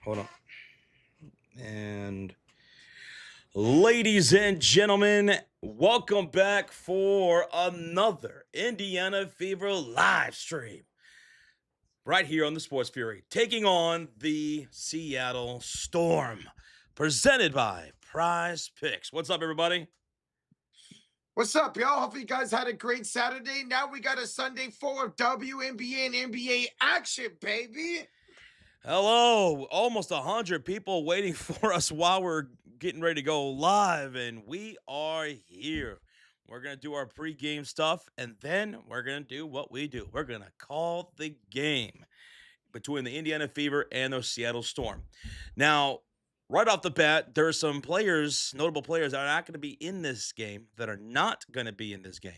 Hold on. And ladies and gentlemen, welcome back for another Indiana Fever live stream. Right here on the Sports Fury, taking on the Seattle Storm, presented by PrizePicks. What's up, everybody? What's up, y'all? Hopefully, you guys had a great Saturday. Now we got a Sunday full of WNBA and NBA action, baby. Hello, almost 100 people waiting for us while we're getting ready to go live, and we are here. We're going to do our pregame stuff, and then we're going to do what we do. We're going to call the game between the Indiana Fever and the Seattle Storm. Now, right off the bat, there are some players, notable players, that are not going to be in this game, that are not going to be in this game.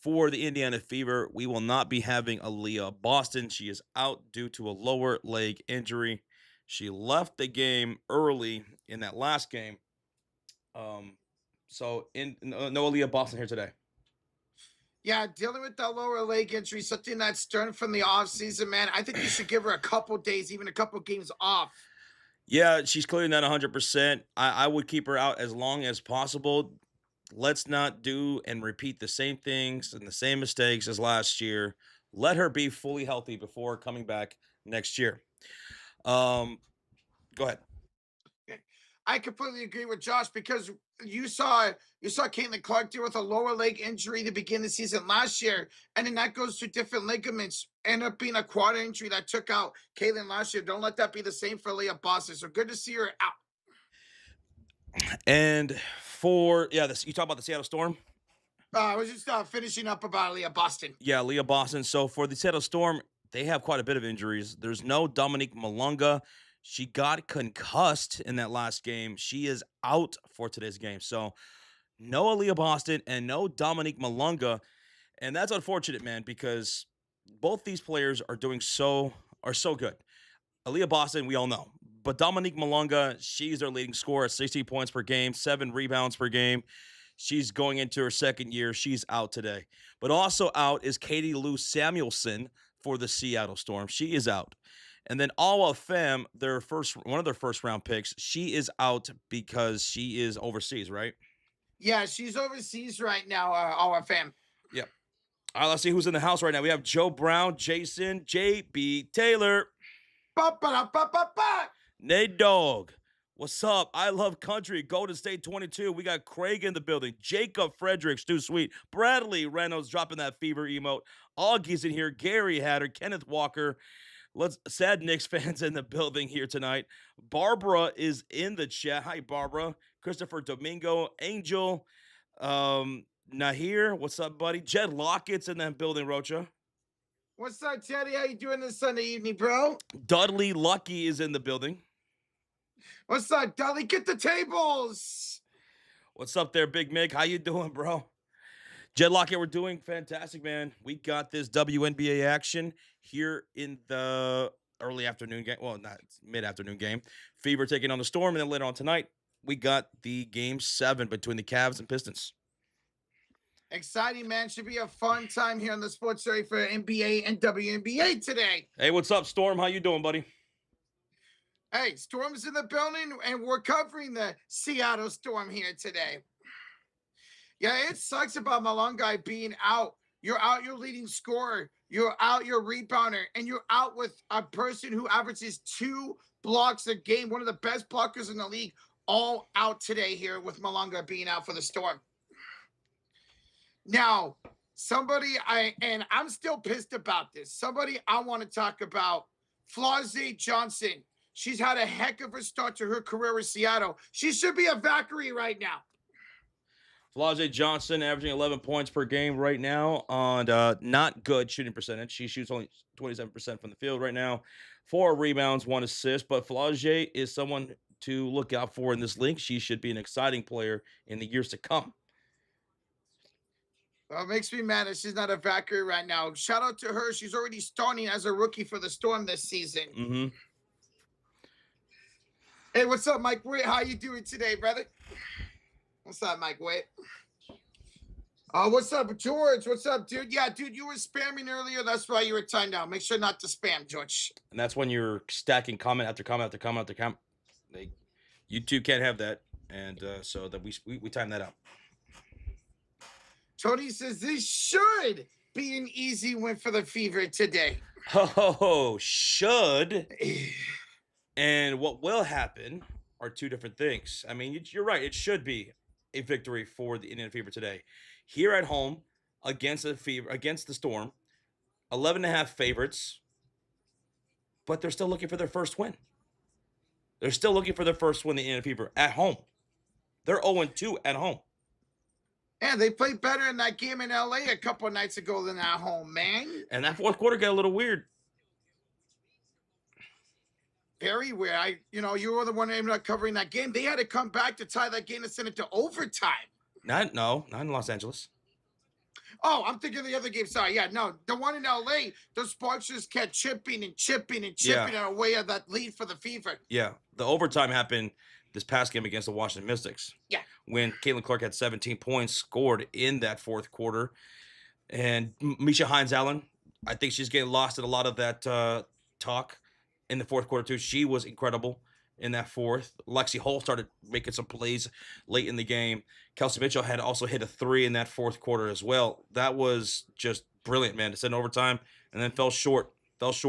For the Indiana Fever, we will not be having Aaliyah Boston. She is out due to a lower leg injury. She left the game early in that last game. No Aaliyah Boston here today. Yeah, dealing with that lower leg injury, something that's stern from the offseason, man. I think you should give her a couple days, even a couple games off. Yeah, she's clearing that 100%. I would keep her out as long as possible. Let's not do and repeat the same things and the same mistakes as last year. Let her be fully healthy before coming back next year. Go ahead. I completely agree with Josh because you saw Caitlin Clark deal with a lower leg injury to begin the season last year, and then that goes to different ligaments. End up being a quad injury that took out Caitlin last year. Don't let that be the same for Leah Boston. So good to see her out. And for you talk about the Seattle Storm. I was just finishing up about Leah Boston. Yeah, Leah Boston. So for the Seattle Storm, they have quite a bit of injuries. There's no Dominique Malunga. She got concussed in that last game. She is out for today's game. So no Aaliyah Boston and no Dominique Malunga. And that's unfortunate, man, because both these players are so good. Aaliyah Boston, we all know. But Dominique Malunga, she's their leading scorer at 60 points per game, 7 rebounds per game. She's going into her second year. She's out today. But also out is Katie Lou Samuelson for the Seattle Storm. She is out. And then Awa Fem, one of their first round picks, she is out because she is overseas, right? Yeah, she's overseas right now, Awa Fem. Yep. All right, let's see who's in the house right now. We have Joe Brown, Jason, JB Taylor. Ba-ba-da-ba-ba-ba. Nate Dog. What's up? I love country. Golden State 22. We got Craig in the building. Jacob Fredericks, too sweet. Bradley Reynolds dropping that fever emote. Augie's in here. Gary Hatter. Kenneth Walker. Sad Knicks fans in the building here tonight. Barbara is in the chat. Hi, Barbara. Christopher Domingo. Angel. Nahir. What's up, buddy? Jed Lockett's in that building, Rocha. What's up, Teddy? How you doing this Sunday evening, bro? Dudley Lucky is in the building. What's up, Dudley? Get the tables. What's up there, Big Mick? How you doing, bro? Jed Lockett, we're doing fantastic, man. We got this WNBA action here in the early afternoon game. Well, not mid-afternoon game. Fever taking on the Storm, and then later on tonight, we got the Game 7 between the Cavs and Pistons. Exciting, man. Should be a fun time here on the Sports Area for NBA and WNBA today. Hey, what's up, Storm? How you doing, buddy? Hey, Storm's in the building, and we're covering the Seattle Storm here today. Yeah, it sucks about Malunga being out. You're out your leading scorer. You're out your rebounder, and you're out with a person who averages 2 blocks a game, one of the best blockers in the league, all out today here with Malunga being out for the Storm. Now, I'm still pissed about this. Somebody I want to talk about, Flau'jae Johnson. She's had a heck of a start to her career with Seattle. She should be a Valkyrie right now. Flau'jae Johnson averaging 11 points per game right now on not good shooting percentage. She shoots only 27% from the field right now. 4 rebounds, 1 assist. But Flau'jae is someone to look out for in this league. She should be an exciting player in the years to come. Well, it makes me mad that she's not a Valkyrie right now. Shout out to her. She's already starting as a rookie for the Storm this season. Mm-hmm. Hey, what's up, Mike Witt? How you doing today, brother? What's up, Mike Witt? What's up, George? What's up, dude? Yeah, dude, you were spamming earlier. That's why you were timed out. Make sure not to spam, George. And that's when you're stacking comment after comment after comment after comment. Like, YouTube can't have that, and so that we time that out. Tony says this should be an easy win for the Fever today. Oh, should and what will happen are two different things. I mean, you're right. It should be a victory for the Indiana Fever today. Here at home against the Fever, against the Storm, 11 and a half favorites, but they're still looking for their first win. They're still looking for their first win, the Indiana Fever, at home. They're 0-2 at home. Yeah, they played better in that game in LA a couple of nights ago than at home, man. And that fourth quarter got a little weird. Very weird. You were the one ended up covering that game. They had to come back to tie that game and send it to overtime. Not in Los Angeles. Oh, I'm thinking of the other game. Sorry. Yeah, no. The one in LA, the Sparks just kept chipping and chipping and chipping away at that lead for the Fever. Yeah. The overtime happened this past game against the Washington Mystics. Yeah. When Caitlin Clark had 17 points scored in that fourth quarter. And Misha Hines-Allen, I think she's getting lost in a lot of that talk in the fourth quarter too. She was incredible in that fourth. Lexi Hull started making some plays late in the game. Kelsey Mitchell had also hit a 3 in that fourth quarter as well. That was just brilliant, man, to send overtime and then fell short. It's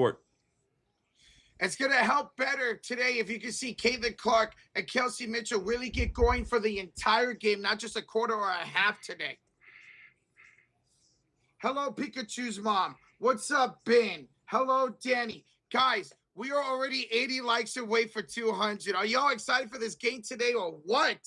going to help better today if you can see Caitlin Clark and Kelsey Mitchell really get going for the entire game, not just a quarter or a half today. Hello, Pikachu's mom. What's up, Ben? Hello, Danny. Guys, we are already 80 likes away for 200. Are y'all excited for this game today or what?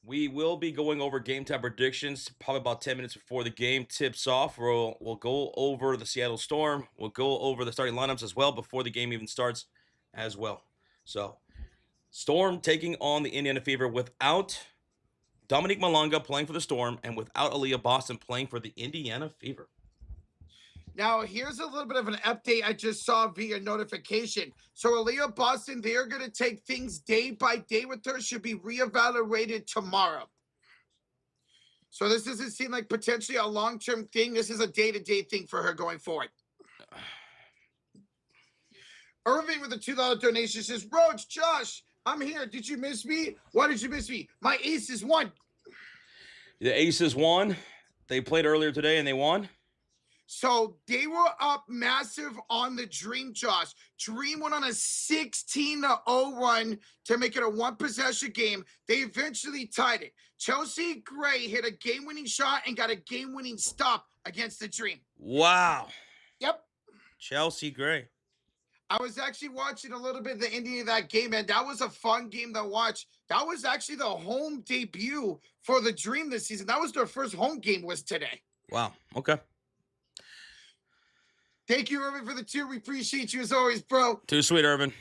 We will be going over game time predictions probably about 10 minutes before the game tips off. We'll go over the Seattle Storm. We'll go over the starting lineups as well before the game even starts as well. So, Storm taking on the Indiana Fever without Dominique Malonga playing for the Storm and without Aaliyah Boston playing for the Indiana Fever. Now, here's a little bit of an update I just saw via notification. So, Aaliyah Boston, they are going to take things day by day with her. Should be reevaluated tomorrow. So, this doesn't seem like potentially a long-term thing. This is a day-to-day thing for her going forward. Irving with a $2 donation says, Roach, Josh, I'm here. Did you miss me? Why did you miss me? My Aces won. The Aces won. They played earlier today and they won. So they were up massive on the Dream, Josh. Dream went on a 16-0 run to make it a one-possession game. They eventually tied it. Chelsea Gray hit a game-winning shot and got a game-winning stop against the Dream. Wow. Yep. Chelsea Gray. I was actually watching a little bit of the ending of that game, and that was a fun game to watch. That was actually the home debut for the Dream this season. That was their first home game was today. Wow. Okay. Thank you, Irvin, for the 2. We appreciate you as always, bro. Too sweet, Irvin.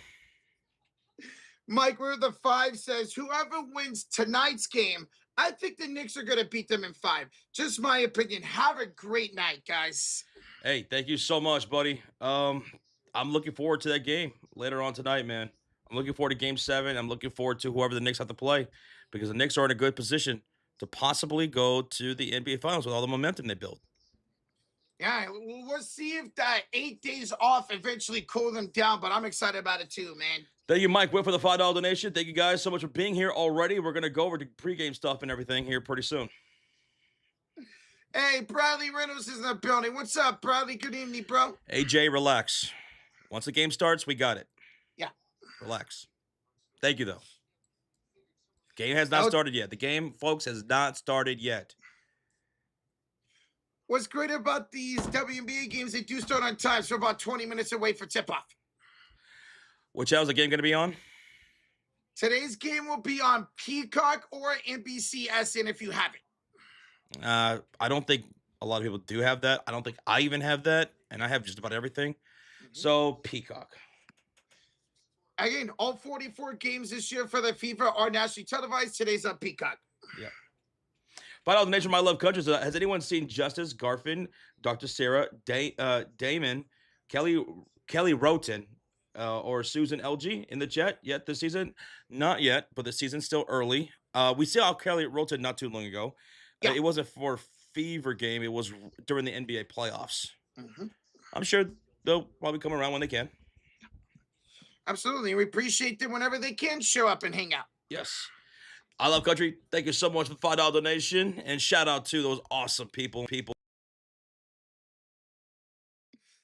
Mike, where the 5 says, whoever wins tonight's game, I think the Knicks are going to beat them in 5. Just my opinion. Have a great night, guys. Hey, thank you so much, buddy. I'm looking forward to that game later on tonight, man. I'm looking forward to Game 7. I'm looking forward to whoever the Knicks have to play because the Knicks are in a good position to possibly go to the NBA Finals with all the momentum they built. Yeah, we'll see if that 8 days off eventually cool them down, but I'm excited about it too, man. Thank you, Mike Witt, for the $5 donation. Thank you guys so much for being here already. We're going to go over to pregame stuff and everything here pretty soon. Hey, Bradley Reynolds is in the building. What's up, Bradley? Good evening, bro. AJ, relax. Once the game starts, we got it. Yeah. Relax. Thank you, though. Game has not started yet. The game, folks, has not started yet. What's great about these WNBA games, they do start on time, so about 20 minutes away for tip-off. What channel is the game going to be on? Today's game will be on Peacock or NBCSN if you have it. I don't think a lot of people do have that. I don't think I even have that, and I have just about everything. So, Peacock. Again, all 44 games this year for the Fever are nationally televised. Today's on Peacock. Yeah. Final Nation, my love countries. Has anyone seen Justice Garfin, Dr. Sarah, Damon, Kelly Roten, or Susan LG in the chat yet this season? Not yet, but the season's still early. We saw Kelly Roten not too long ago. Yeah. It wasn't for Fever game. It was during the NBA playoffs. Mhm. I'm sure they'll probably come around when they can. Absolutely. We appreciate them whenever they can show up and hang out. Yes. I love country. Thank you so much for the $5 donation. And shout out to those awesome people.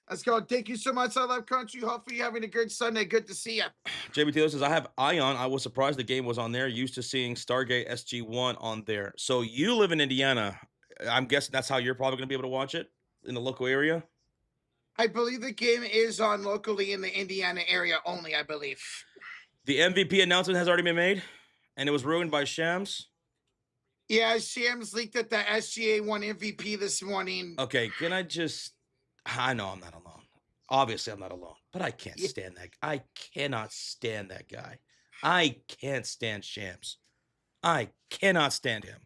Let's go. Thank you so much. I love country. Hopefully, you're having a good Sunday. Good to see you. JB Taylor says, I have Ion. I was surprised the game was on there. Used to seeing Stargate SG1 on there. So you live in Indiana. I'm guessing that's how you're probably going to be able to watch it in the local area. I believe the game is on locally in the Indiana area only, I believe. The MVP announcement has already been made, and it was ruined by Shams. Yeah, Shams leaked that the SGA won MVP this morning. Okay, can I just? I know I'm not alone. Obviously, I'm not alone, but I can't Yeah. stand that. I cannot stand that guy. I can't stand Shams. I cannot stand him.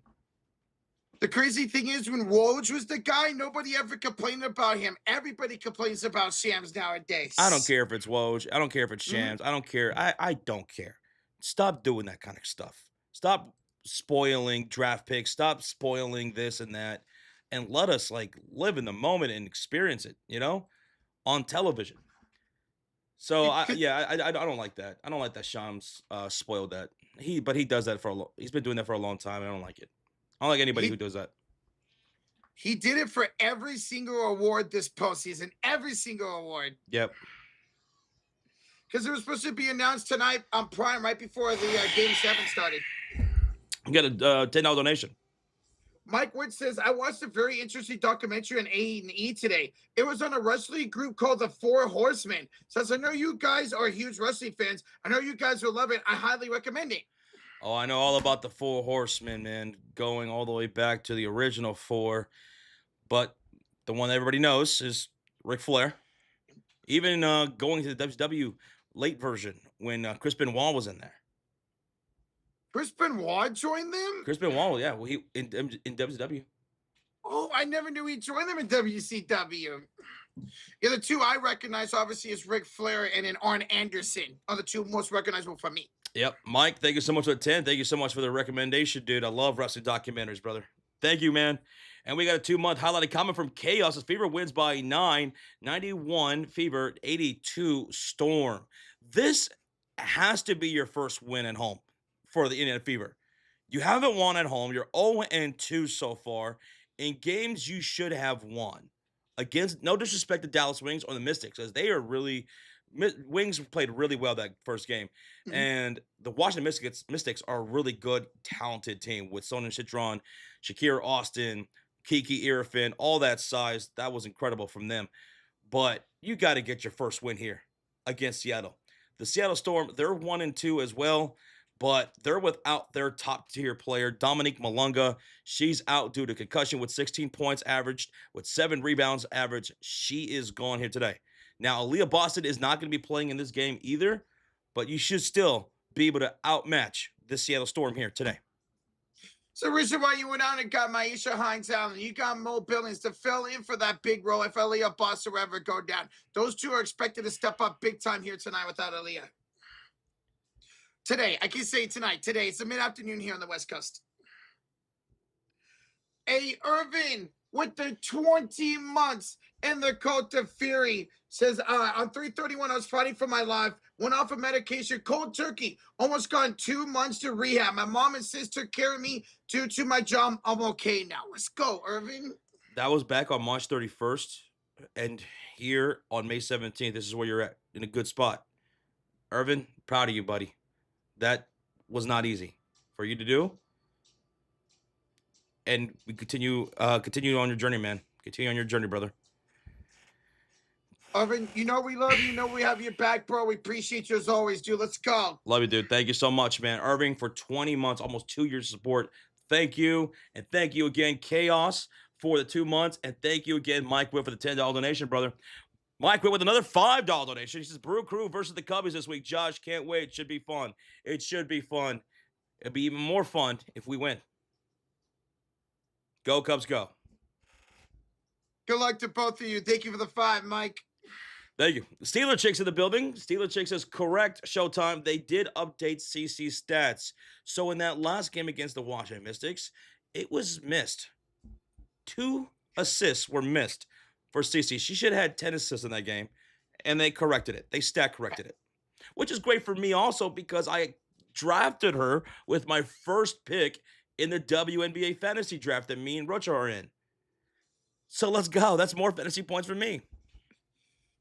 The crazy thing is, when Woj was the guy, nobody ever complained about him. Everybody complains about Shams nowadays. I don't care if it's Woj. I don't care if it's Mhm. Shams. I don't care. I don't care. Stop doing that kind of stuff. Stop spoiling draft picks. Stop spoiling this and that, and let us like live in the moment and experience it. On television. So It could, I don't like that. I don't like that Shams spoiled that. But he does that for he's been doing that for a long time. I don't like it. I don't like anybody who he does that. he did it for every single award this postseason. Every single award. Yep. Because it was supposed to be announced tonight on Prime right before the Game 7 started. You got a $10 donation. Mike Wood says, I watched a very interesting documentary on A&E today. It was on a wrestling group called the Four Horsemen. Says, I know you guys are huge wrestling fans. I know you guys will love it. I highly recommend it. Oh, I know all about the Four Horsemen, man, going all the way back to the original four. But the one that everybody knows is Ric Flair. Even going to the WCW late version when Chris Benoit was in there. Chris Benoit joined them? Chris Benoit, yeah, well, he in WCW. Oh, I never knew he joined them in WCW. Yeah, the two I recognize obviously is Ric Flair and then Arn Anderson are the two most recognizable for me. Yep. Mike, thank you so much for the 10. Thank you so much for the recommendation, dude. I love wrestling documentaries, brother. Thank you, man. And we got a 2-month highlighted comment from Chaos as Fever wins by 9, 91 Fever, 82 Storm. This has to be your first win at home for the Indiana Fever. You haven't won at home. You're 0-2 so far in games you should have won. Against, no disrespect to Dallas Wings or the Mystics, as they are really Wings played really well that first game, Mhm. and the Washington Mystics are a really good, talented team with Sonnen Citron, Shakir Austin, Kiki Irfin, all that size. That was incredible from them. But you got to get your first win here against Seattle. The Seattle Storm, they're 1-2 as well, but they're without their top tier player, Dominique Malunga. She's out due to concussion with 16 points averaged, with 7 rebounds averaged. She is gone here today. Now, Aaliyah Boston is not going to be playing in this game either, but you should still be able to outmatch the Seattle Storm here today. So the reason why you went out and got Maisha Hines out and you got Mo Billings to fill in for that big role if Aaliyah Boston ever go down. Those two are expected to step up big time here tonight without Aaliyah. Today, I can say tonight. Today, it's the mid-afternoon here on the West Coast. A Irvin with the 20 months in the cult of fury says, on 331, I was fighting for my life, went off of medication, cold turkey, almost gone 2 months to rehab. My mom and sister took care of me due to my job. I'm okay now. Let's go, Irvin. That was back on March 31st. And here on May 17th, this is where you're at in a good spot. Irvin, proud of you, buddy. That was not easy for you to do. And we continue on your journey, man. Continue on your journey, brother. Irvin, you know we love you. You know we have your back, bro. We appreciate you as always, dude. Let's go. Love you, dude. Thank you so much, man. Irving, for 20 months, almost 2 years of support. Thank you. And thank you again, Chaos, for the 2 months. And thank you again, Mike Witt, for the $10 donation, brother. Mike Witt with another $5 donation. He says, Brew Crew versus the Cubbies this week. Josh, can't wait. It should be fun. It should be fun. It'll be even more fun if we win. Go, Cubs, go. Good luck to both of you. Thank you for the 5, Mike. Thank you. Steeler Chicks in the building. Steeler Chicks says, correct, Showtime. They did update CC stats. So in that last game against the Washington Mystics, it was missed. 2 assists were missed for CC. She should have had 10 assists in that game, and they corrected it. They stat corrected it, which is great for me also because I drafted her with my first pick in the WNBA fantasy draft that me and Rocha are in. So let's go. That's more fantasy points for me.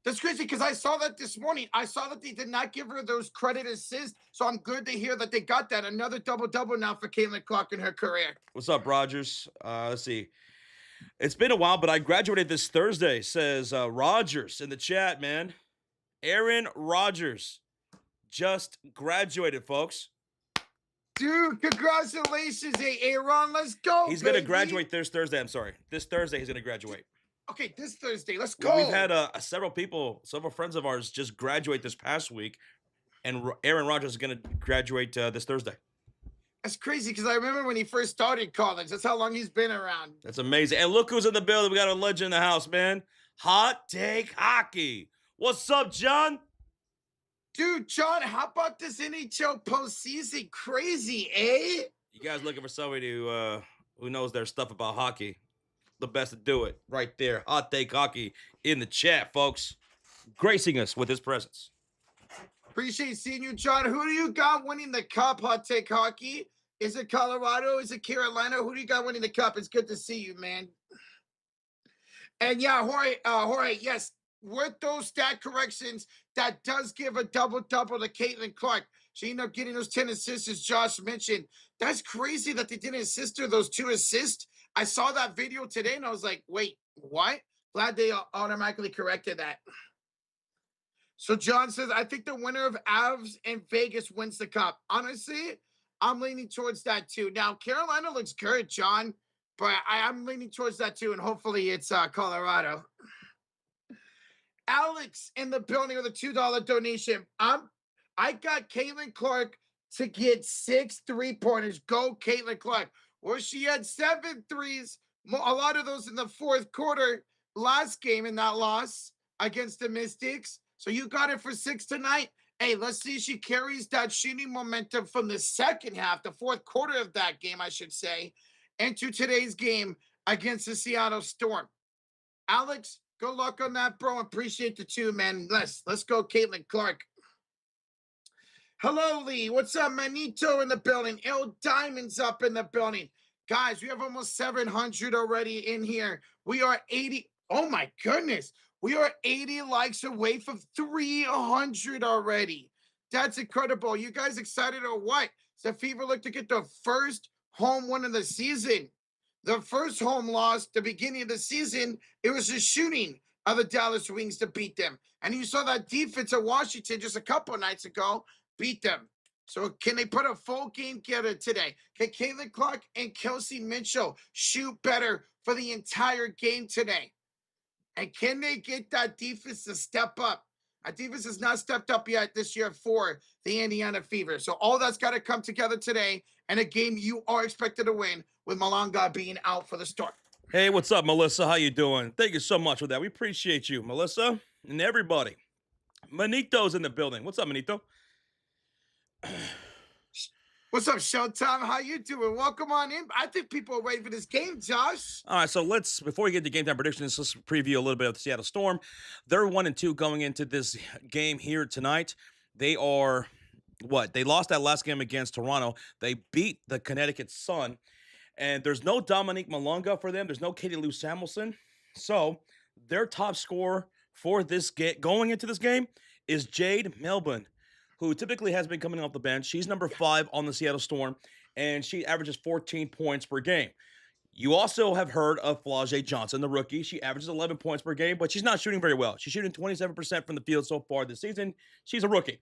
That's crazy because I saw that this morning. I saw that they did not give her those credit assists. So I'm good to hear that they got that. Another double double now for Caitlin Clark in her career. What's up, Rogers? Let's see. It's been a while, but I graduated this Thursday, says Rogers in the chat, man. Aaron Rodgers just graduated, folks. Dude, congratulations, Aaron. Let's go. He's going to baby. graduate this Thursday. I'm sorry. This Thursday, he's going to graduate. Okay, this Thursday. Let's go. We've had several friends of ours just graduate this past week, and Aaron Rodgers is going to graduate this Thursday. That's crazy because I remember when he first started college. That's how long he's been around. That's amazing. And look who's in the building. We got a legend in the house, man. Hot Take Hockey. What's up, John? Dude, John, how about this NHL postseason? Crazy, eh? You guys looking for somebody who knows their stuff about hockey? The best to do it right there. Hot Take Hockey in the chat, folks. Gracing us with his presence. Appreciate seeing you, John. Who do you got winning the cup, Hot Take Hockey? Is it Colorado? Is it Carolina? Who do you got winning the cup? It's good to see you, man. And yeah, Jorge, yes, with those stat corrections, that does give a double-double to Caitlin Clark. She ended up getting those 10 assists, as Josh mentioned. That's crazy that they didn't assist her those 2 assists. I saw that video today, and I was like, wait, what? Glad they automatically corrected that. So John says, I think the winner of Avs and Vegas wins the cup. Honestly, I'm leaning towards that too. Now, Carolina looks good, John, but I'm leaning towards that too, and hopefully it's Colorado. Alex in the building with a $2 donation. I got Caitlin Clark to get 6 3-pointers. Go, Caitlin Clark. Well, she had 7 threes, a lot of those in the fourth quarter last game in that loss against the Mystics. So you got it for 6 tonight. Hey, let's see if she carries that shooting momentum from the second half, the fourth quarter of that game, I should say, into today's game against the Seattle Storm. Alex, good luck on that, bro. Appreciate the 2, man. Let's go, Caitlin Clark. Hello, Lee. What's up, Manito in the building? Il Diamond's up in the building. Guys, we have almost 700 already in here. We are 80. Oh, my goodness. We are 80 likes away from 300 already. That's incredible. You guys excited or what? The Fever look to get the first home win of the season. The first home loss, the beginning of the season, it was the shooting of the Dallas Wings to beat them. And you saw that defense of Washington just a couple of nights ago beat them. So can they put a full game together today? Can Caitlin Clark and Kelsey Mitchell shoot better for the entire game today? And can they get that defense to step up? Our defense has not stepped up yet this year for the Indiana Fever. So all that's got to come together today, and a game you are expected to win with Malanga being out for the start. Hey, what's up, Melissa? How you doing? Thank you so much for that. We appreciate you, Melissa, and everybody. Manito's in the building. What's up, Manito? What's up, Showtime? How you doing? Welcome on in. I think people are ready for this game, Josh. All right, so before we get to game time predictions, let's preview a little bit of the Seattle Storm. They're 1-2 going into this game here tonight. They are They lost that last game against Toronto. They beat the Connecticut Sun, and there's no Dominique Malonga for them. There's no Katie Lou Samuelson. So their top scorer for this game going into this game is Jade Melbourne, who typically has been coming off the bench. She's number 5 on the Seattle Storm, and she averages 14 points per game. You also have heard of Flau'jae Johnson, the rookie. She averages 11 points per game, but she's not shooting very well. She's shooting 27% from the field so far this season. She's a rookie.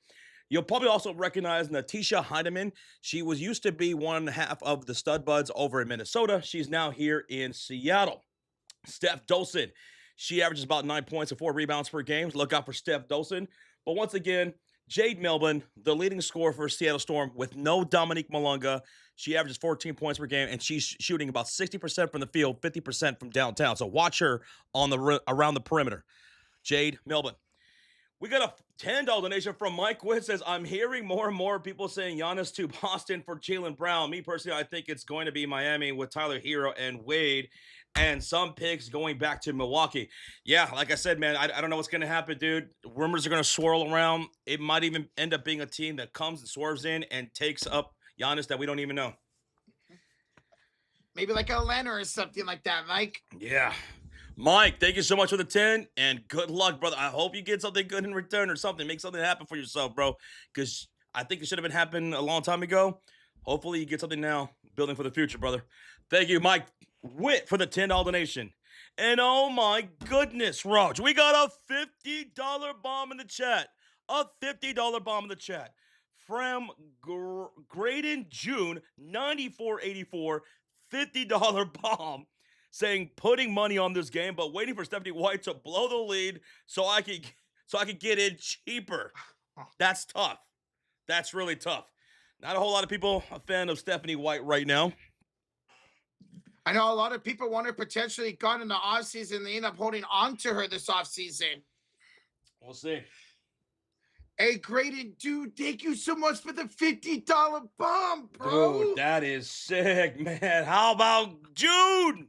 You'll probably also recognize Natisha Heidemann. She used to be 1.5 of the stud buds over in Minnesota. She's now here in Seattle. Steph Dolson. She averages about 9 points and 4 rebounds per game. Look out for Steph Dolson. But once again, Jade Melbourne, the leading scorer for Seattle Storm with no Dominique Malonga. She averages 14 points per game, and she's shooting about 60% from the field, 50% from downtown. So watch her on around the perimeter. Jade Melbourne. We got a $10 donation from Mike Witt. Says, I'm hearing more and more people saying Giannis to Boston for Jaylen Brown. Me personally, I think it's going to be Miami with Tyler Hero and Wade, and some picks going back to Milwaukee. Yeah, like I said, man, I don't know what's going to happen, dude. Rumors are going to swirl around. It might even end up being a team that comes and swerves in and takes up Giannis that we don't even know. Maybe like Atlanta or something like that, Mike. Yeah. Mike, thank you so much for the 10 and good luck, brother. I hope you get something good in return or something. Make something happen for yourself, bro. Because I think it should have been happening a long time ago. Hopefully, you get something now, building for the future, brother. Thank you, Mike Witt, for the $10 donation. And oh my goodness, Raj, we got a $50 bomb in the chat. A $50 bomb in the chat from Graydon June 9484. $50 bomb saying putting money on this game, but waiting for Stephanie White to blow the lead so I could get in cheaper. That's tough. That's really tough. Not a whole lot of people a fan of Stephanie White right now. I know a lot of people want her potentially gone in the offseason. They end up holding on to her this offseason. We'll see. Hey, Graydon, dude, thank you so much for the $50 bomb, bro. Dude, that is sick, man. How about June?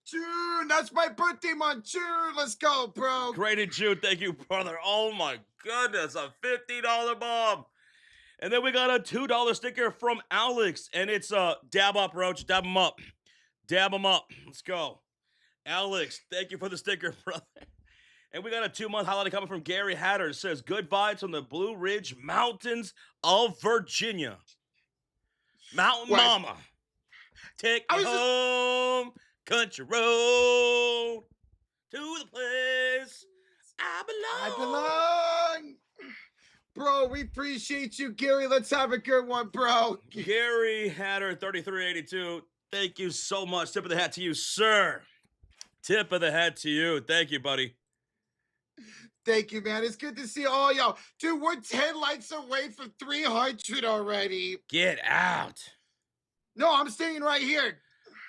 June, that's my birthday month. June, let's go, bro. Great in June. Thank you, brother. Oh my goodness, a $50 bomb. And then we got a $2 sticker from Alex, and it's dab up, Roach. Dab them up. Dab them up. Let's go. Alex, thank you for the sticker, brother. And we got a 2-month holiday coming from Gary Hatter. It says, good vibes from the Blue Ridge Mountains of Virginia. Mountain What? Mama. Take me home, country road, to the place I belong. Bro, we appreciate you, Gary. Let's have a good one, bro. Gary Hatter, 3382. Thank you so much. Tip of the hat to you, sir. Tip of the hat to you. Thank you, buddy. Thank you, man. It's good to see all y'all. Dude, we're 10 likes away from 300 already. Get out. No, I'm staying right here.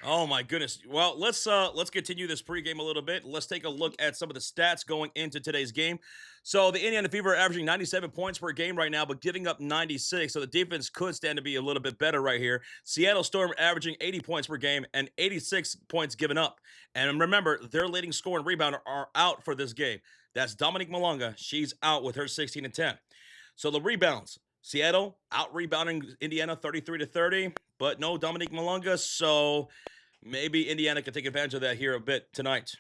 Oh my goodness. Well, let's continue this pregame a little bit. Let's take a look at some of the stats going into today's game. So the Indiana Fever are averaging 97 points per game right now, but giving up 96. So the defense could stand to be a little bit better right here. Seattle Storm averaging 80 points per game and 86 points given up. And remember, their leading scorer and rebounder are out for this game. That's Dominique Malonga. She's out with her 16 and 10. So the rebounds. Seattle out rebounding Indiana 33-30, but no Dominique Malonga. So maybe Indiana can take advantage of that here a bit tonight.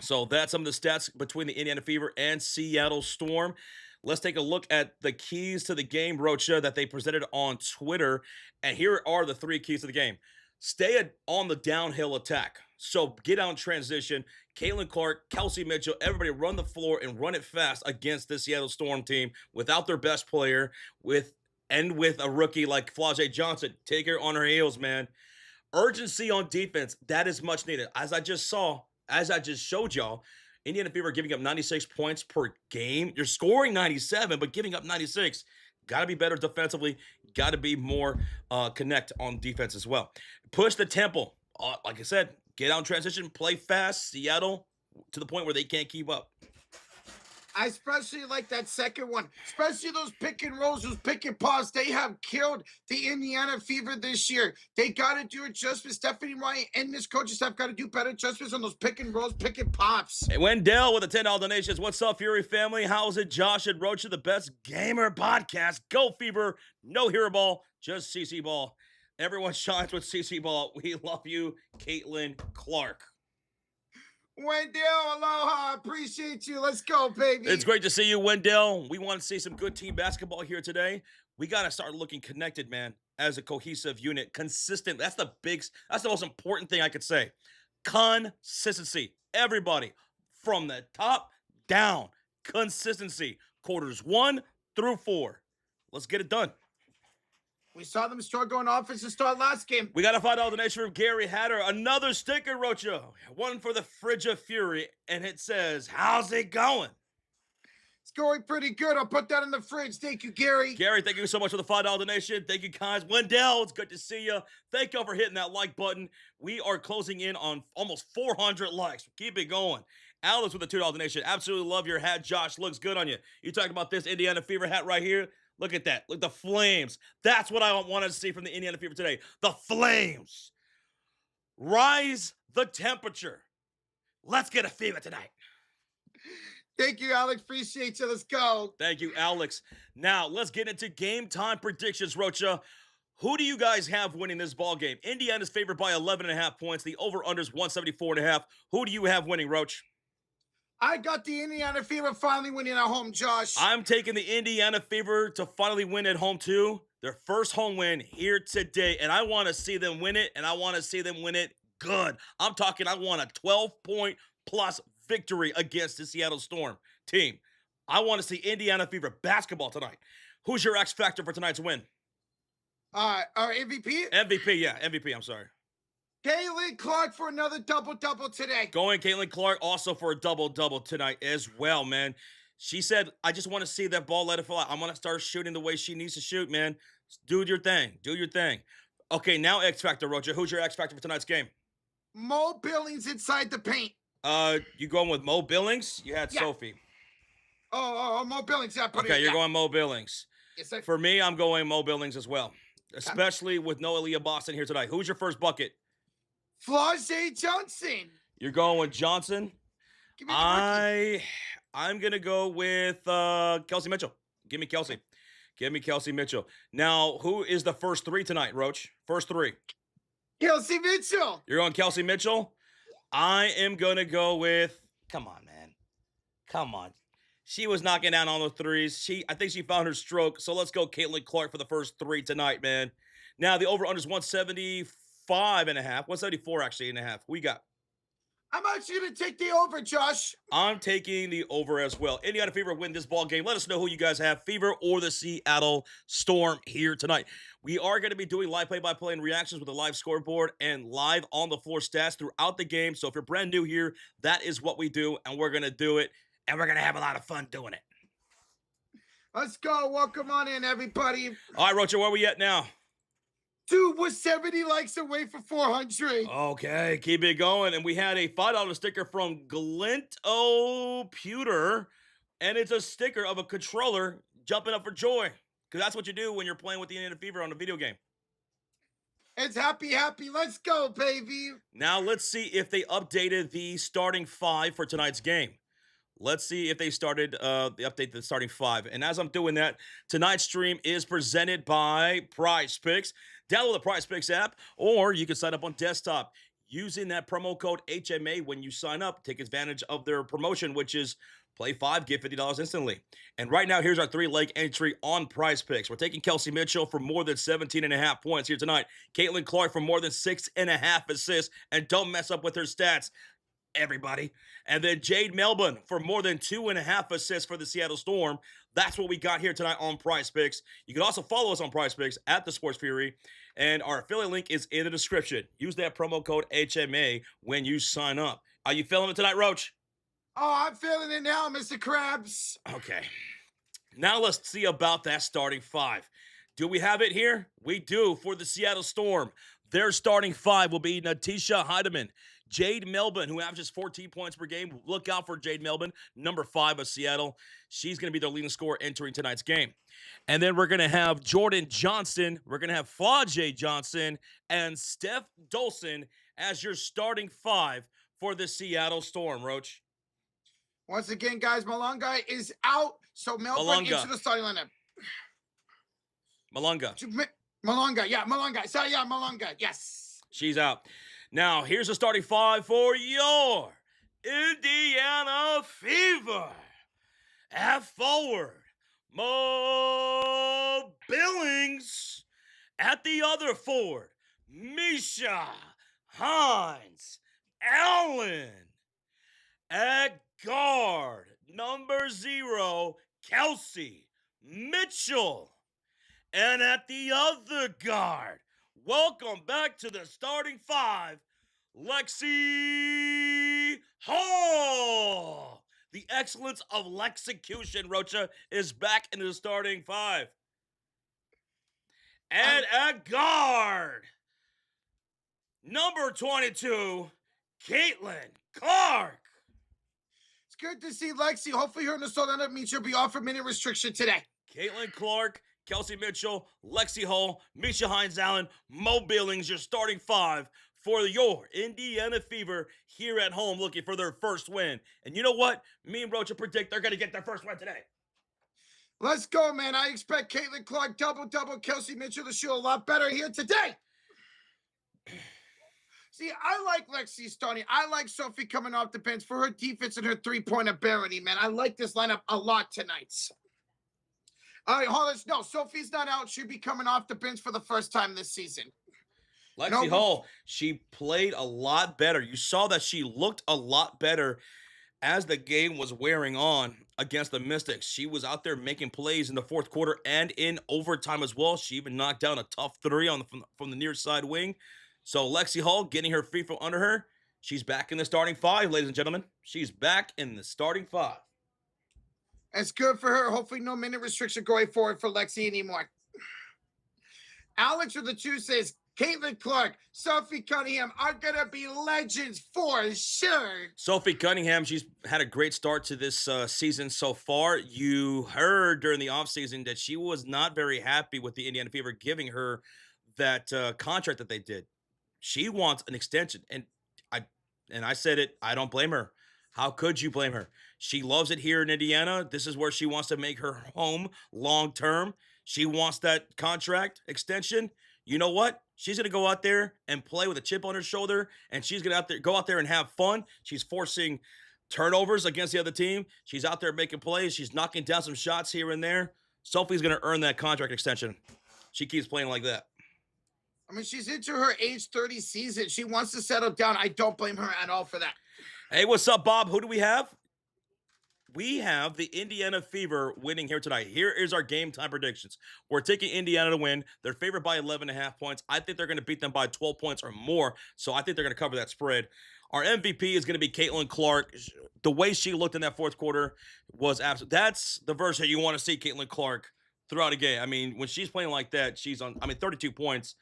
So that's some of the stats between the Indiana Fever and Seattle Storm. Let's take a look at the keys to the game, Rocha, that they presented on Twitter. And here are the 3 keys to the game. Stay on the downhill attack. So get out in transition. Caitlin Clark, Kelsey Mitchell, everybody run the floor and run it fast against the Seattle Storm team without their best player, with a rookie like Flau'jae Johnson. Take her on her heels, man. Urgency on defense, that is much needed. As I just showed y'all, Indiana Fever giving up 96 points per game. You're scoring 97, but giving up 96. Got to be better defensively. Got to be more connect on defense as well. Push the tempo. Like I said, get out in transition, play fast. Seattle to the point where they can't keep up. I especially like that second one, especially those pick and rolls, those pick and pops. They have killed the Indiana Fever this year. They got to do adjustments. Stephanie White and this coaching staff got to do better adjustments on those pick and rolls, pick and pops. Hey, Wendell with a $10 donation. What's up, Fury family? How's it? Josh and Roach, the best gamer podcast. Go Fever. No hero ball, just CC ball. Everyone shines with CC ball. We love you, Caitlin Clark. Wendell, aloha. Appreciate you. Let's go, baby. It's great to see you, Wendell. We want to see some good team basketball here today. We got to start looking connected, man, as a cohesive unit. Consistent. That's the most important thing I could say. Consistency. Everybody from the top down. Consistency. Quarters 1 through 4. Let's get it done. We saw them struggle on offense to start last game. We got a $5 donation from Gary Hatter. Another sticker, Rocha. One for the Frigga Fury. And it says, how's it going? It's going pretty good. I'll put that in the fridge. Thank you, Gary. Gary, thank you so much for the $5 donation. Thank you, guys. Wendell, it's good to see you. Thank y'all for hitting that like button. We are closing in on almost 400 likes. Keep it going. Alex with the $2 donation. Absolutely love your hat, Josh. Looks good on you. You talking about this Indiana Fever hat right here? Look at that. Look, the flames. That's what I wanted to see from the Indiana Fever today. The flames. Rise the temperature. Let's get a fever tonight. Thank you, Alex. Appreciate you. Let's go. Thank you, Alex. Now, let's get into game time predictions, Rocha. Who do you guys have winning this ball game? Indiana's favored by 11.5 points. The over-under is 174.5. Who do you have winning, Roach? I got the Indiana Fever finally winning at home, Josh. I'm taking the Indiana Fever to finally win at home, too. Their first home win here today, and I want to see them win it, and I want to see them win it good. I'm talking I want a 12-point plus victory against the Seattle Storm team. I want to see Indiana Fever basketball tonight. Who's your X factor for tonight's win? Our MVP? MVP, yeah, MVP, I'm sorry. Caitlin Clark for another double-double today. Going Caitlin Clark also for a double-double tonight as well, man. She said, I just want to see that ball, let it fly. I'm going to start shooting the way she needs to shoot, man. Do your thing. Do your thing. Okay, now X Factor, Roger. Who's your X Factor for tonight's game? Mo Billings inside the paint. You going with Mo Billings? You had Sophie. Mo Billings. Yeah, okay, you're going Mo Billings. Yes, sir. For me, I'm going Mo Billings as well, especially with no Aaliyah Boston here tonight. Who's your first bucket? Flau'jae Johnson. You're going with Johnson? Give me the I'm going to go with Kelsey Mitchell. Give me Kelsey. Give me Kelsey Mitchell. Now, who is the first three tonight, Roach? First three. Kelsey Mitchell. You're going Kelsey Mitchell? I am going to go with, come on, man. Come on. She was knocking down all the threes. I think she found her stroke. So let's go Caitlin Clark for the first three tonight, man. Now, the over-under is 175 and a half. 174, actually, and a half. Who we got? I'm actually going to take the over, Josh. I'm taking the over as well. Indiana Fever win this ball game. Let us know who you guys have, Fever or the Seattle Storm here tonight. We are going to be doing live play-by-play and reactions with a live scoreboard and live on-the-floor stats throughout the game. So if you're brand new here, that is what we do, and we're going to do it, and we're going to have a lot of fun doing it. Let's go. Welcome on in, everybody. All right, Rocha, where are we at now? Dude, we're 70 likes away for 400. Okay, keep it going. And we had a $5 sticker from Glint Pewter, and it's a sticker of a controller jumping up for joy, because that's what you do when you're playing with the Indiana Fever on a video game. It's happy. Let's go, baby. Now, let's see if they updated the starting five for tonight's game. Let's see if they update the starting five. And as I'm doing that, tonight's stream is presented by PrizePicks. Download the PrizePicks app, or you can sign up on desktop using that promo code HMA when you sign up. Take advantage of their promotion, which is play 5, get $50 instantly. And right now, here's our 3-leg entry on PrizePicks. We're taking Kelsey Mitchell for more than 17.5 points here tonight. Caitlin Clark for more than 6.5 assists. And don't mess up with her stats, everybody. And then Jade Melbourne for more than 2.5 assists for the Seattle Storm. That's what we got here tonight on PrizePicks. You can also follow us on PrizePicks at The Sports Fury, and our affiliate link is in the description. Use that promo code HMA when you sign up. Are you feeling it tonight, Roach? Oh, I'm feeling it now, Mr. Krabs. Okay. Now let's see about that starting five. Do we have it here? We do for the Seattle Storm. Their starting five will be Natisha Heidemann, Jade Melbourne, who averages 14 points per game. Look out for Jade Melbourne, number 5 of Seattle. She's going to be their leading scorer entering tonight's game. And then we're going to have Jordan Johnson. We're going to have Flau'jae Johnson and Steph Dolson as your starting five for the Seattle Storm, Roach. Once again, guys, Malunga is out. So Melbourne into the starting lineup. Malunga. Sorry, Malunga. Yes. She's out. Now, here's the starting five for your Indiana Fever. At forward, Mo Billings. At the other forward, Misha Hines Allen. At guard, number 0, Kelsey Mitchell. And at the other guard, welcome back to the starting five, Lexi Hall. The excellence of Lexecution, Rocha, is back into the starting five. And at guard, number 22, Caitlin Clark. It's good to see Lexi. Hopefully, her and the soul end up means she'll be off a minute restriction today. Caitlin Clark, Kelsey Mitchell, Lexi Hull, Misha Hines Allen, Mo Billings, your starting five for your Indiana Fever here at home looking for their first win. And you know what? Me and Rocha predict they're going to get their first win today. Let's go, man. I expect Caitlin Clark double, Kelsey Mitchell to shoot a lot better here today. See, I like Lexi starting. I like Sophie coming off the bench for her defense and her three-point ability, man. I like this lineup a lot tonight. All right, hold on. No, Sophie's not out. She'll be coming off the bench for the first time this season. Lexi Hull, she played a lot better. You saw that she looked a lot better as the game was wearing on against the Mystics. She was out there making plays in the fourth quarter and in overtime as well. She even knocked down a tough three from the near side wing. So Lexi Hull getting her feet from under her. She's back in the starting five, ladies and gentlemen. She's back in the starting five. That's good for her. Hopefully no minute restriction going forward for Lexi anymore. Alex with the two says, Caitlin Clark, Sophie Cunningham are going to be legends for sure. Sophie Cunningham, she's had a great start to this season so far. You heard during the offseason that she was not very happy with the Indiana Fever giving her that contract that they did. She wants an extension, and I said it. I don't blame her. How could you blame her? She loves it here in Indiana. This is where she wants to make her home long term. She wants that contract extension. You know what? She's going to go out there and play with a chip on her shoulder, and she's going to go out there and have fun. She's forcing turnovers against the other team. She's out there making plays. She's knocking down some shots here and there. Sophie's going to earn that contract extension. She keeps playing like that. I mean, she's into her age 30 season. She wants to settle down. I don't blame her at all for that. Hey, what's up, Bob? Who do we have? We have the Indiana Fever winning here tonight. Here is our game time predictions. We're taking Indiana to win. They're favored by 11.5 points. I think they're going to beat them by 12 points or more, so I think they're going to cover that spread. Our MVP is going to be Caitlin Clark. The way she looked in that fourth quarter was absolute. That's the version you want to see Caitlin Clark throughout a game. I mean, when she's playing like that, she's on, 32 points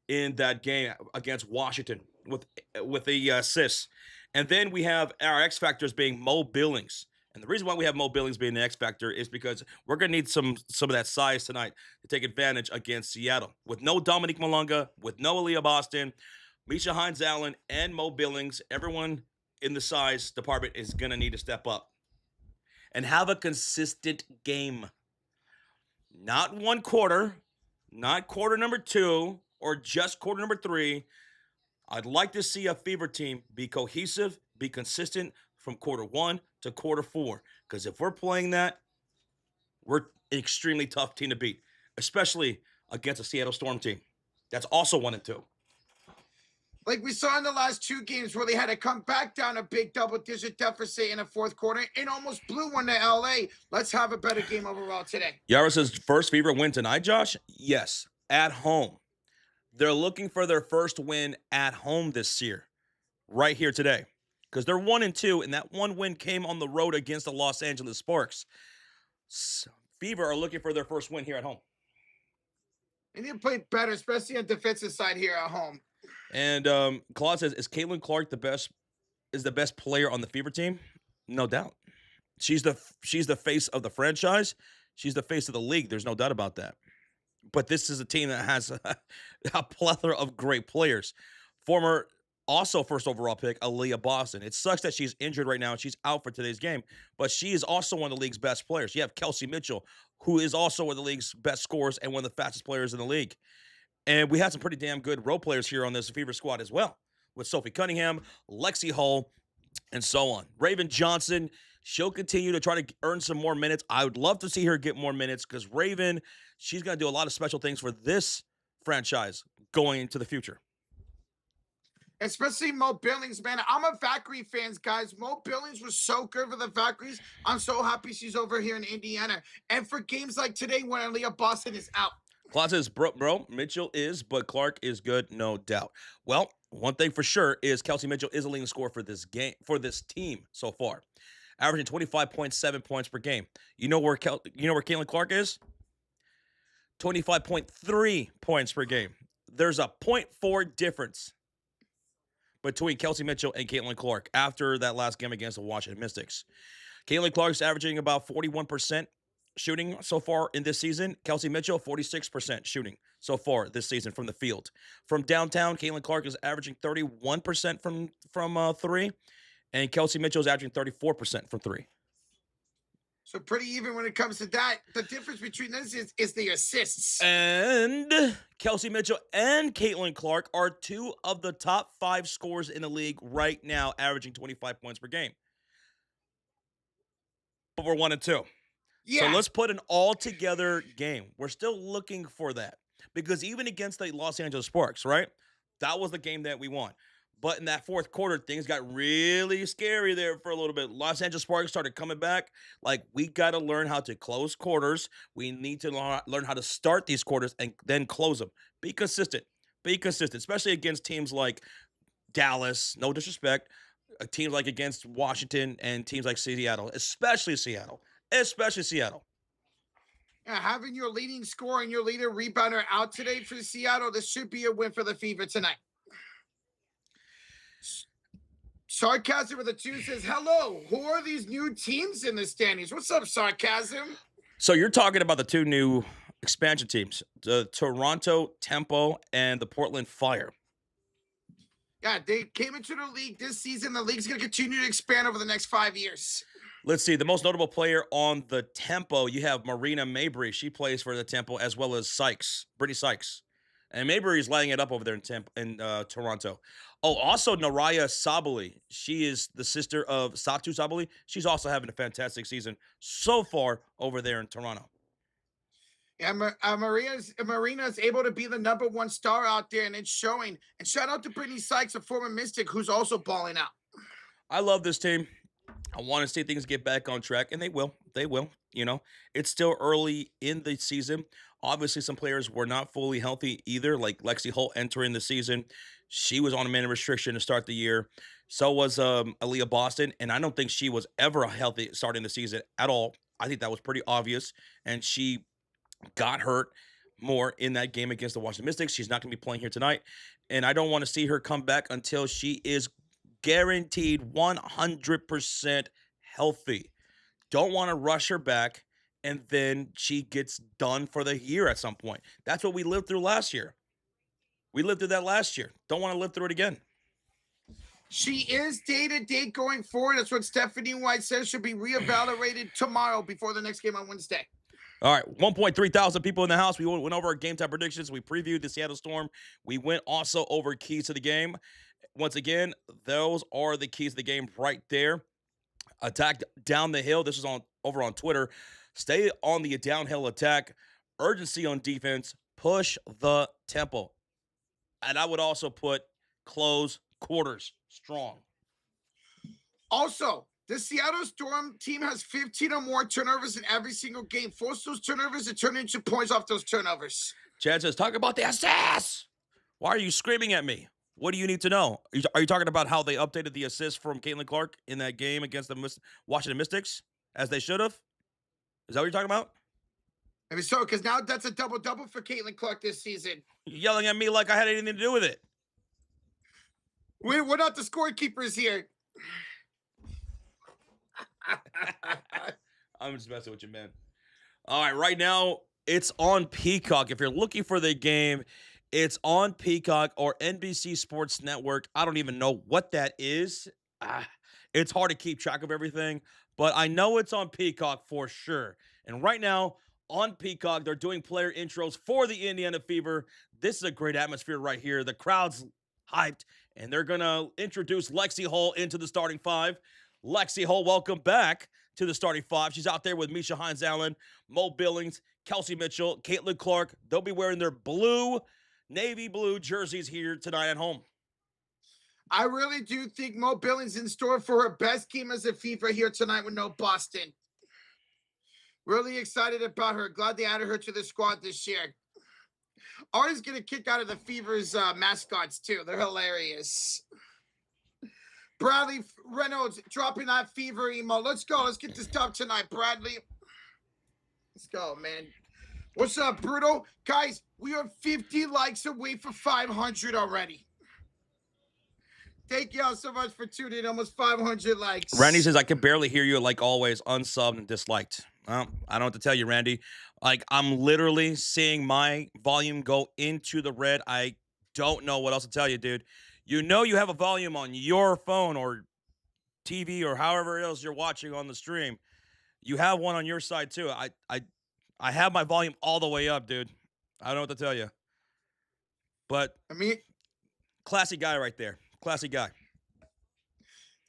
in that game against Washington with the assists. And then we have our X factors being Mo Billings. And the reason why we have Mo Billings being the X factor is because we're going to need some of that size tonight to take advantage against Seattle. With no Dominique Malunga, with no Aaliyah Boston, Misha Hines Allen, and Mo Billings, everyone in the size department is going to need to step up and have a consistent game. Not one quarter, not quarter number 2, or just quarter number 3. I'd like to see a Fever team be cohesive, be consistent from quarter 1 to quarter 4. Because if we're playing that, we're an extremely tough team to beat, especially against a Seattle Storm team that's also 1-2. Like we saw in the last 2 games where they had to come back down a big double-digit deficit in the fourth quarter and almost blew one to LA. Let's have a better game overall today. Yara says first Fever win tonight, Josh? Yes, at home. They're looking for their first win at home this year, right here today, because they're 1-2, and that one win came on the road against the Los Angeles Sparks. Fever are looking for their first win here at home. They need to play better, especially on the defensive side here at home. And Claude says, is Caitlin Clark the best player on the Fever team? No doubt. She's the face of the franchise. She's the face of the league. There's no doubt about that. But this is a team that has a plethora of great players. Former, also first overall pick, Aaliyah Boston. It sucks that she's injured right now and she's out for today's game, but she is also one of the league's best players. You have Kelsey Mitchell, who is also one of the league's best scorers and one of the fastest players in the league. And we had some pretty damn good role players here on this Fever squad as well, with Sophie Cunningham, Lexi Hull, and so on. Raven Johnson, she'll continue to try to earn some more minutes. I would love to see her get more minutes because Raven, she's going to do a lot of special things for this franchise going into the future. Especially Mo Billings, man. I'm a Valkyrie fan, guys. Mo Billings was so good for the Valkyries. I'm so happy she's over here in Indiana. And for games like today when Aaliyah Boston is out. Claude says, bro, Mitchell is, but Clark is good, no doubt. Well, one thing for sure is Kelsey Mitchell is a leading scorer for this game, for this team so far, averaging 25.7 points per game. You know where Caitlin Clark is? 25.3 points per game. There's a 0.4 difference between Kelsey Mitchell and Caitlin Clark after that last game against the Washington Mystics. Caitlin Clark's averaging about 41% shooting so far in this season. Kelsey Mitchell, 46% shooting so far this season from the field. From downtown, Caitlin Clark is averaging 31% from three, and Kelsey Mitchell is averaging 34% from three. So pretty even when it comes to that. The difference between this is the assists. And Kelsey Mitchell and Caitlin Clark are two of the top five scorers in the league right now, averaging 25 points per game. But we're 1-2. So Yeah. let's put an all-together game. We're still looking for that because even against the Los Angeles Sparks, right? That was the game that we won. But in that fourth quarter, things got really scary there for a little bit. Los Angeles Sparks started coming back. Like, we got to learn how to close quarters. We need to learn how to start these quarters and then close them. Be consistent. Be consistent, especially against teams like Dallas, no disrespect, teams like against Washington and teams like Seattle, especially Seattle. Especially Seattle. Yeah, having your leading scorer and your leader rebounder out today for Seattle, this should be a win for the Fever tonight. Sarcasm with a two says, hello, who are these new teams in the standings? What's up, Sarcasm? So you're talking about the two new expansion teams, the Toronto Tempo and the Portland Fire. Yeah, they came into the league this season. The league's going to continue to expand over the next 5 years. Let's see. The most notable player on the Tempo, you have Marina Mabry. She plays for the Tempo, as well as Brittany Sykes. And Mabry's lighting it up over there in Toronto. Oh, also Naraya Sabali. She is the sister of Satu Sabali. She's also having a fantastic season so far over there in Toronto. Yeah, Marina's able to be the number one star out there, and it's showing. And shout out to Brittany Sykes, a former Mystic, who's also balling out. I love this team. I want to see things get back on track, and they will. They will. You know, it's still early in the season. Obviously, some players were not fully healthy either, like Lexi Holt entering the season. She was on a minute restriction to start the year. So was Aaliyah Boston, and I don't think she was ever healthy starting the season at all. I think that was pretty obvious, and she got hurt more in that game against the Washington Mystics. She's not going to be playing here tonight, and I don't want to see her come back until she is guaranteed 100% healthy. Don't want to rush her back and then she gets done for the year at some point. That's what we lived through last year. We lived through that last year. Don't want to live through it again. She is day-to-day going forward. That's what Stephanie White says. She'll be reevaluated tomorrow before the next game on Wednesday. All right, 1.3 thousand people in the house. We went over our game time predictions. We previewed the Seattle Storm. We went also over keys to the game. Once again, those are the keys to the game right there. Attack down the hill. This is over on Twitter. Stay on the downhill attack. Urgency on defense. Push the tempo. And I would also put close quarters strong. Also, the Seattle Storm team has 15 or more turnovers in every single game. Force those turnovers and turn into points off those turnovers. Chad says, talk about the assists. Why are you screaming at me? What do you need to know? Are you talking about how they updated the assist from Caitlin Clark in that game against the Washington Mystics, as they should have? Is that what you're talking about? I mean, so, because now that's a double-double for Caitlin Clark this season. You're yelling at me like I had anything to do with it. We're not the scorekeepers here. I'm just messing with you, man. All right, right now, it's on Peacock. If you're looking for the game, it's on Peacock or NBC Sports Network. I don't even know what that is. It's hard to keep track of everything, but I know it's on Peacock for sure. And right now, on Peacock, they're doing player intros for the Indiana Fever. This is a great atmosphere right here. The crowd's hyped, and they're going to introduce Lexi Holt into the starting five. Lexi Holt, welcome back to the starting five. She's out there with Misha Hines-Allen, Mo Billings, Kelsey Mitchell, Caitlin Clark. They'll be wearing their navy blue jerseys here tonight at home. I really do think Mo Billings in store for her best game as a Fever here tonight with no Boston. Really excited about her. Glad they added her to the squad this year. Always get a kick out of the Fever's mascots, too. They're hilarious. Bradley Reynolds dropping that Fever emo. Let's go. Let's get this done tonight, Bradley. Let's go, man. What's up, Brutal? Guys, we are 50 likes away for 500 already. Thank y'all so much for tuning in. Almost 500 Randy likes. says, I can barely hear you like always, unsubbed and disliked. Well, I don't know what to tell you, Randy. Like, I'm literally seeing my volume go into the red. I don't know what else to tell you, dude. You know you have a volume on your phone or TV or however else you're watching on the stream. You have one on your side too. I have my volume all the way up, dude. I don't know what to tell you. But I mean, classy guy right there. Classy guy.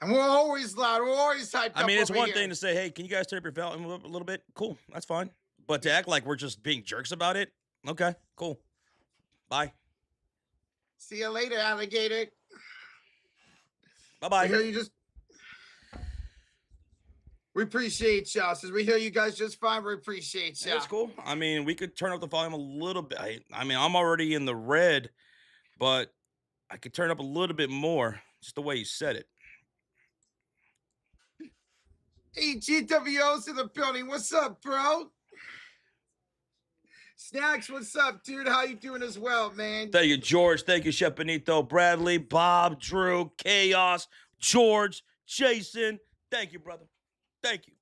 and we're always loud. We're always hyped I up mean, it's over one here. thing to say, hey, can you guys turn up your volume a little bit? Cool. That's fine. But to act like we're just being jerks about it, okay, cool. Bye. See you later, alligator. Bye We bye. hear you just. We appreciate y'all. Since we hear you guys just fine, we appreciate y'all. It's cool. I mean, we could turn up the volume a little bit. I mean, I'm already in the red, but I could turn up a little bit more, just the way you said it. Hey, GWO's in the building. What's up, bro? Snacks, what's up, dude? How you doing as well, man? Thank you, George. Thank you, Chef Benito, Bradley, Bob, Drew, Chaos, George, Jason. Thank you, brother. Thank you.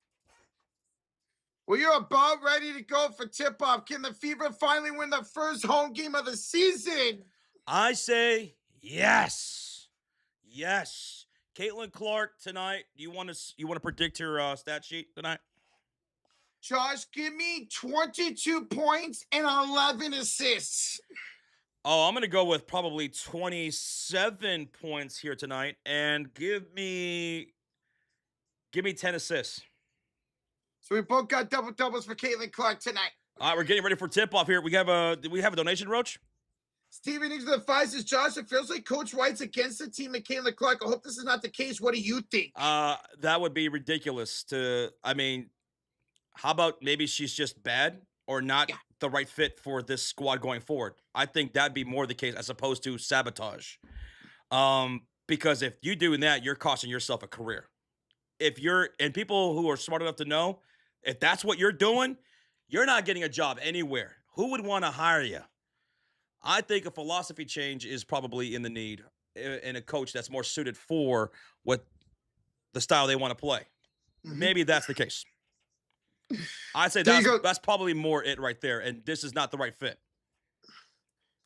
Well, you're about ready to go for tip-off. Can the Fever finally win the first home game of the season? I say yes. Yes. Caitlin Clark tonight. You want to predict her stat sheet tonight? Josh, give me 22 points and 11 assists. Oh, I'm going to go with probably 27 points here tonight and give me 10 assists. So we both got double doubles for Caitlin Clark tonight. All right, we're getting ready for tip-off here. Do we have a donation, Roach? Steven into the five says, Josh, it feels like Coach White's against the team and Caitlin Clark. I hope this is not the case. What do you think? That would be ridiculous I mean, how about maybe she's just bad or not the right fit for this squad going forward? I think that'd be more the case as opposed to sabotage. Because if you're doing that, you're costing yourself a career. And people who are smart enough to know, if that's what you're doing, you're not getting a job anywhere. Who would want to hire you? I think a philosophy change is probably in the need in a coach that's more suited for what the style they want to play. Mm-hmm. Maybe that's the case. I'd say that's probably more it right there, and this is not the right fit.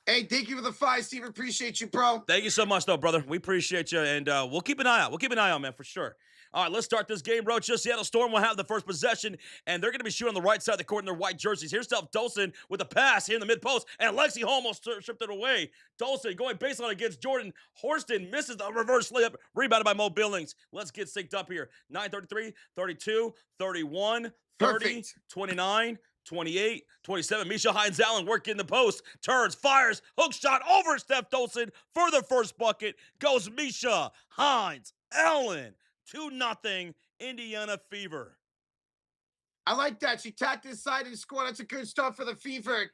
Hey, thank you for the five, Steve. Appreciate you, bro. Thank you so much, though, brother. We appreciate you, and we'll keep an eye out. We'll keep an eye out, man, for sure. All right, let's start this game, bro. Just Seattle Storm will have the first possession, and they're going to be shooting on the right side of the court in their white jerseys. Here's Steph Dolson with a pass here in the mid-post, and Lexi Hall almost stripped it away. Dolson going baseline against Jordan Horston, misses the reverse layup, rebounded by Mo Billings. Let's get synced up here. 9:33, 32, 31, 30, Perfect. 29, 28, 27. Misha Hines Allen working the post. Turns, fires, hook shot over Steph Dolson for the first bucket. Goes Misha Hines Allen. 2-0 Indiana Fever. I like that. She tacked inside and scored. That's a good start for the Fever.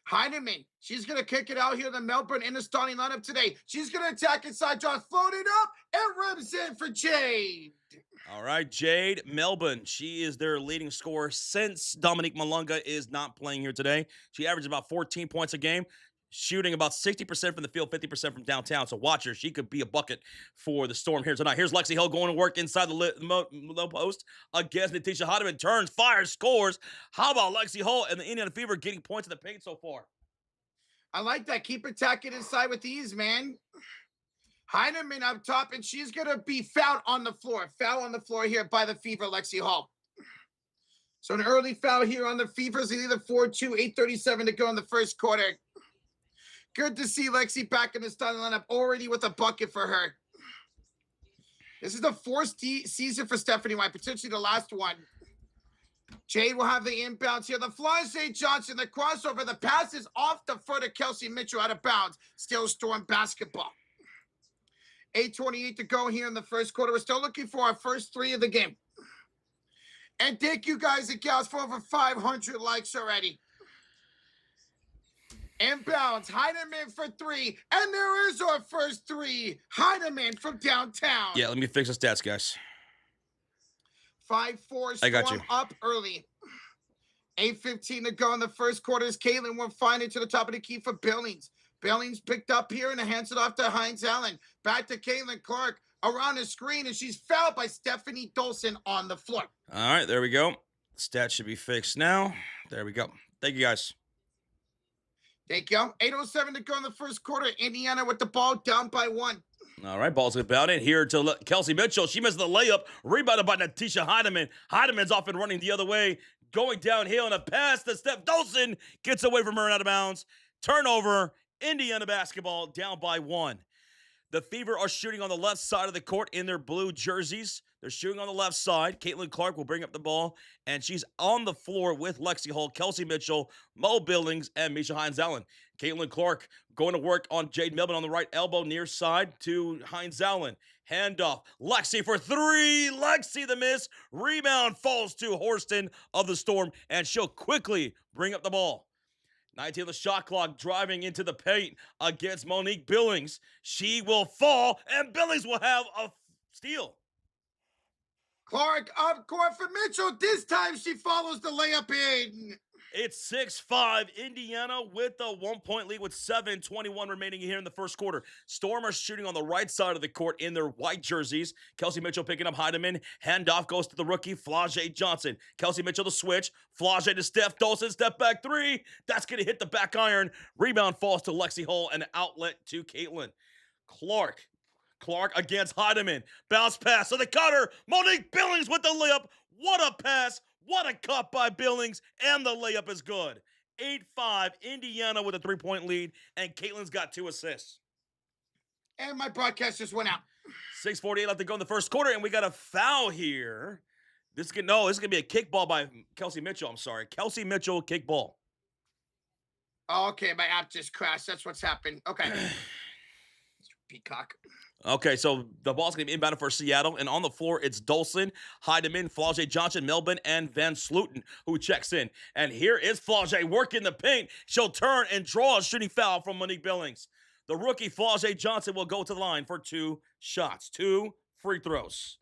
Heineman, she's going to kick it out here to Melbourne in the starting lineup today. She's going to attack inside. Josh floated up and rims in for Jade. All right, Jade Melbourne. She is their leading scorer since Dominique Malunga is not playing here today. She averages about 14 points a game, shooting about 60% from the field, 50% from downtown. So watch her. She could be a bucket for the Storm here tonight. Here's Lexi Hill going to work inside the low post against Natisha Heineman. Turns, fires, scores. How about Lexi Hill and the Indiana Fever getting points in the paint so far? I like that. Keep attacking inside with ease, man. Heineman up top, and she's going to be fouled on the floor. Foul on the floor here by the Fever, Lexi Hall. So an early foul here on the Fevers. Either 4-2, 8:37 to go in the first quarter. Good to see Lexi back in the starting lineup already with a bucket for her. This is the fourth season for Stephanie White, potentially the last one. Jade will have the inbounds here. The Flau'jae Johnson, the crossover, the pass is off the foot of Kelsey Mitchell out of bounds. Still Storm basketball. 8:28 to go here in the first quarter. We're still looking for our first three of the game. And thank you guys and gals for over 500 likes already. Inbounds, Heineman for three. And there is our first three. Heineman from downtown. Yeah, let me fix the stats, guys. 5-4 I got Storm you. up early. 8:15 to go in the first quarter as Caitlin will find it to the top of the key for Billings. Billings picked up here and hands it off to Heinz Allen. Back to Caitlin Clark around the screen, and she's fouled by Stephanie Dolson on the floor. All right, there we go. Stat should be fixed now. There we go. Thank you, guys. Thank you. 8:07 to go in the first quarter. Indiana with the ball down by 1. All right, ball's about it. Here to Kelsey Mitchell. She misses the layup. Rebounded by Natisha Heidemann. Heideman's off and running the other way. Going downhill, and a pass to Steph Dolson. Gets away from her and out of bounds. Turnover. Indiana basketball down by 1. The Fever are shooting on the left side of the court in their blue jerseys. They're shooting on the left side. Caitlin Clark will bring up the ball, and she's on the floor with Lexi Hull, Kelsey Mitchell, Mo Billings, and Misha Hines Allen. Caitlin Clark going to work on Jade Melvin on the right elbow near side to Hines Allen. Handoff. Lexi for 3. Lexi the miss. Rebound falls to Horston of the Storm, and she'll quickly bring up the ball. 19 on the shot clock, driving into the paint against Monique Billings. She will fall, and Billings will have a steal. Clark up court for Mitchell. This time she follows the layup in. It's 6-5, Indiana with a 1-point lead with 7:21 remaining here in the first quarter. Storm are shooting on the right side of the court in their white jerseys. Kelsey Mitchell picking up Heidemann. Handoff goes to the rookie, Flau'jae Johnson. Kelsey Mitchell the switch. Flau'jae to Steph Dolson. Step back 3. That's going to hit the back iron. Rebound falls to Lexi Hull and outlet to Caitlin. Clark against Heidemann. Bounce pass to the cutter. Monique Billings with the layup. What a pass. What a cut by Billings, and the layup is good. 8-5, Indiana with a 3-point lead, and Caitlin's got 2 assists. And my broadcast just went out. 6:48 left to go in the first quarter, and we got a foul here. This is gonna be a kickball by Kelsey Mitchell. I'm sorry, Kelsey Mitchell kickball. Okay, my app just crashed. That's what's happened. Okay. Peacock. Okay, so the ball's going to be inbounded for Seattle, and on the floor, it's Dolson, Heidemann, Flau'jae Johnson, Melbourne, and Van Sluten, who checks in. And here is Flau'jae working the paint. She'll turn and draw a shooting foul from Monique Billings. The rookie, Flau'jae Johnson, will go to the line for 2 shots, 2 free throws.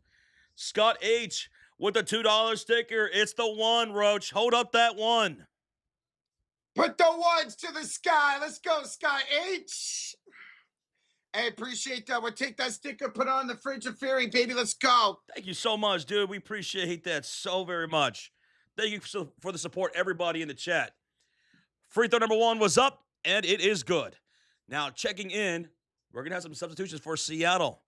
Scott H. with the $2 sticker. It's the 1, Roach. Hold up that 1. Put the ones to the sky. Let's go, Scott H. I appreciate that. We'll take that sticker, put it on the fridge of Fury, baby. Let's go. Thank you so much, dude. We appreciate that so very much. Thank you for the support, everybody in the chat. Free throw number 1 was up, and it is good. Now, checking in, we're going to have some substitutions for Seattle.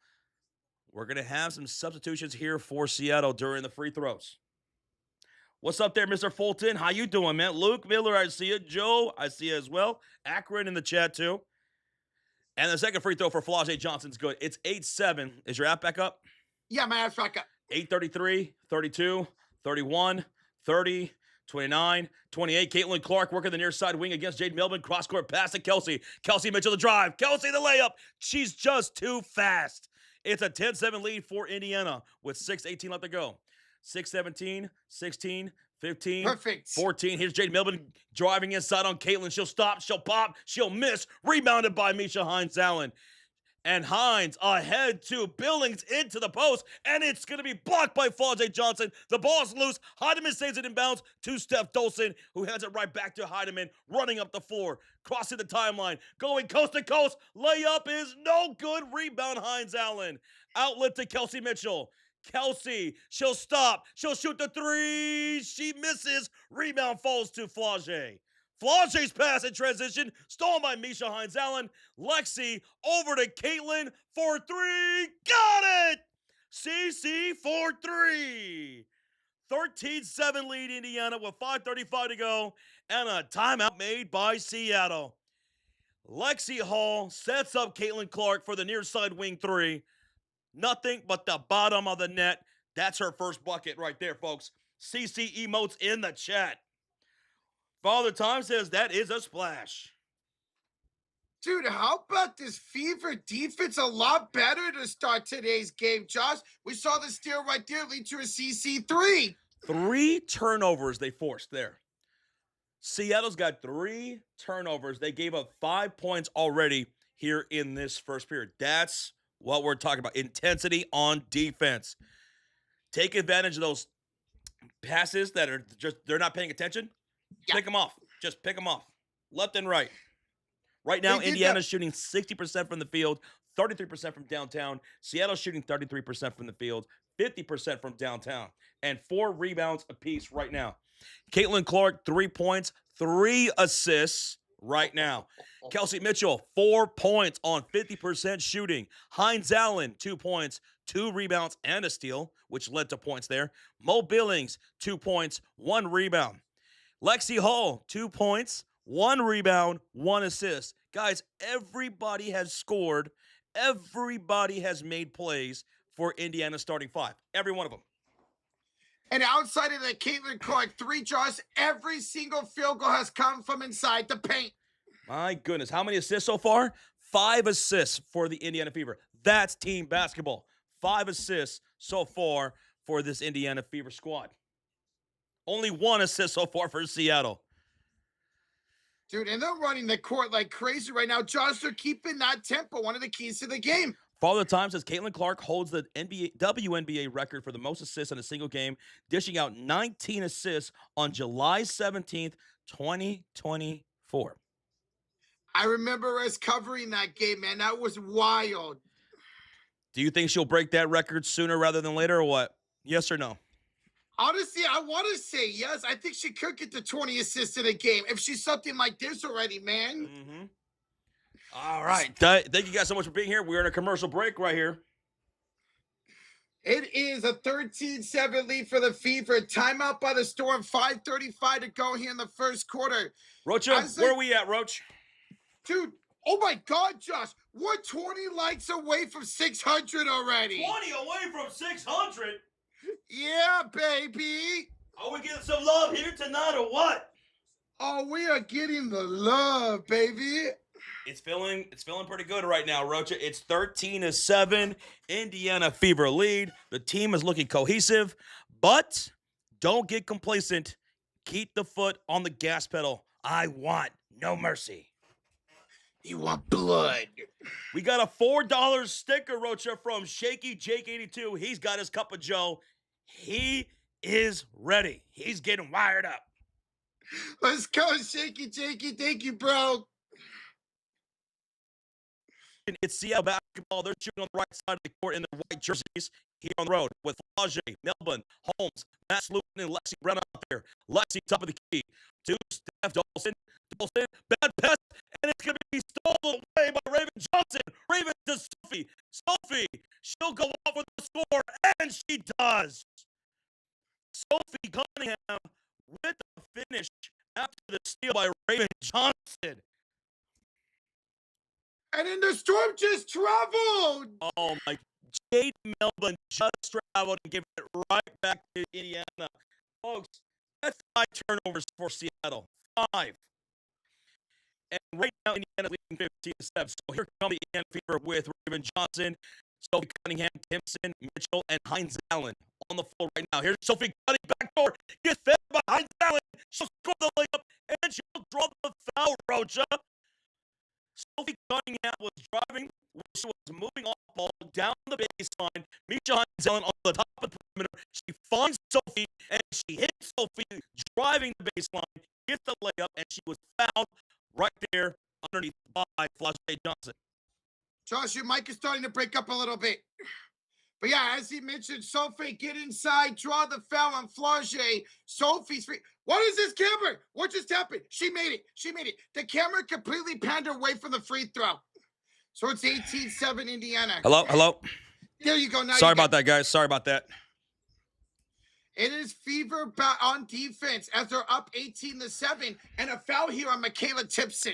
We're going to have some substitutions here for Seattle during the free throws. What's up there, Mr. Fulton? How you doing, man? Luke Miller, I see it. Joe, I see it as well. Akron in the chat, too. And the second free throw for Flau'jae Johnson's good. It's 8-7. Is your app back up? Yeah, my app's back up. 8:33, 32, 31, 30, 29, 28. Caitlin Clark working the near side wing against Jade Melvin. Cross-court pass to Kelsey. Kelsey Mitchell the drive. Kelsey the layup. She's just too fast. It's a 10-7 lead for Indiana with 6:18 left to go. 6-17, 16, 15, Perfect. 14. Here's Jade Melvin driving inside on Caitlin. She'll stop, she'll pop, she'll miss. Rebounded by Misha Hines Allen. And Hines ahead to Billings into the post, and it's going to be blocked by Flau'jae Johnson. The ball's loose. Heidemann saves it in bounds to Steph Dolson, who hands it right back to Heidemann, running up the floor, crossing the timeline, going coast to coast. Layup is no good. Rebound Hines Allen. Outlet to Kelsey Mitchell. Kelsey, she'll stop. She'll shoot the 3. She misses. Rebound falls to Flau'jae. Flau'jae's pass in transition, stolen by Misha Hines Allen. Lexi over to Caitlin for 3. Got it! CC for 3. 13-7 lead Indiana with 5:35 to go, and a timeout made by Seattle. Lexi Hall sets up Caitlin Clark for the near side wing 3. Nothing but the bottom of the net. That's her first bucket right there, folks. CC emotes in the chat. Father Time says that is a splash. Dude, how about this Fever defense? A lot better to start today's game, Josh. We saw the steal right there lead to a CC3. 3 turnovers they forced there. Seattle's got 3 turnovers. They gave up 5 points already here in this first period. That's what we're talking about. Intensity on defense. Take advantage of those passes that are just, they're not paying attention. Yeah. Pick them off. Just pick them off. Left and right. Right now, They did that. Indiana's shooting 60% from the field, 33% from downtown. Seattle's shooting 33% from the field, 50% from downtown, and 4 rebounds apiece right now. Caitlin Clark, 3 points, 3 assists right now. Kelsey Mitchell, 4 points on 50% shooting. Hines Allen, 2 points, 2 rebounds, and a steal, which led to points there. Mo Billings, 2 points, 1 rebound. Lexi Hall, 2 points, 1 rebound, 1 assist. Guys, everybody has scored. Everybody has made plays for Indiana's starting 5. Every one of them. And outside of the Caitlin Clark 3, Josh, every single field goal has come from inside the paint. My goodness. How many assists so far? 5 assists for the Indiana Fever. That's team basketball. 5 assists so far for this Indiana Fever squad. Only 1 assist so far for Seattle. Dude, and they're running the court like crazy right now. Josh, they're keeping that tempo, one of the keys to the game. Father Time says Caitlin Clark holds the WNBA record for the most assists in a single game, dishing out 19 assists on July 17th, 2024. I remember us covering that game, man. That was wild. Do you think she'll break that record sooner rather than later or what? Yes or no? Honestly, I want to say yes. I think she could get to 20 assists in a game if she's something like this already, man. Mm-hmm. All right. Thank you guys so much for being here. We're in a commercial break right here. It is a 13-7 lead for the Fever. Timeout by the Storm. 5:35 to go here in the first quarter. Rocha, where are we at, Roach? Dude, oh my God, Josh. We're 20 likes away from 600 already. 20 away from 600? Yeah, baby. Are we getting some love here tonight or what? Oh, we are getting the love, baby. It's feeling pretty good right now, Rocha. It's 13-7. Indiana Fever lead. The team is looking cohesive, but don't get complacent. Keep the foot on the gas pedal. I want no mercy. You want blood. We got a $4 sticker, Rocha, from Shaky Jake 82. He's got his cup of Joe. He is ready. He's getting wired up. Let's go, Shaky Jakey. Thank you, bro. It's Seattle basketball. They're shooting on the right side of the court in their white jerseys here on the road with Flau'jae, Melbourne, Holmes, Matt Slutin, and Lexi Brown out there. Lexi, top of the key. To Steph Dolson. Dolson, bad pass, and it's going to be stolen away by Raven Johnson. Raven to Sophie. Sophie, she'll go off with the score, and she does. Sophie Cunningham with the finish after the steal by Raven Johnson. And then the Storm just traveled. Oh, my. Jade Melbourne just traveled and gave it right back to Indiana. Folks, that's 5 turnovers for Seattle. 5. And right now, Indiana's leading 15-7. So here come the Indiana Fever with Raven Johnson, Sophie Cunningham, Timpson, Mitchell, and Hines Allen on the floor right now. Here's Sophie Cunningham backdoor. Gets fed by Hines Allen. She'll score the layup, and she'll draw the foul, Rocha. Sophie Cunningham was driving. She was moving off ball down the baseline. Misha Hines Allen on the top of the perimeter. She finds Sophie, and she hits Sophie driving the baseline, gets the layup, and she was fouled right there underneath by Flau'jae Johnson. Josh, your mic is starting to break up a little bit. But yeah, as he mentioned, Sophie, get inside, draw the foul on Flau'jae. Sophie's free. What is this camera? What just happened? She made it. She made it. The camera completely panned away from the free throw. So it's 18-7 Indiana. Hello. There you go. Now Sorry about that, guys. Sorry about that. It is Fever on defense as they're up 18-7, and a foul here on Michaela Timpson.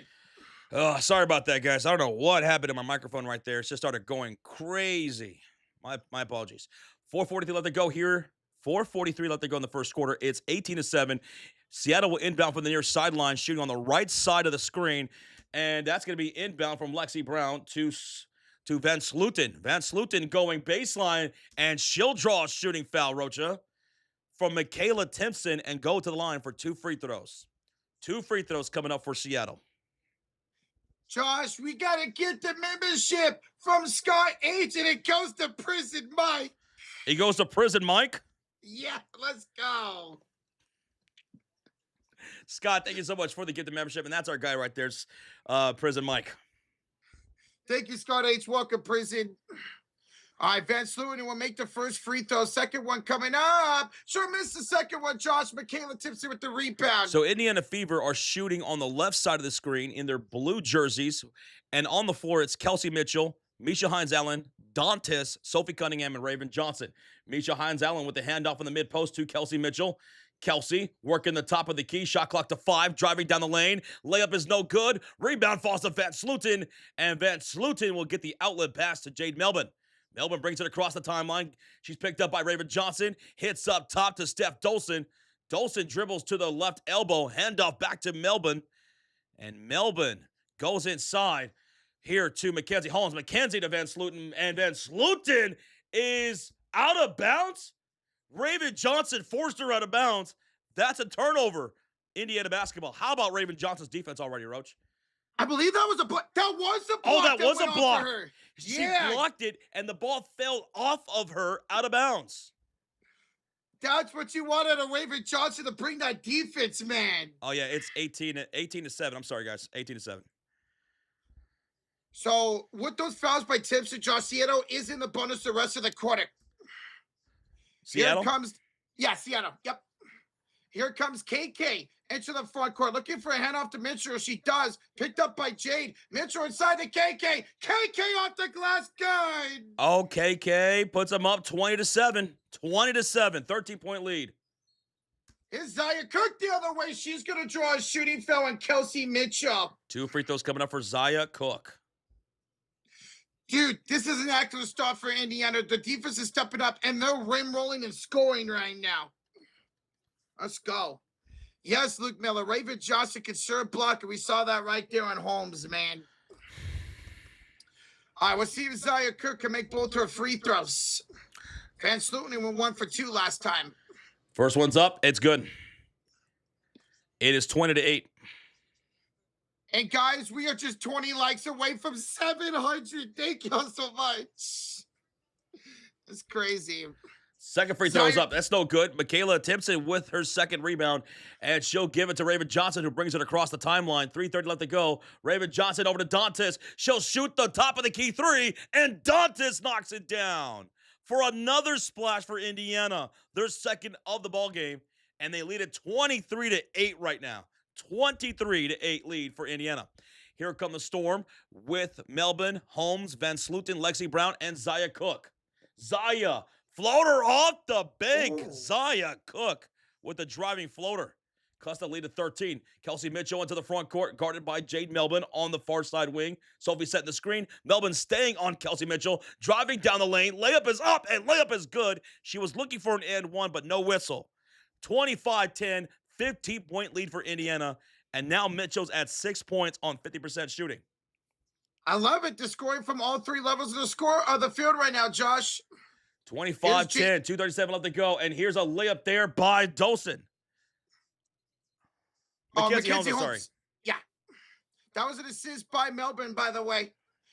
Oh, sorry about that, guys. I don't know what happened to my microphone right there. It just started going crazy. My apologies. 4:43 left to go here. 4:43 left to go in the first quarter. It's 18-7. Seattle will inbound from the near sideline, shooting on the right side of the screen, and that's going to be inbound from Lexi Brown to Van Slutin. Van Slutin going baseline, and she'll draw a shooting foul, Rocha, from Michaela Timpson and go to the line for 2 free throws. 2 free throws coming up for Seattle. Josh, we got to get the membership from Scott H, and it goes to Prison Mike. He goes to Prison Mike? Yeah, let's go. Scott, thank you so much for the gift of membership. And that's our guy right there, Prison Mike. Thank you, Scott H. Welcome, Prison. All right, Van Slewin will make the first free throw. Second one coming up. Sure missed the second one. Josh Michaela Tipsy with the rebound. So Indiana Fever are shooting on the left side of the screen in their blue jerseys. And on the floor, it's Kelsey Mitchell, Misha Hines-Allen, Dantes, Sophie Cunningham, and Raven Johnson. Misha Hines-Allen with the handoff in the mid-post to Kelsey Mitchell. Kelsey working the top of the key. Shot clock to 5. Driving down the lane. Layup is no good. Rebound falls to Van Sluten. And Van Sluten will get the outlet pass to Jade Melvin. Melvin brings it across the timeline. She's picked up by Raven Johnson. Hits up top to Steph Dolson. Dolson dribbles to the left elbow. Handoff back to Melvin. And Melvin goes inside here to Mackenzie Hollins. Mackenzie to Van Sluten. And Van Sluten is out of bounds. Raven Johnson forced her out of bounds. That's a turnover. Indiana basketball. How about Raven Johnson's defense already, Roach? I believe that was a block. That was a block. Oh, that was a went block. off of her. She blocked it, and the ball fell off of her out of bounds. That's what you want out of Raven Johnson, to bring that defense, man. Oh, yeah, it's 18 to 7. I'm sorry, guys. 18 to 7. So with those fouls by Tips and Josh, Seattle is in the bonus the rest of the quarter. Seattle? Here comes, Seattle. Yep. Here comes KK into the front court, looking for a handoff to Mitchell. She does. Picked up by Jade. Mitchell inside the KK. KK off the glass. Good. Oh, KK puts them up 20 to 7. 20 to 7. 13-point lead. Here's Zaya Cook the other way. She's going to draw a shooting foul on Kelsey Mitchell. 2 free throws coming up for Zaya Cook. Dude, this is an active start for Indiana. The defense is stepping up, and they're rim rolling and scoring right now. Let's go. Yes, Luke Miller. Raven Johnson can sure block, and we saw that right there on Holmes, man. All right, we'll see if Zaya Cook can make both her free throws. Van Sluten went 1 for 2 last time. First one's up. It's good. It is 20 to 8. And guys, we are just 20 likes away from 700. Thank you so much. That's crazy. Second free throw is up. That's no good. Michaela Timpson with her second rebound, and she'll give it to Raven Johnson, who brings it across the timeline. 3:30 left to go. Raven Johnson over to Dantes. She'll shoot the top of the key 3, and Dantes knocks it down for another splash for Indiana. Their second of the ball game, and they lead it 23 to 8 right now. 23 to 8 lead for Indiana. Here come the Storm with Melvin, Holmes, Van Sluten, Lexi Brown, and Zaya Cook. Zaya, floater off the bank. Ooh. Zaya Cook with the driving floater. Custa lead to 13. Kelsey Mitchell into the front court, guarded by Jade Melvin on the far side wing. Sophie setting the screen. Melvin staying on Kelsey Mitchell, driving down the lane. Layup is up, and layup is good. She was looking for an and one, but no whistle. 25-10. 15-point lead for Indiana, and now Mitchell's at 6 points on 50% shooting. I love it. The scoring from all 3 levels of the field right now, Josh. 25-10, 2:37 left to go, and here's a layup there by Dolson. Mackenzie Holmes, sorry. Yeah. That was an assist by Melbourne, by the way.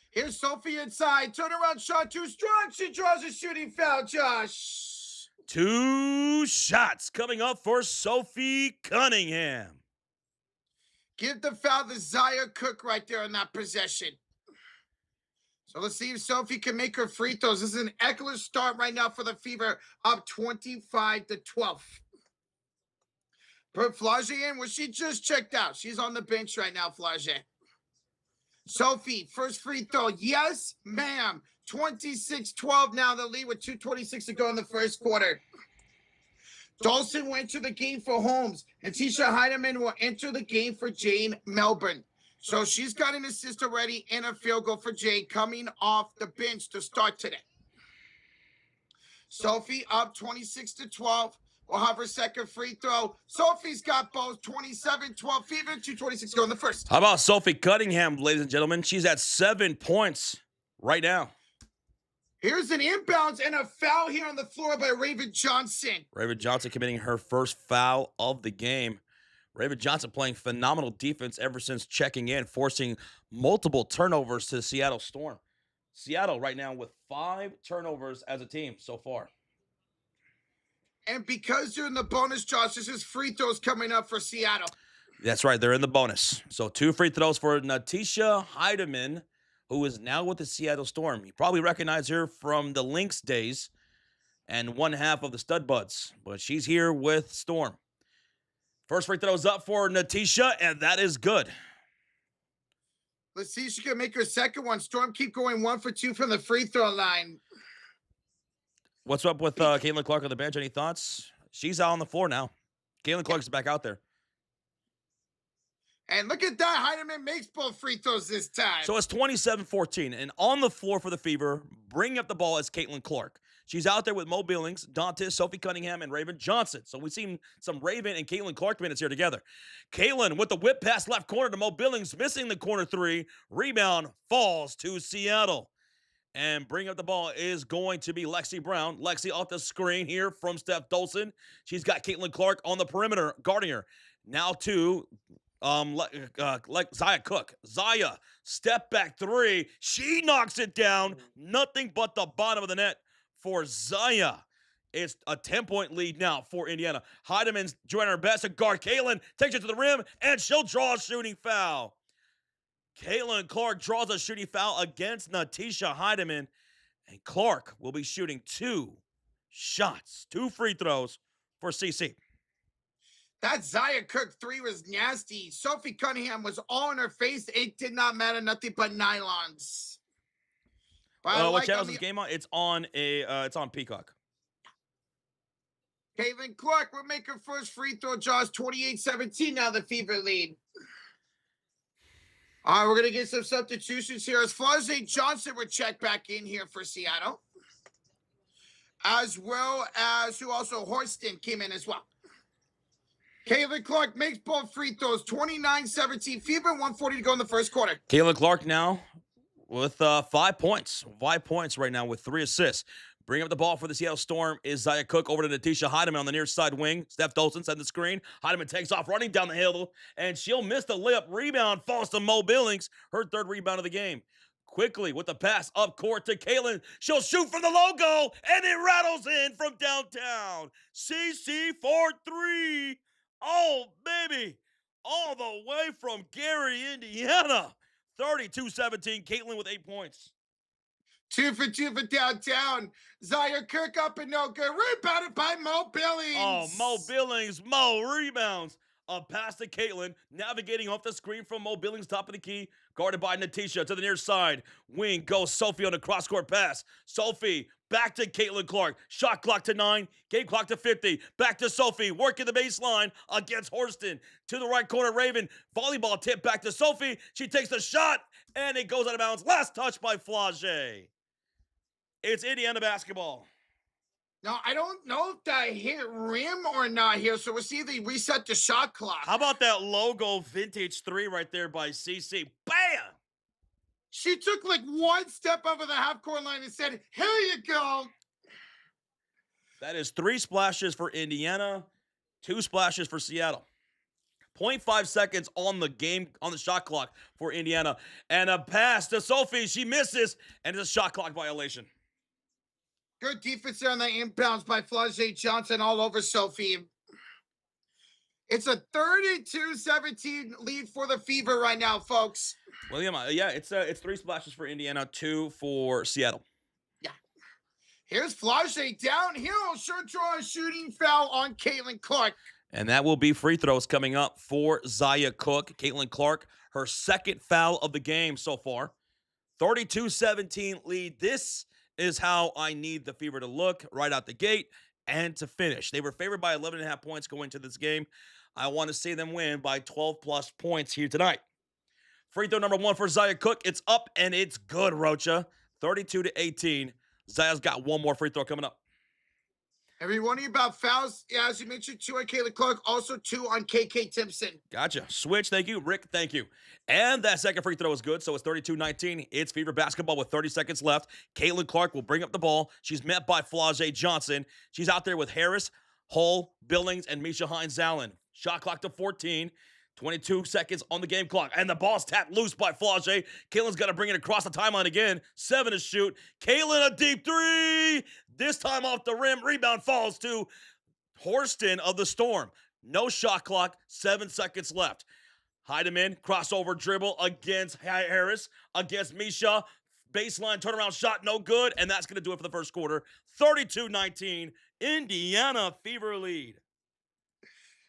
Here's Sophie inside. Turnaround shot too strong. She draws a shooting foul, Josh. 2 shots coming up for Sophie Cunningham. Give the foul to Zaya Cook right there on that possession. So let's see if Sophie can make her free throws. This is an excellent start right now for the Fever, up 25 to 12. Put Flau'jae in. Well, she just checked out. She's on the bench right now, Flau'jae. Sophie, first free throw. Yes, ma'am. 26-12 now, the lead with 2:26 to go in the first quarter. Dolson went to the game for Holmes, and Tisha Heidemann will enter the game for Jane Melbourne. So she's got an assist already and a field goal for Jade coming off the bench to start today. Sophie up 26-12. Will have her second free throw. Sophie's got both. 27-12 Fever, 2:26 to go in the first. How about Sophie Cunningham, ladies and gentlemen? She's at 7 points right now. Here's an inbounds and a foul here on the floor by Raven Johnson. Raven Johnson committing her first foul of the game. Raven Johnson playing phenomenal defense ever since checking in, forcing multiple turnovers to the Seattle Storm. Seattle right now with 5 turnovers as a team so far. And because you're in the bonus, Josh, this is free throws coming up for Seattle. That's right. They're in the bonus. So 2 free throws for Natisha Heidemann, who is now with the Seattle Storm. You probably recognize her from the Lynx days and one half of the Stud Buds, but she's here with Storm. First free throw is up for Natisha, and that is good. Let's see if she can make her second one. Storm keep going 1 for 2 from the free throw line. What's up with Caitlin Clark on the bench? Any thoughts? She's out on the floor now. Caitlin Clark's back out there. And look at that. Heidemann makes both free throws this time. So it's 27-14. And on the floor for the Fever, bringing up the ball is Caitlin Clark. She's out there with Mo Billings, Dantes, Sophie Cunningham, and Raven Johnson. So we've seen some Raven and Caitlin Clark minutes here together. Caitlin with the whip pass left corner to Mo Billings, missing the corner three. Rebound falls to Seattle. And bringing up the ball is going to be Lexi Brown. Lexi off the screen here from Steph Dolson. She's got Caitlin Clark on the perimeter guarding her. Now to like Zaya Cook. Zaya, step back three. She knocks it down. Nothing but the bottom of the net for Zaya. It's a 10-point lead now for Indiana. Heidemann's doing her best to guard Caitlin. Takes it to the rim, and she'll draw a shooting foul. Caitlin Clark draws a shooting foul against Natisha Heidemann, and Clark will be shooting 2 shots, 2 free throws for CC. That Zaya Cook three was nasty. Sophie Cunningham was all in her face. It did not matter. Nothing but nylons. What channel is this game on? It's on Peacock. Caitlin Clark will make her first free throw. Jaws 28-17 now the Fever lead. All right, we're going to get some substitutions here. As Flau'jae Johnson would check back in here for Seattle. As well as who also Horston came in as well. Caitlin Clark makes both free throws, 29-17. Fever, 1:40 to go in the first quarter. Caitlin Clark now with 5 points. 5 points right now with 3 assists. Bring up the ball for the Seattle Storm is Zaya Cook over to Natisha Heidemann on the near side wing. Steph Dolson sends the screen. Heidemann takes off running down the hill, and she'll miss the layup. Rebound falls to Mo Billings, her 3rd rebound of the game. Quickly with the pass up court to Caitlin. She'll shoot from the logo, and it rattles in from downtown. CC for 3. Oh, baby. All the way from Gary, Indiana. 32-17. Caitlin with 8 points. 2 for 2 for downtown. Zaya Cook up and no good. Rebounded by Mo Billings. Oh, Mo Billings. Mo rebounds. A pass to Caitlin. Navigating off the screen from Mo Billings, top of the key. Guarded by Natisha to the near side. Wing goes Sophie on the cross-court pass. Sophie back to Caitlin Clark. Shot clock to 9. Game clock to 50. Back to Sophie. Working the baseline against Horston. To the right corner, Raven. Volleyball tip back to Sophie. She takes the shot, and it goes out of bounds. Last touch by Flau'jae. It's Indiana basketball. Now, I don't know if that hit rim or not here, so we'll see if they reset the shot clock. How about that logo vintage 3 right there by CC? Bam! She took like one step over the half-court line and said, here you go. That is 3 splashes for Indiana, 2 splashes for Seattle. 0.5 seconds on the game, on the shot clock for Indiana. And a pass to Sophie. She misses, and it's a shot clock violation. Good defense there on the inbounds by Flau'jae Johnson all over Sophie. It's a 32-17 lead for the Fever right now, folks. William, yeah, it's 3 splashes for Indiana, 2 for Seattle. Yeah. Here's Flau'jae down here. Sure draw a shooting foul on Caitlin Clark. And that will be free throws coming up for Zaya Cook. Caitlin Clark, her 2nd foul of the game so far. 32-17 lead. This is how I need the Fever to look right out the gate and to finish. They were favored by 11.5 points going into this game. I want to see them win by 12-plus points here tonight. Free throw number 1 for Zaya Cook. It's up, and it's good, Rocha. 32-18. Zaya's got 1 more free throw coming up. Every one of you about fouls, yeah, as you mentioned, 2 on Caitlin Clark, also 2 on KK Timpson. Gotcha. Switch, thank you. Rick, thank you. And that second free throw is good, so it's 32-19. It's Fever basketball with 30 seconds left. Caitlin Clark will bring up the ball. She's met by Flau'jae Johnson. She's out there with Harris, Hull, Billings, and Misha Hines-Allen. Shot clock to 14. 22 seconds on the game clock. And the ball's tapped loose by Flau'jae. Caitlin's got to bring it across the timeline again. 7 to shoot. Caitlin, a deep 3. This time off the rim. Rebound falls to Horston of the Storm. No shot clock, 7 seconds left. Heidemann, crossover dribble against Harris, against Misha. Baseline turnaround shot, no good. And that's going to do it for the first quarter. 32-19, Indiana Fever lead.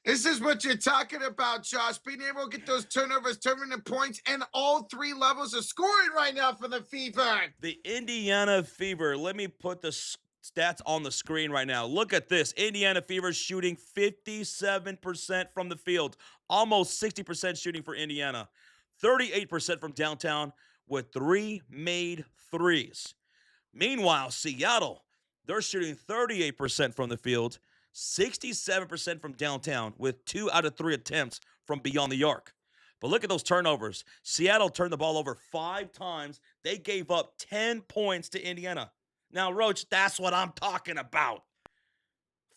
This is what you're talking about, Josh. Being able to get those turnovers, turning into points, and all three levels of scoring right now for the Fever. The Indiana Fever, let me put the stats on the screen right now. Look at this. Indiana Fever shooting 57% from the field, almost 60% shooting for Indiana, 38% from downtown with 3 made threes. Meanwhile, Seattle, they're shooting 38% from the field, 67% from downtown with 2 out of 3 attempts from beyond the arc. But look at those turnovers. Seattle turned the ball over 5 times. They gave up 10 points to Indiana. Now, Roach, that's what I'm talking about.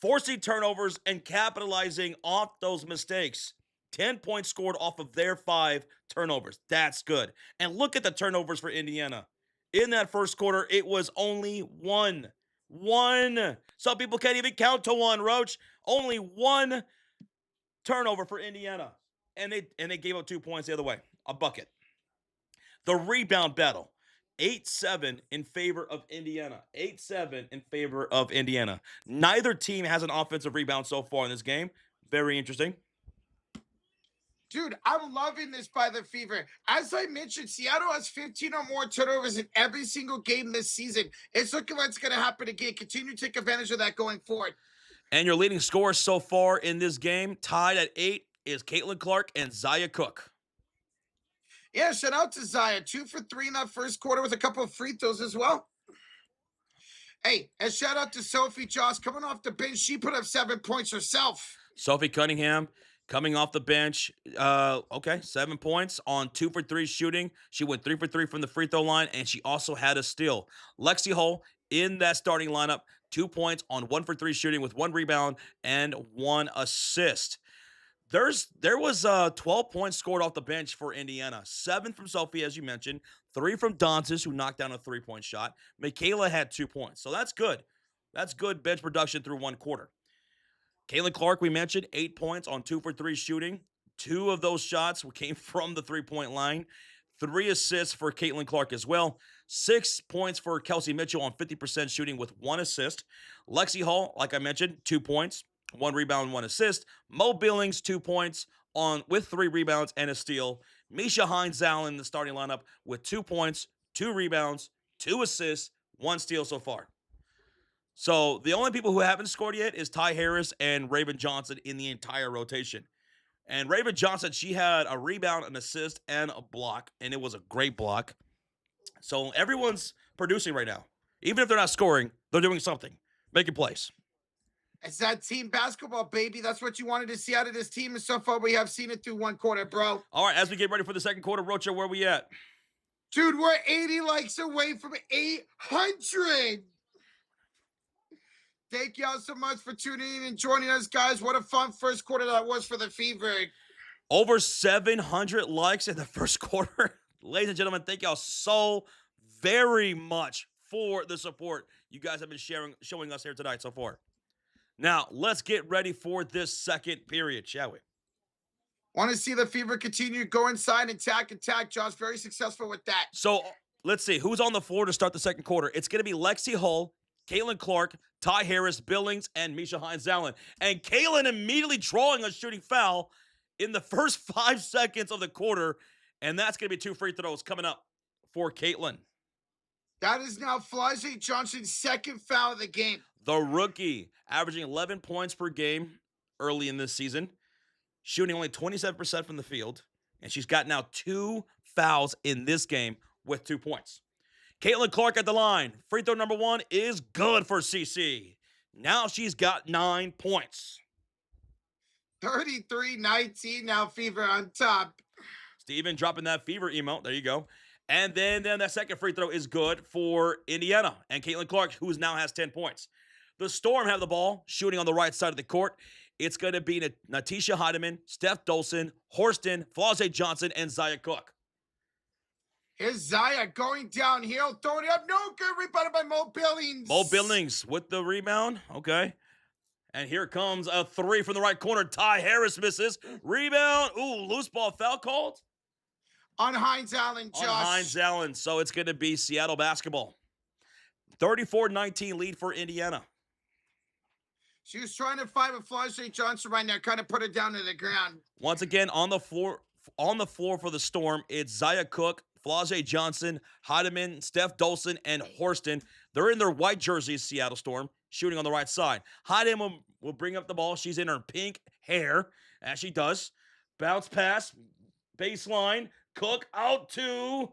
Forcing turnovers and capitalizing off those mistakes. 10 points scored off of their 5 turnovers. That's good. And look at the turnovers for Indiana. In that first quarter, it was only 1. 1. Some people can't even count to 1, Roach. Only 1 turnover for Indiana. And they gave up 2 points the other way. A bucket. The rebound battle. 8-7 in favor of Indiana. 8-7 in favor of Indiana. Neither team has an offensive rebound so far in this game. Very interesting. Dude, I'm loving this by the Fever. As I mentioned, Seattle has 15 or more turnovers in every single game this season. It's looking like it's going to happen again. Continue to take advantage of that going forward. And your leading scorers so far in this game, tied at 8, is Caitlin Clark and Zaya Cook. Yeah, shout out to Zaya. 2 for 3 in that first quarter with a couple of free throws as well. Hey, and shout out to Sophie Joss coming off the bench. She put up 7 points herself. Sophie Cunningham coming off the bench. 7 points on 2 for 3 shooting. She went 3 for 3 from the free throw line, and she also had a steal. Lexi Hull in that starting lineup, 2 points on 1 for 3 shooting with 1 rebound and 1 assist. There was 12 points scored off the bench for Indiana. 7 from Sophie, as you mentioned. 3 from Dantas, who knocked down a 3-point shot. Michaela had 2 points. So that's good. That's good bench production through 1 quarter. Caitlin Clark, we mentioned, 8 points on 2 for 3 shooting. 2 of those shots came from the 3-point line. 3 assists for Caitlin Clark as well. 6 points for Kelsey Mitchell on 50% shooting with 1 assist. Lexi Hall, like I mentioned, 2 points. 1 rebound, 1 assist. Mo Billings, 2 points with 3 rebounds and a steal. Misha Hines-Allen in the starting lineup with 2 points, 2 rebounds, 2 assists, 1 steal so far. So the only people who haven't scored yet is Ty Harris and Raven Johnson in the entire rotation. And Raven Johnson, she had a rebound, an assist, and a block, and it was a great block. So everyone's producing right now. Even if they're not scoring, they're doing something, making plays. It's that team basketball, baby. That's what you wanted to see out of this team. And so far, we have seen it through 1 quarter, bro. All right, as we get ready for the second quarter, Rocha, where are we at? Dude, we're 80 likes away from 800. Thank y'all so much for tuning in and joining us, guys. What a fun first quarter that was for the Fever. Over 700 likes in the first quarter. Ladies and gentlemen, thank y'all so very much for the support you guys have been showing us here tonight so far. Now, let's get ready for this second period, shall we? Want to see the Fever continue to go inside, attack. Josh, very successful with that. So, let's see. Who's on the floor to start the second quarter? It's going to be Lexi Hull, Caitlin Clark, Ty Harris, Billings, and Misha Hines-Allen. And Caitlin immediately drawing a shooting foul in the first 5 seconds of the quarter. And that's going to be 2 free throws coming up for Caitlin. That is now Flau'jae Johnson's second foul of the game. The rookie, averaging 11 points per game early in this season, shooting only 27% from the field, and she's got now 2 fouls in this game with 2 points. Caitlin Clark at the line. Free throw number 1 is good for CC. Now she's got 9 points. 33-19 now, Fever on top. Steven dropping that Fever emote. There you go. And then that second free throw is good for Indiana and Caitlin Clark, who now has 10 points. The Storm have the ball, shooting on the right side of the court. It's going to be Natisha Heidemann, Steph Dolson, Horston, Flau'jae Johnson, and Zaya Cook. Here's Zaya going downhill, throwing it up. No good, rebounded by Mo Billings. Mo Billings with the rebound. Okay. And here comes a three from the right corner. Ty Harris misses. Rebound. Ooh, loose ball foul called On Hines Allen, on Hines Josh. Allen. So it's going to be Seattle basketball. 34-19 lead for Indiana. She was trying to fight with Flau'jae Johnson right now, kind of put her down to the ground. Once again on the floor for the Storm, it's Zaya Cook, Flau'jae Johnson, Heidemann, Steph Dolson, and Horston. They're in their white jerseys, Seattle Storm, shooting on the right side. Heidemann will bring up the ball. She's in her pink hair, as she does. Bounce pass, baseline, Cook out to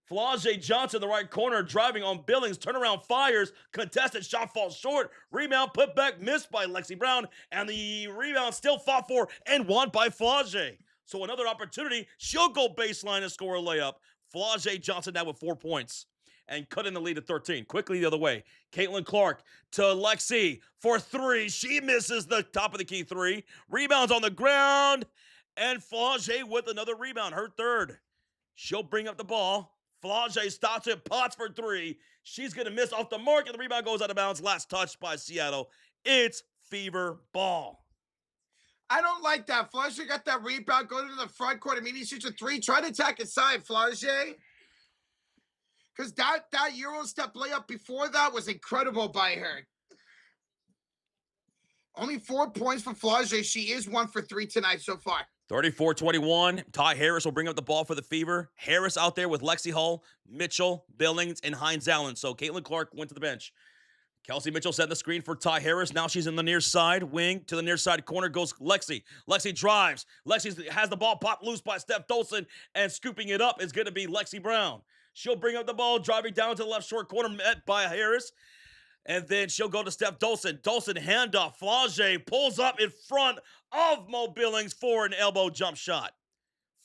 Flau'jae Johnson, the right corner, driving on Billings. Turnaround fires. Contested shot falls short. Rebound put back, missed by Lexi Brown. And the rebound still fought for and won by Flau'jae. So another opportunity. She'll go baseline and score a layup. Flau'jae Johnson now with 4 points and cutting the lead to 13. Quickly the other way. Caitlin Clark to Lexi for three. She misses the top of the key three. Rebounds on the ground. And Flau'jae with another rebound, her third. She'll bring up the ball. Flau'jae stops it, pots for three. She's going to miss off the mark, and the rebound goes out of bounds. Last touch by Seattle. It's fever ball. I don't like that. Flau'jae got that rebound, go to the front court, immediately shoots a three. Try to attack inside, Flau'jae. Because that Euro step layup before that was incredible by her. Only 4 points for Flau'jae. She is 1 for 3 tonight so far. 34-21. Ty Harris will bring up the ball for the Fever. Harris out there with Lexi Hull, Mitchell, Billings, and Hines Allen. So Caitlin Clark went to the bench. Kelsey Mitchell set the screen for Ty Harris. Now she's in the near side wing. To the near side corner goes Lexi. Lexi drives. Lexi has the ball popped loose by Steph Dolson, and scooping it up is going to be Lexi Brown. She'll bring up the ball, driving down to the left short corner, met by Harris. And then she'll go to Steph Dolson. Dolson handoff. Flau'jae pulls up in front of Mo Billings for an elbow jump shot.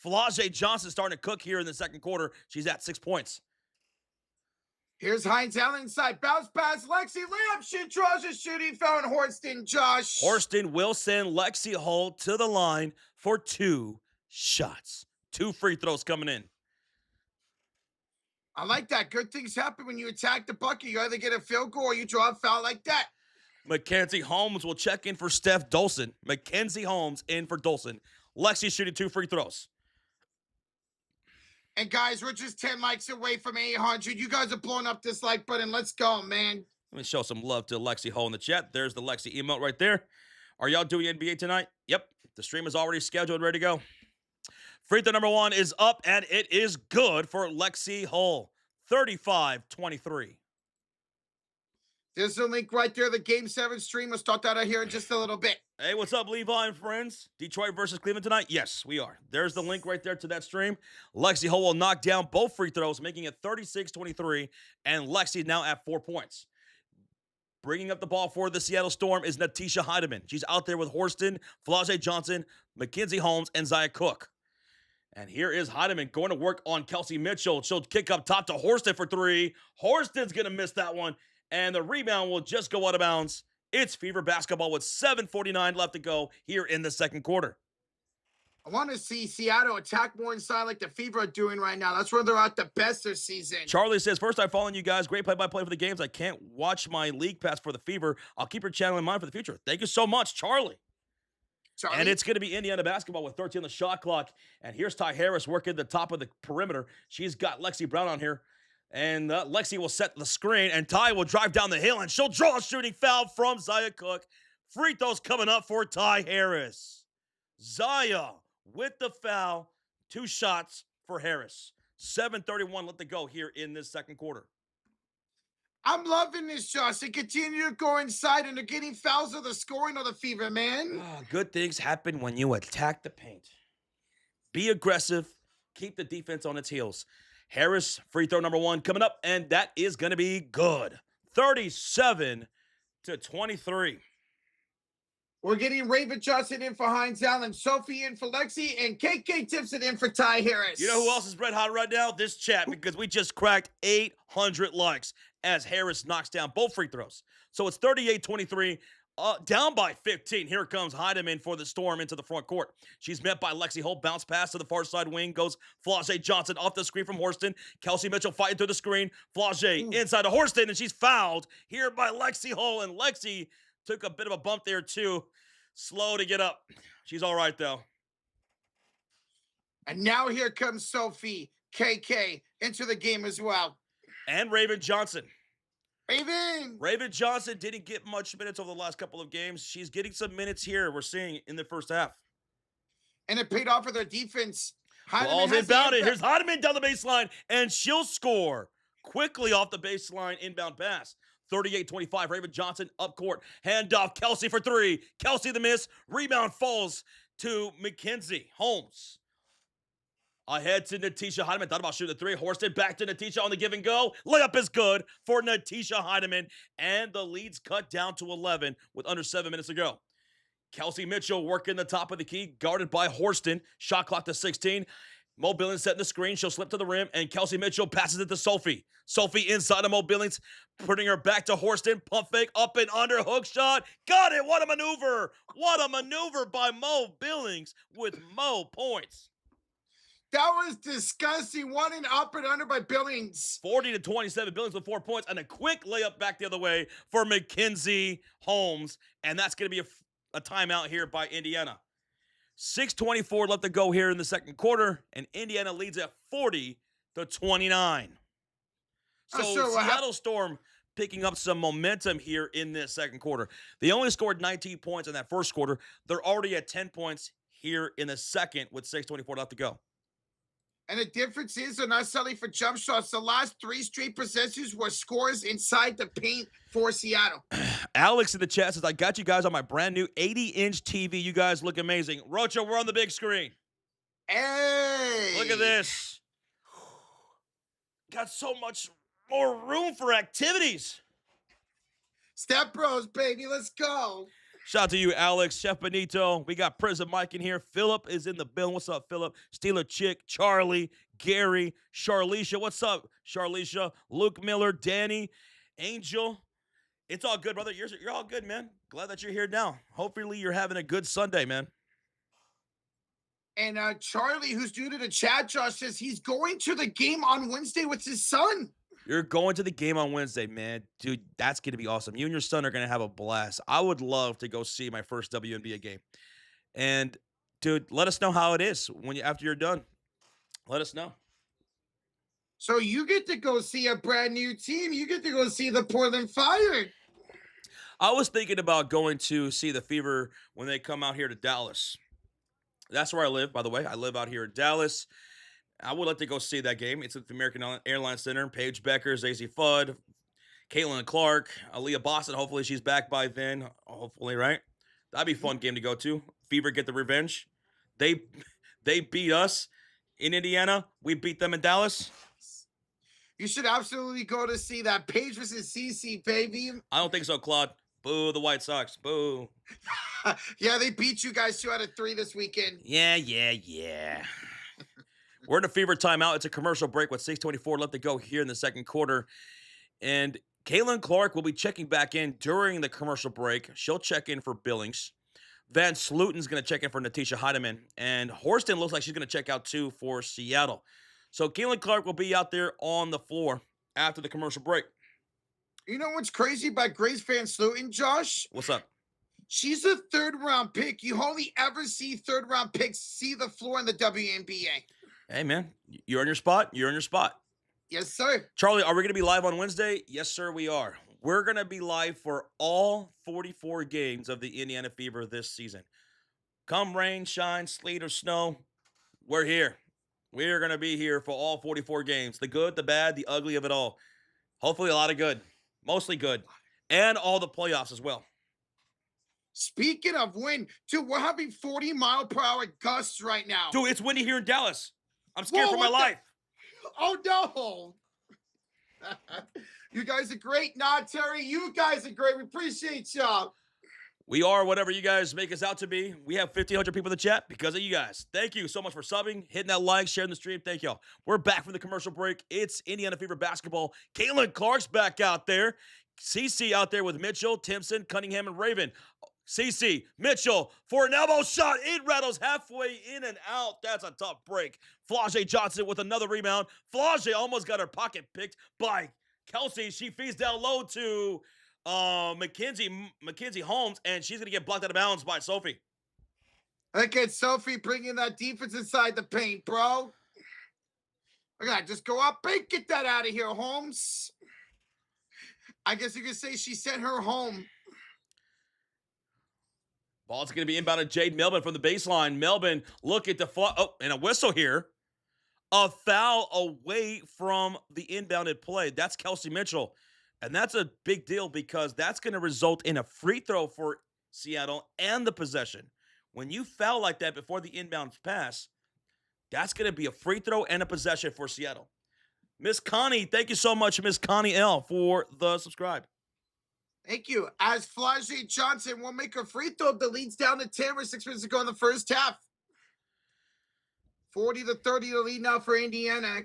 Flau'jae Johnson starting to cook here in the second quarter. She's at 6 points. Here's Hines Allen inside. Bounce pass. Lexi layup. She draws a shooting foul on Horston, Josh. Horston will send Lexi Hull to the line for 2 shots. 2 free throws coming in. I like that. Good things happen when you attack the bucket. You either get a field goal or you draw a foul like that. Mackenzie Holmes will check in for Steph Dolson. Mackenzie Holmes in for Dolson. Lexi shooting 2 free throws. And guys, we're just 10 likes away from 800. You guys are blowing up this like button. Let's go, man. Let me show some love to Lexi Hull in the chat. There's the Lexi emote right there. Are y'all doing NBA tonight? Yep. The stream is already scheduled, ready to go. Free throw number 1 is up, and it is good for Lexi Hull. 35-23. There's a link right there. The Game 7 stream. We'll start that out here in just a little bit. Hey, what's up, Levi and friends? Detroit versus Cleveland tonight? Yes, we are. There's the link right there to that stream. Lexi Hull will knock down both free throws, making it 36-23, and Lexi now at 4 points. Bringing up the ball for the Seattle Storm is Natisha Heidemann. She's out there with Horston, Flau'jae Johnson, Mackenzie Holmes, and Zaya Cook. And here is Heidemann going to work on Kelsey Mitchell. She'll kick up top to Horston for 3. Horston's going to miss that one. And the rebound will just go out of bounds. It's Fever basketball with 7:49 left to go here in the second quarter. I want to see Seattle attack more inside like the Fever are doing right now. That's where they're at the best this season. Charlie says, first time following you guys. Great play-by-play for the games. I can't watch my league pass for the Fever. I'll keep your channel in mind for the future. Thank you so much, Charlie. And it's going to be Indiana basketball with 13 on the shot clock. And here's Ty Harris working the top of the perimeter. She's got Lexi Brown on here. And Lexi will set the screen. And Ty will drive down the hill. And she'll draw a shooting foul from Zaya Cook. Free throws coming up for Ty Harris. Zaya with the foul. 2 shots for Harris. 7:31 left to go here in this second quarter. I'm loving this, Josh. They continue to go inside, and they're getting fouls of the scoring of the Fever, man. Good things happen when you attack the paint. Be aggressive. Keep the defense on its heels. Harris, free throw number 1 coming up, and that is going to be good. 37-23. We're getting Raven Johnson in for Hines Allen, Sophie in for Lexi, and KK Timpson in for Ty Harris. You know who else is red hot right now? This chat, because we just cracked 800 likes as Harris knocks down both free throws. So it's 38-23, down by 15. Here comes Heidemann for the Storm into the front court. She's met by Lexi Holt. Bounce pass to the far side wing. Goes Flau'jae Johnson off the screen from Horston. Kelsey Mitchell fighting through the screen. Flau'jae inside to Horston, and she's fouled here by Lexi Holt. And Lexi Took a bit of a bump there, too. Slow to get up. She's all right, though. And now here comes Sophie KK into the game as well. And Raven Johnson. Raven! Raven Johnson didn't get much minutes over the last couple of games. She's getting some minutes here, we're seeing in the first half. And it paid off for their defense. Ball's inbounded. Here's Heineman down the baseline, and she'll score quickly off the baseline inbound pass. 38-25, Raven Johnson up court. Handoff, Kelsey for three. Kelsey the miss. Rebound falls to Mackenzie Holmes. Ahead to Natisha Heineman. Thought about shooting the three. Horston back to Natisha on the give and go. Layup is good for Natisha Heineman. And the lead's cut down to 11 with under 7 minutes to go. Kelsey Mitchell working the top of the key, guarded by Horston. Shot clock to 16. Mo Billings setting the screen. She'll slip to the rim, and Kelsey Mitchell passes it to Sophie. Sophie inside of Mo Billings, putting her back to Horston. Pump fake, up and under, hook shot. Got it! What a maneuver! What a maneuver by Mo Billings with Mo points. That was disgusting. One and up and under by Billings. 40-27, Billings with 4 points, and a quick layup back the other way for Mackenzie Holmes. And that's going to be a timeout here by Indiana. 6:24 left to go here in the second quarter, and Indiana leads at 40-29. So Seattle Storm picking up some momentum here in this second quarter. They only scored 19 points in that first quarter. They're already at 10 points here in the second with 6:24 left to go. And the difference is they're not settling for jump shots. The last 3 straight possessions were scores inside the paint for Seattle. Alex in the chat says, I got you guys on my brand new 80-inch TV. You guys look amazing. Rocha, we're on the big screen. Hey! Look at this. Got so much more room for activities. Step Bros, baby. Let's go. Shout out to you, Alex, Chef Benito. We got Prison Mike in here. Philip is in the building. What's up, Philip? Steeler Chick, Charlie, Gary, Charlicia. What's up, Charlicia? Luke Miller, Danny, Angel. It's all good, brother. You're all good, man. Glad that you're here now. Hopefully you're having a good Sunday, man. And Charlie, who's due to the chat, Josh, says he's going to the game on Wednesday with his son. You're going to the game on Wednesday, man. Dude, that's going to be awesome. You and your son are going to have a blast. I would love to go see my first WNBA game. And, dude, let us know how it is after you're done. Let us know. So you get to go see a brand new team. You get to go see the Portland Fire. I was thinking about going to see the Fever when they come out here to Dallas. That's where I live, by the way. I live out here in Dallas. I would like to go see that game. It's at the American Airlines Center. Paige Becker, Zazie Fudd, Caitlin Clark, Aaliyah Boston. Hopefully she's back by then. Hopefully, right? That'd be a fun game to go to. Fever get the revenge. They beat us in Indiana. We beat them in Dallas. You should absolutely go to see that Paige versus CC, baby. I don't think so, Claude. Boo, the White Sox. Boo. Yeah, they beat you guys 2 out of 3 this weekend. Yeah. We're in a Fever timeout. It's a commercial break with 6:24 left to go here in the second quarter. And Caitlin Clark will be checking back in during the commercial break. She'll check in for Billings. Van Sluten's going to check in for Natisha Heidemann. And Horston looks like she's going to check out too for Seattle. So Caitlin Clark will be out there on the floor after the commercial break. You know what's crazy about Grace Van Sluten, Josh? What's up? She's a 3rd-round pick. You only ever see 3rd-round picks see the floor in the WNBA. Hey, man, you're on your spot. You're on your spot. Yes, sir. Charlie, are we going to be live on Wednesday? Yes, sir, we are. We're going to be live for all 44 games of the Indiana Fever this season. Come rain, shine, sleet, or snow, we're here. We're going to be here for all 44 games. The good, the bad, the ugly of it all. Hopefully a lot of good. Mostly good. And all the playoffs as well. Speaking of wind, dude, we're having 40-mile-per-hour gusts right now. Dude, it's windy here in Dallas. I'm scared for my life. Oh, no. You guys are great. Nah, Terry, you guys are great. We appreciate y'all. We are whatever you guys make us out to be. We have 1,500 people in the chat because of you guys. Thank you so much for subbing, hitting that like, sharing the stream. Thank y'all. We're back from the commercial break. It's Indiana Fever basketball. Caitlin Clark's back out there. CC out there with Mitchell, Timpson, Cunningham, and Raven. CC, Mitchell for an elbow shot. It rattles halfway in and out. That's a tough break. Flau'jae Johnson with another rebound. Flau'jae almost got her pocket picked by Kelsey. She feeds down low to Mackenzie Holmes, and she's gonna get blocked out of bounds by Sophie. Look at Sophie bringing that defense inside the paint, bro. Look at that. Just go up and get that out of here, Holmes. I guess you could say she sent her home. Ball's going to be inbounded Jade Melvin from the baseline. Melvin look at the and a whistle here. A foul away from the inbounded play. That's Kelsey Mitchell. And that's a big deal because that's going to result in a free throw for Seattle and the possession. When you foul like that before the inbound pass, that's going to be a free throw and a possession for Seattle. Miss Connie, thank you so much, Miss Connie L, for the subscribe. Thank you. As Flau'jae Johnson will make a free throw, the lead's down to 10 with 6 minutes to go in the first half. 40-30 the lead now for Indiana.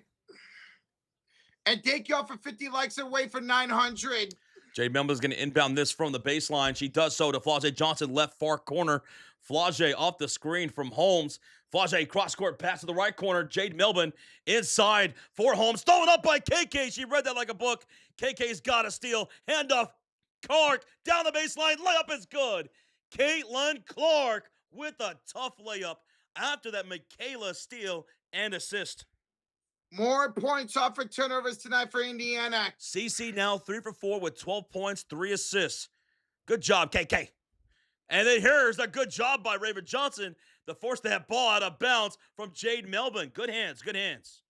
And thank y'all for 50 likes away for 900. Jade Melvin is going to inbound this from the baseline. She does so to Flau'jae Johnson, left far corner. Flau'jae off the screen from Holmes. Flau'jae cross-court pass to the right corner. Jade Melvin inside for Holmes. Stolen up by KK. She read that like a book. KK's got a steal. Handoff. Clark down the baseline. Layup is good. Caitlin Clark with a tough layup after that Michaela steal and assist. More points off for turnovers tonight for Indiana. CC now 3 for 4 with 12 points, 3 assists. Good job, KK. And then here's a good job by Raven Johnson to force that ball out of bounds from Jade Melvin. Good hands, good hands.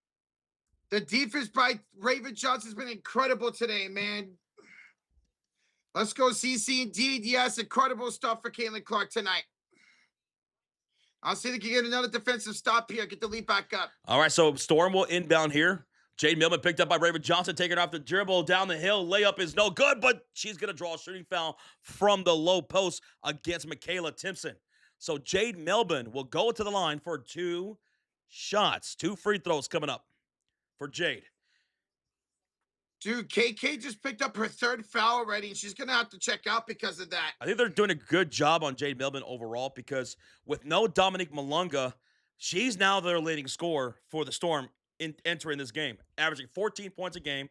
The defense by Raven Johnson has been incredible today, man. Let's go, CC. Indeed, yes, incredible stuff for Caitlin Clark tonight. I'll see if they can get another defensive stop here. Get the lead back up. All right, so Storm will inbound here. Jade Melvin picked up by Raven Johnson, taking off the dribble down the hill. Layup is no good, but she's going to draw a shooting foul from the low post against Michaela Timpson. So Jade Melvin will go to the line for 2 shots. 2 free throws coming up for Jade. Dude, KK just picked up her 3rd foul already, and she's going to have to check out because of that. I think they're doing a good job on Jade Melvin overall because with no Dominique Malunga, she's now their leading scorer for the Storm entering this game, averaging 14 points a game.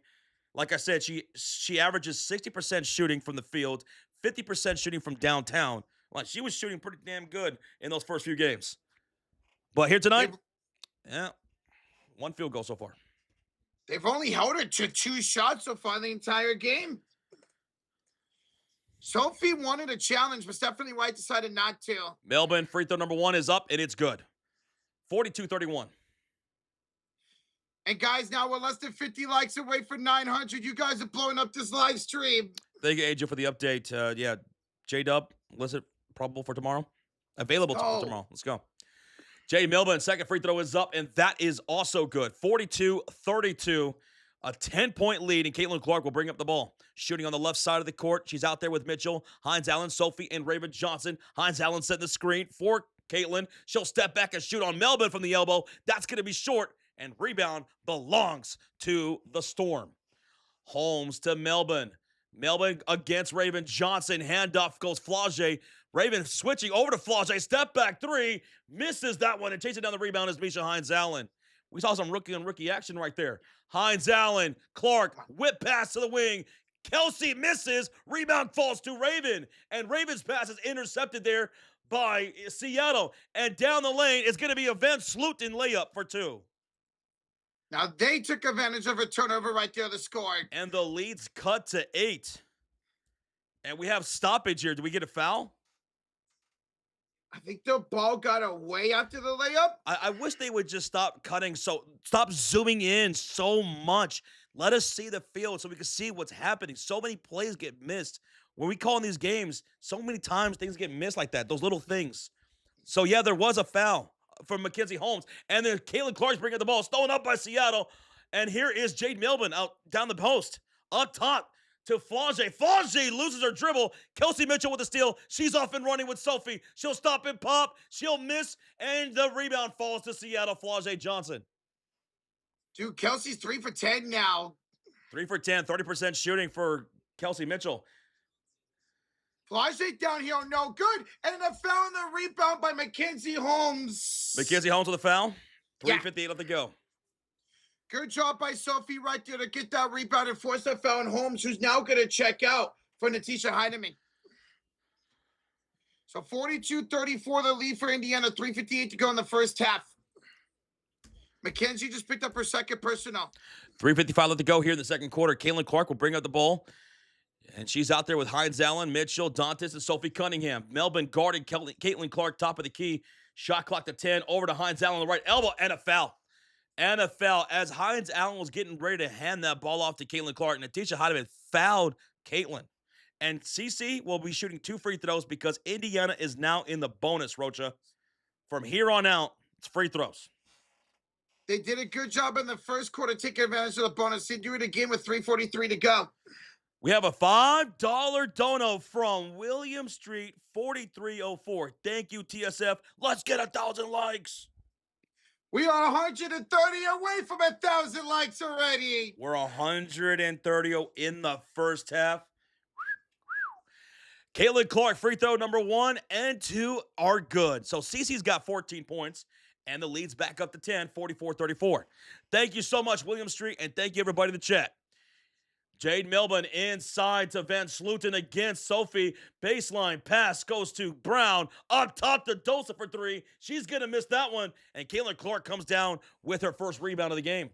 Like I said, she averages 60% shooting from the field, 50% shooting from downtown. Like she was shooting pretty damn good in those first few games. But here tonight, 1 field goal so far. They've only held her to 2 shots so far the entire game. Sophie wanted a challenge, but Stephanie White decided not to. Melbourne, free throw number 1 is up, and it's good. 42-31. And guys, now we're less than 50 likes away for 900. You guys are blowing up this live stream. Thank you, AJ, for the update. Yeah, J-Dub, listed probable for tomorrow. Available for tomorrow. Let's go. Jade Melvin, second free throw is up, and that is also good. 42-32, a 10-point lead, and Caitlin Clark will bring up the ball. Shooting on the left side of the court. She's out there with Mitchell, Hines Allen, Sophie, and Raven Johnson. Hines Allen setting the screen for Caitlin. She'll step back and shoot on Melvin from the elbow. That's going to be short, and rebound belongs to the Storm. Holmes to Melvin. Melvin against Raven Johnson. Handoff goes Flau'jae. Raven switching over to Flau'jae. Step back 3. Misses that one and chasing down the rebound is Misha Hines Allen. We saw some rookie-on-rookie action right there. Hines Allen. Clark. Whip pass to the wing. Kelsey misses. Rebound falls to Raven. And Raven's pass is intercepted there by Seattle. And down the lane is going to be a Van Slooten layup for 2. Now they took advantage of a turnover right there to score. And the lead's cut to 8. And we have stoppage here. Do we get a foul? I think the ball got away after the layup. I wish they would just stop zooming in so much. Let us see the field so we can see what's happening. So many plays get missed. When we call in these games, so many times things get missed like that, those little things. So, yeah, there was a foul from Mackenzie Holmes. And then Caitlin Clark's bringing the ball, stolen up by Seattle. And here is Jade Melvin out down the post, up top to Flau'jae. Flau'jae loses her dribble. Kelsey Mitchell with the steal. She's off and running with Sophie. She'll stop and pop. She'll miss, and the rebound falls to Seattle. Flau'jae Johnson. Dude, Kelsey's 3 for 10 now. 3 for 10, 30% shooting for Kelsey Mitchell. Flau'jae down here, no good. And a foul on the rebound by Mackenzie Holmes. Mackenzie Holmes with a foul. 3:58 left to go. Good job by Sophie right there to get that rebound and force that foul on Holmes, who's now going to check out. for Natisha Heineman. So 42-34, the lead for Indiana, 3:58 to go in the first half. Mackenzie just picked up her second personal. 3:55 left to go here in the second quarter. Caitlin Clark will bring up the ball. And she's out there with Hines Allen, Mitchell, Dantas, and Sophie Cunningham. Melbourne guarded Caitlin Clark, top of the key. Shot clock to 10, over to Hines Allen on the right elbow, and a foul. And a foul. As Hines Allen was getting ready to hand that ball off to Caitlin Clark, Natisha Heineman fouled Caitlin. And CC will be shooting 2 free throws because Indiana is now in the bonus, Rocha. From here on out, it's free throws. They did a good job in the first quarter taking advantage of the bonus. They do it again with 3:43 to go. We have a $5 dono from William Street 4304. Thank you, TSF. Let's get 1,000 likes. We are 130 away from 1,000 likes already. We're 130 in the first half. Caitlin Clark, free throw number 1 and 2 are good. So Cece's got 14 points, and the lead's back up to 10, 44-34. Thank you so much, William Street, and thank you, everybody in the chat. Jade Melbourne inside to Van Sloten against Sophie. Baseline pass goes to Brown. Up top to Dosa for 3. She's going to miss that one. And Caitlin Clark comes down with her first rebound of the game.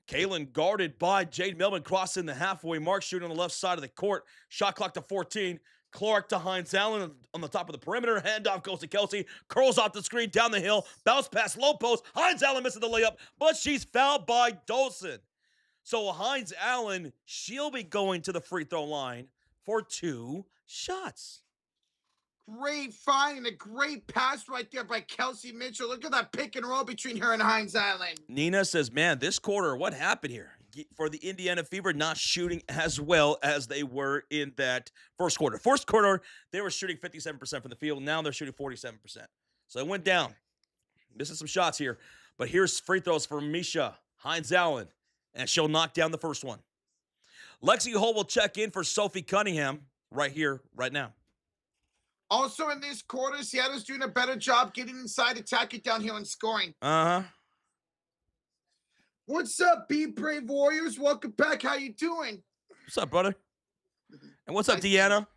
Caitlin guarded by Jade Melbourne, crossing the halfway mark, shooting on the left side of the court. Shot clock to 14. Clark to Hines Allen on the top of the perimeter. Handoff goes to Kelsey. Curls off the screen, down the hill. Bounce pass, low post. Hines Allen misses the layup, but she's fouled by Dolson. So Hines Allen, she'll be going to the free throw line for 2 shots. Great find and a great pass right there by Kelsey Mitchell. Look at that pick and roll between her and Hines Allen. Nina says, man, this quarter, what happened here? For the Indiana Fever not shooting as well as they were in that first quarter. First quarter, they were shooting 57% from the field. Now they're shooting 47%. So it went down. Missing some shots here. But here's free throws for Misha Hines Allen. And she'll knock down the first one. Lexi Holt will check in for Sophie Cunningham right here, right now. Also in this quarter, Seattle's doing a better job getting inside, attacking downhill, and scoring. Uh-huh. What's up, Be Brave Warriors? Welcome back. How you doing? What's up, brother? And what's up, Deanna?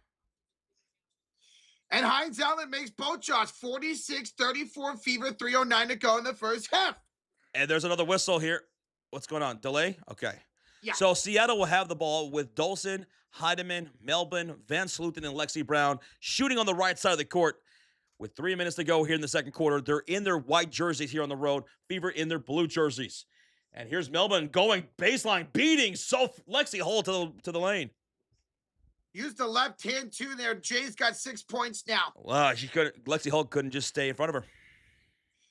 And Hines Allen makes both shots. 46-34 Fever, 3:09 to go in the first half. And there's another whistle here. What's going on? Delay? Okay. Yeah. So Seattle will have the ball with Dolson, Heidemann, Melbourne, Van Sloten, and Lexi Brown shooting on the right side of the court. With 3 minutes to go here in the second quarter, they're in their white jerseys here on the road. Fever in their blue jerseys. And here's Melbourne going baseline, beating Lexi Holt to the lane. Use the left hand too there. Jay's got 6 points now. Wow, Lexi Holt couldn't just stay in front of her.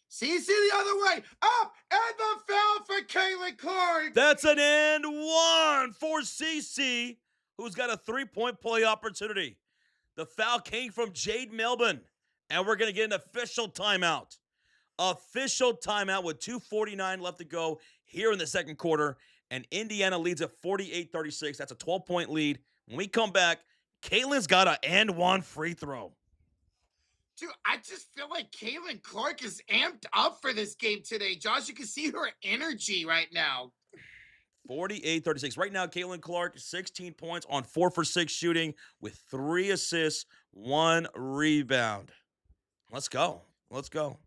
CC the other way. Up, and the foul for Caitlin Clark. That's an and one for CC, who's got a 3-point play opportunity. The foul came from Jade Melbourne, and we're going to get an official timeout. Official timeout with 2:49 left to go here in the second quarter, and Indiana leads at 48-36. That's a 12-point lead. When we come back, Caitlin's got an and one free throw. Dude, I just feel like Caitlin Clark is amped up for this game today. Josh, you can see her energy right now. 48-36. Right now, Caitlin Clark, 16 points on 4 for 6 shooting with 3 assists, 1 rebound. Let's go. Let's go.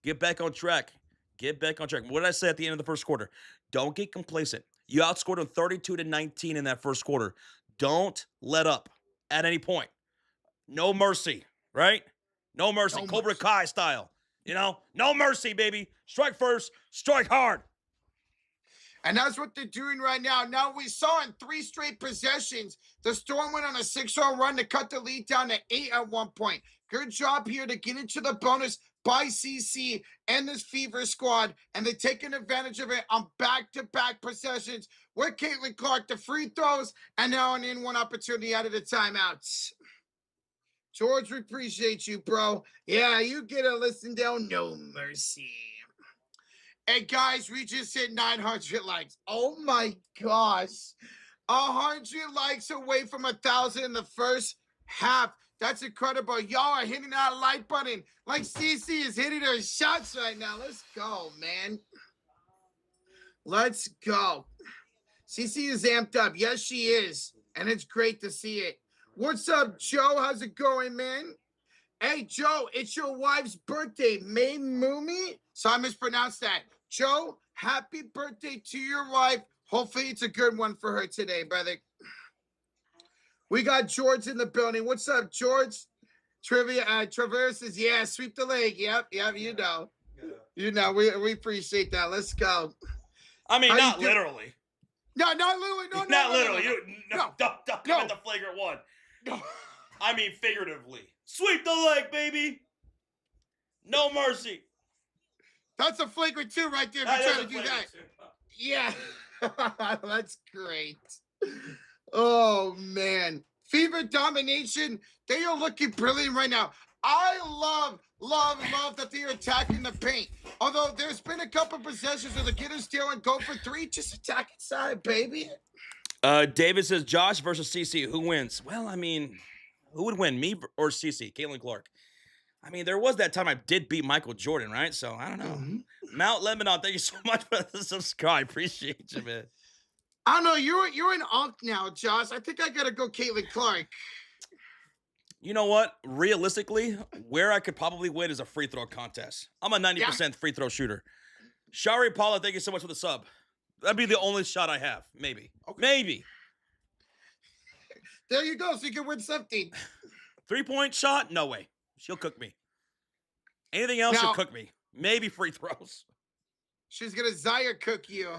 Get back on track. Get back on track. What did I say at the end of the first quarter? Don't get complacent. You outscored them 32-19 in that first quarter. Don't let up at any point. No mercy, right? No mercy. No Cobra mercy. Kai style. You know? No mercy, baby. Strike first. Strike hard. And that's what they're doing right now. Now, we saw in 3 straight possessions, the Storm went on a 6-0 run to cut the lead down to 8 at one point. Good job here to get into the bonus by CC and this Fever squad. And they're taking advantage of it on back-to-back possessions with Caitlin Clark, the free throws, and now an in-one opportunity out of the timeouts. George, we appreciate you, bro. Yeah, you get a listen down. No mercy. Hey, guys, we just hit 900 likes. Oh, my gosh. 100 likes away from 1,000 in the first half. That's incredible. Y'all are hitting that like button like CC is hitting her shots right now. Let's go, man. Let's go. CC is amped up. Yes, she is. and it's great to see it. What's up, Joe? How's it going, man? Hey, Joe, it's your wife's birthday, May Mumi. So I mispronounced that. Joe, happy birthday to your wife. Hopefully, it's a good one for her today, brother. We got George in the building. What's up, George? Traverse says, yeah, sweep the leg. Yep, you know. You know, we appreciate that. Let's go. I mean, How not you do- literally. No, not literally. No, Not no, literally. no, You no, don't no, commit the flagrant one. no. I mean, figuratively. Sweep the leg, baby. No mercy. That's a flagrant two right there. If That you're is trying a to do flagrant that. Yeah. That's great. Oh, man. Fever domination. They are looking brilliant right now. I love that they are attacking the paint. Although there's been a couple possessions where they get a steal and go for three. Just attack inside, baby. David says, Josh versus CC. Who wins? Well, I mean, who would win, me or CC? Caitlin Clark. I mean, there was that time I did beat Michael Jordan, right? So, I don't know. Mhm. Mount Lebanon, thank you so much for the subscribe. Appreciate you, man. I don't know. You're an unk now, Josh. I think I gotta go Caitlin Clark. You know what? Realistically, where I could probably win is a free throw contest. I'm a 90% free throw shooter. Shari Paula, thank you so much for the sub. That'd be the only shot I have. Maybe. Okay. Maybe. There you go. So you can win something. 3-point shot? No way. She'll cook me. Anything else, she'll Now- cook me. Maybe free throws. She's gonna Zaya cook you.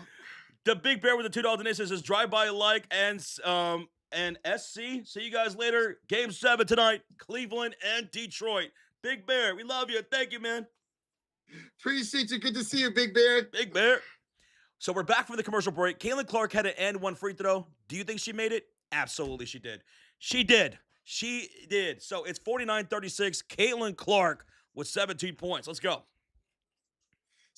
The Big Bear with the $2 donation says drive-by like and SC. See you guys later. Game 7 tonight. Cleveland and Detroit. Big Bear, we love you. Thank you, man. Appreciate you. Good to see you, Big Bear. Big Bear. So we're back from the commercial break. Caitlin Clark had an and one free throw. Do you think she made it? Absolutely she did. She did. She did. So it's 49-36. Caitlin Clark with 17 points. Let's go.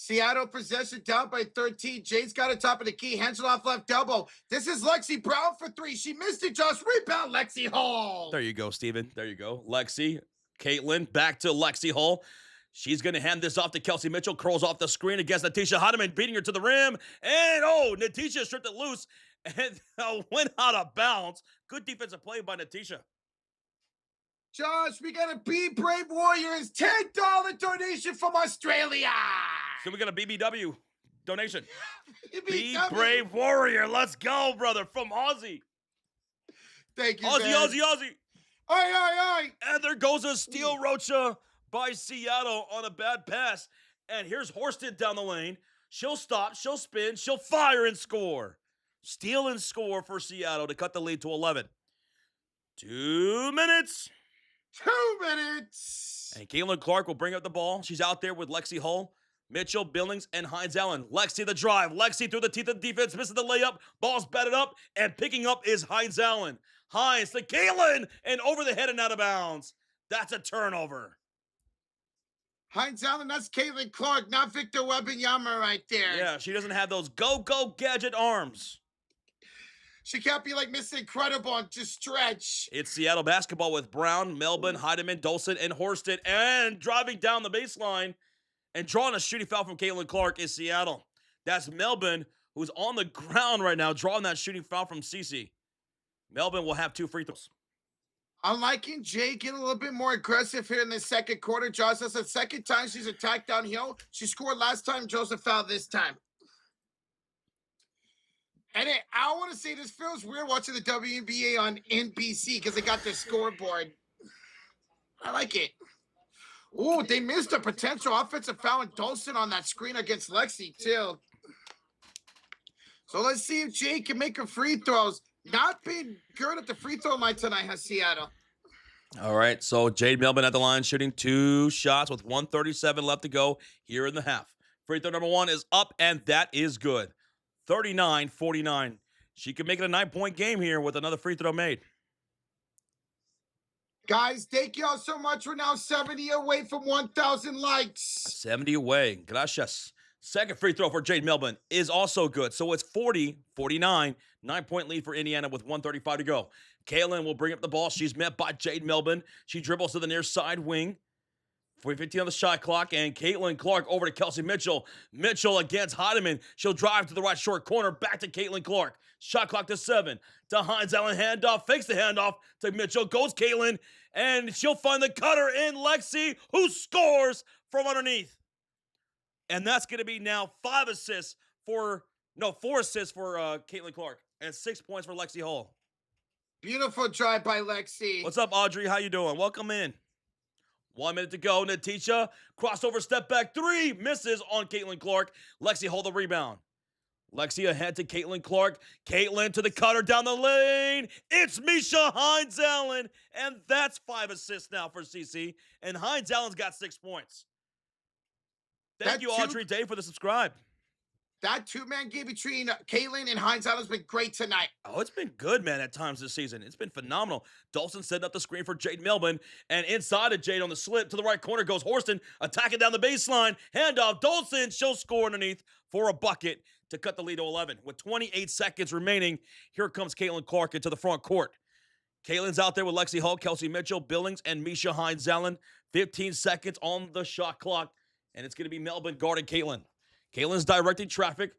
Seattle possession down by 13. Jade's got it top of the key. Hands it off left elbow. This is Lexi Brown for three. She missed it, Josh. Rebound, Lexi Hall. There you go, Steven. There you go. Lexi, Caitlin, back to Lexi Hull. She's going to hand this off to Kelsey Mitchell. Curls off the screen against Natisha Heidemann, beating her to the rim. And, Natisha stripped it loose and went out of bounds. Good defensive play by Natisha. Josh, we got a Be Brave Warriors $10 donation from Australia. So we got a BBW donation. Be BBW. Brave Warrior. Let's go, brother, from Aussie. Thank you, Aussie, man. Aussie. Aye. And there goes a steal rocha by Seattle on a bad pass. And here's Horsted down the lane. She'll stop, she'll spin, she'll fire and score. Steal and score for Seattle to cut the lead to 11. 2 minutes. 2 minutes. And Caitlin Clark will bring up the ball. She's out there with Lexi Hull, Mitchell, Billings, and Hines Allen. Lexi the drive. Lexi through the teeth of the defense, missing the layup. Ball's batted up, and picking up is Hines Allen. Hines to Caitlin, and over the head and out of bounds. That's a turnover. Hines Allen, that's Caitlin Clark, not Victor Wembanyama right there. Yeah, she doesn't have those go-go gadget arms. She can't be like Miss Incredible and just stretch. It's Seattle basketball with Brown, Melbourne, Heidemann, Dolson, and Horsted. And driving down the baseline and drawing a shooting foul from Caitlin Clark is Seattle. That's Melbourne, who's on the ground right now, drawing that shooting foul from Cece. Melbourne will have 2 free throws. I'm liking Jay getting a little bit more aggressive here in the second quarter. Josh, that's the second time she's attacked downhill. She scored last time, Joseph fouled this time. And I want to say this feels weird watching the WNBA on NBC because they got their scoreboard. I like it. Ooh, they missed a potential offensive foul in Dolson on that screen against Lexi, too. So let's see if Jay can make her free throws. Not been good at the free throw line tonight, has Seattle. All right, so Jade Melbourne at the line shooting 2 shots with 1:37 left to go here in the half. Free throw number 1 is up, and that is good. 39-49. She could make it a 9-point game here with another free throw made. Guys, thank y'all so much. We're now 70 away from 1,000 likes. 70 away. Gracias. Second free throw for Jade Melbourne is also good. So it's 40-49. 9-point lead for Indiana with 1:35 to go. Kaylin will bring up the ball. She's met by Jade Melbourne. She dribbles to the near side wing. 4:15 on the shot clock, and Caitlin Clark over to Kelsey Mitchell. Mitchell against Heidemann. She'll drive to the right short corner, back to Caitlin Clark. Shot clock to 7. To Hines Allen, handoff, fakes the handoff to Mitchell, goes Caitlin, and she'll find the cutter in Lexi, who scores from underneath. And that's going to be now 4 assists for Caitlin Clark, and 6 points for Lexi Hull. Beautiful drive by Lexi. What's up, Audrey? How you doing? Welcome in. 1 minute to go. Natisha, crossover, step back 3, misses on Caitlin Clark. Lexi hold the rebound. Lexi ahead to Caitlin Clark. Caitlin to the cutter down the lane. It's Misha Hines Allen. And that's 5 assists now for CC. And Hines Allen's got 6 points. Thank you, Audrey Day, for the subscribe. That two-man game between Caitlin and Hines Allen has been great tonight. Oh, it's been good, man, at times this season. It's been phenomenal. Dawson setting up the screen for Jade Melvin, and inside of Jade on the slip to the right corner goes Horston, attacking down the baseline. Handoff, Dawson, she'll score underneath for a bucket to cut the lead to 11. With 28 seconds remaining, here comes Caitlin Clark into the front court. Caitlin's out there with Lexi Hull, Kelsey Mitchell, Billings, and Misha Hines Allen. 15 seconds on the shot clock, and it's going to be Melvin guarding Caitlin. Caitlin's directing traffic.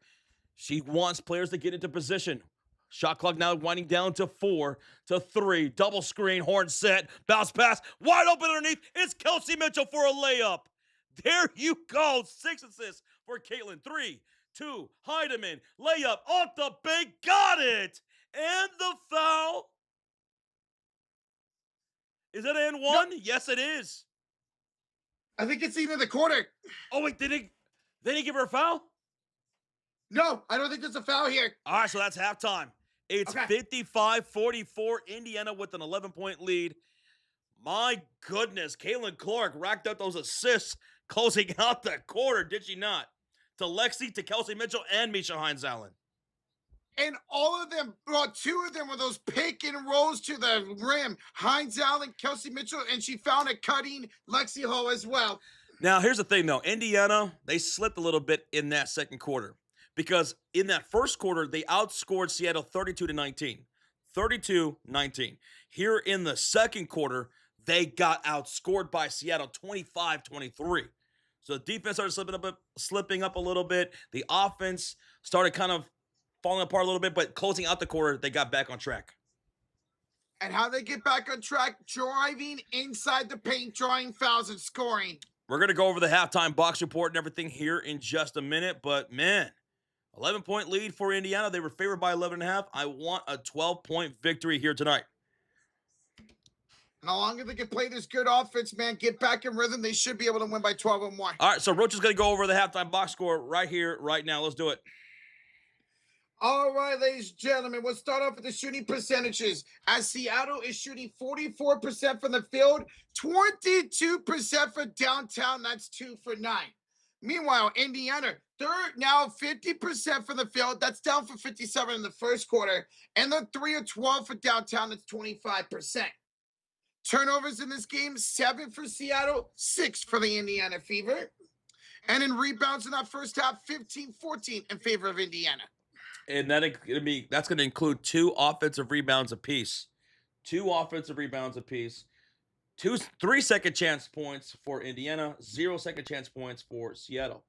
She wants players to get into position. Shot clock now winding down to 4 to 3. Double screen, horn set, bounce pass, wide open underneath. It's Kelsey Mitchell for a layup. There you go. 6 assists for Caitlin. 3, 2, Heidemann, layup off the bank, got it. And the foul. Is it and one? No. Yes, it is. I think it's even the quarter. Oh, wait, did he give her a foul? No, I don't think there's a foul here. All right, so that's halftime. It's 55-44, Indiana with an 11-point lead. My goodness, Caitlin Clark racked up those assists closing out the quarter, did she not? To Lexi, to Kelsey Mitchell, and Misha Hines Allen. And all of them, well, 2 of them were those pick and rolls to the rim. Hines Allen, Kelsey Mitchell, and she found a cutting Lexi Hull as well. Now, here's the thing, though. Indiana, they slipped a little bit in that second quarter because in that first quarter, they outscored Seattle 32-19. 32-19. Here in the second quarter, they got outscored by Seattle 25-23. So the defense started slipping up a little bit. The offense started kind of falling apart a little bit, but closing out the quarter, they got back on track. And how they get back on track? Driving inside the paint, drawing fouls, and scoring. We're going to go over the halftime box report and everything here in just a minute, but man, 11-point lead for Indiana. They were favored by 11.5. I want a 12-point victory here tonight. And how long they can play this good offense, man, get back in rhythm, they should be able to win by 12 or more. All right, so Roach is going to go over the halftime box score right here, right now. Let's do it. All right, ladies and gentlemen, we'll start off with the shooting percentages. As Seattle is shooting 44% from the field, 22% for downtown. That's 2 for 9. Meanwhile, Indiana, they're now 50% from the field. That's down from 57 in the first quarter. And they're 3 of 12 for downtown. That's 25%. Turnovers in this game, 7 for Seattle, 6 for the Indiana Fever. And in rebounds in that first half, 15-14 in favor of Indiana. And that's going to include 2 offensive rebounds apiece. 2 offensive rebounds apiece. 3 second chance points for Indiana. 0 second chance points for Seattle.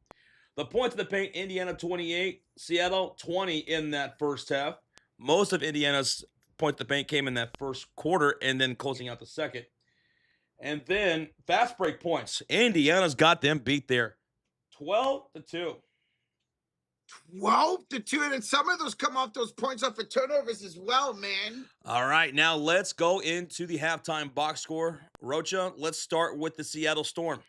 The points in the paint, Indiana 28, Seattle 20 in that first half. Most of Indiana's points in the paint came in that first quarter and then closing out the second. And then fast break points. Indiana's got them beat there. 12-2. 12-2, and some of those come off those points off of turnovers as well, man. All right, now let's go into the halftime box score. Rocha, let's start with the Seattle Storm.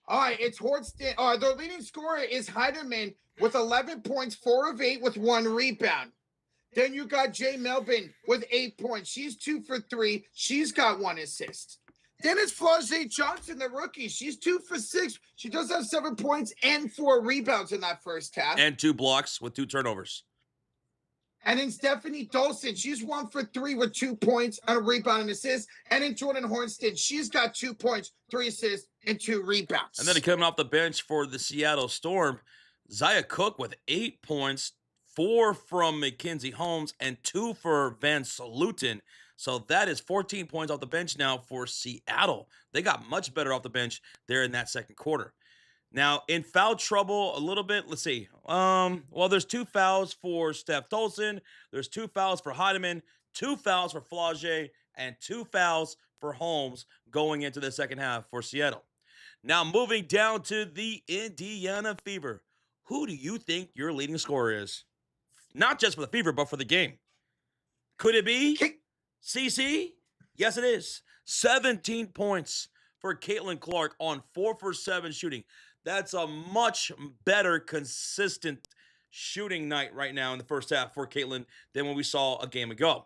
All right, it's Hornston. Their leading scorer is Heidemann with 11 points, 4 of 8 with 1 rebound. Then you got Jay Melvin with 8 points. She's 2 for 3. She's got 1 assist. Then it's Flau'jae Johnson, the rookie. She's 2 for 6. She does have 7 points and 4 rebounds in that first half. And 2 blocks with 2 turnovers. And then Stephanie Dolson, she's 1 for 3 with 2 points and a rebound and assist. And then Jordan Hornston, she's got 2 points, 3 assists, and 2 rebounds. And then coming off the bench for the Seattle Storm, Zaya Cook with 8 points, 4 from Mackenzie Holmes, and 2 for Van Saluten. So that is 14 points off the bench now for Seattle. They got much better off the bench there in that second quarter. Now, in foul trouble, a little bit. Let's see. Well, there's two fouls for Steph Tolson. There's two fouls for Heidemann, two fouls for Flau'jae, and two fouls for Holmes going into the second half for Seattle. Now, moving down to the Indiana Fever. Who do you think your leading scorer is? Not just for the Fever, but for the game. Could it be Kick. CC? Yes, it is. 17 points for Caitlin Clark on 4 for 7 shooting. That's a much better, consistent shooting night right now in the first half for Caitlin than when we saw a game ago.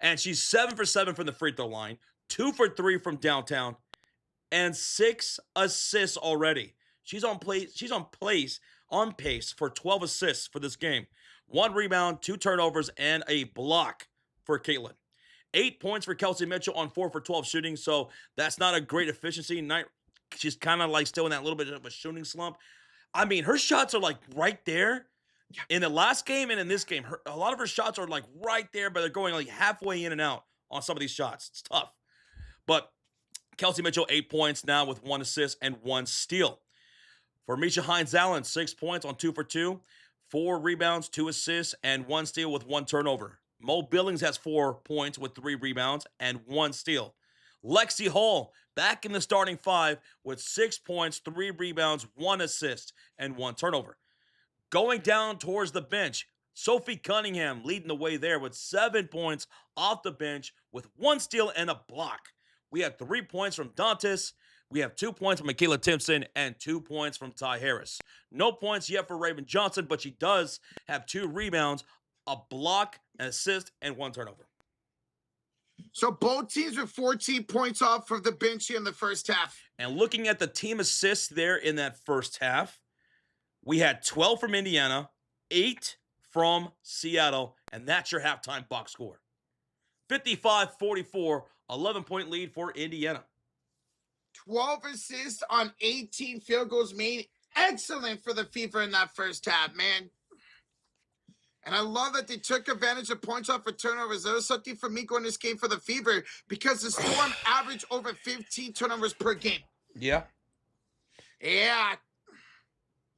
And she's 7 for 7 from the free throw line, 2 for 3 from downtown, and 6 assists already. She's on pace for 12 assists for this game. 1 rebound, 2 turnovers, and a block for Caitlin. 8 points for Kelsey Mitchell on 4 for 12 shooting. So that's not a great efficiency night. She's kind of like still in that little bit of a shooting slump. I mean, her shots are like right there in the last game and in this game. A lot of her shots are like right there, but they're going like halfway in and out on some of these shots. It's tough. But Kelsey Mitchell, 8 points now with 1 assist and 1 steal. For Misha Hines-Allen, 6 points on 2 for 2, 4 rebounds, 2 assists, and 1 steal with 1 turnover. Mo Billings has 4 points with 3 rebounds and 1 steal. Lexi Hall back in the starting 5 with 6 points, 3 rebounds, 1 assist, and 1 turnover. Going down towards the bench, Sophie Cunningham leading the way there with 7 points off the bench with 1 steal and a block. We have 3 points from Dantas. We have 2 points from Michaela Timpson and 2 points from Ty Harris. No points yet for Raven Johnson, but she does have 2 rebounds, a block, an assist, and 1 turnover. So both teams with 14 points off from the bench here in the first half. And looking at the team assists there in that first half, we had 12 from Indiana, 8 from Seattle, and that's your halftime box score. 55-44, 11-point lead for Indiana. 12 assists on 18 field goals made. Excellent for the Fever in that first half, man. And I love that they took advantage of points off for turnovers. There was something for Miko in this game for the Fever because the Storm averaged over 15 turnovers per game. Yeah. Yeah.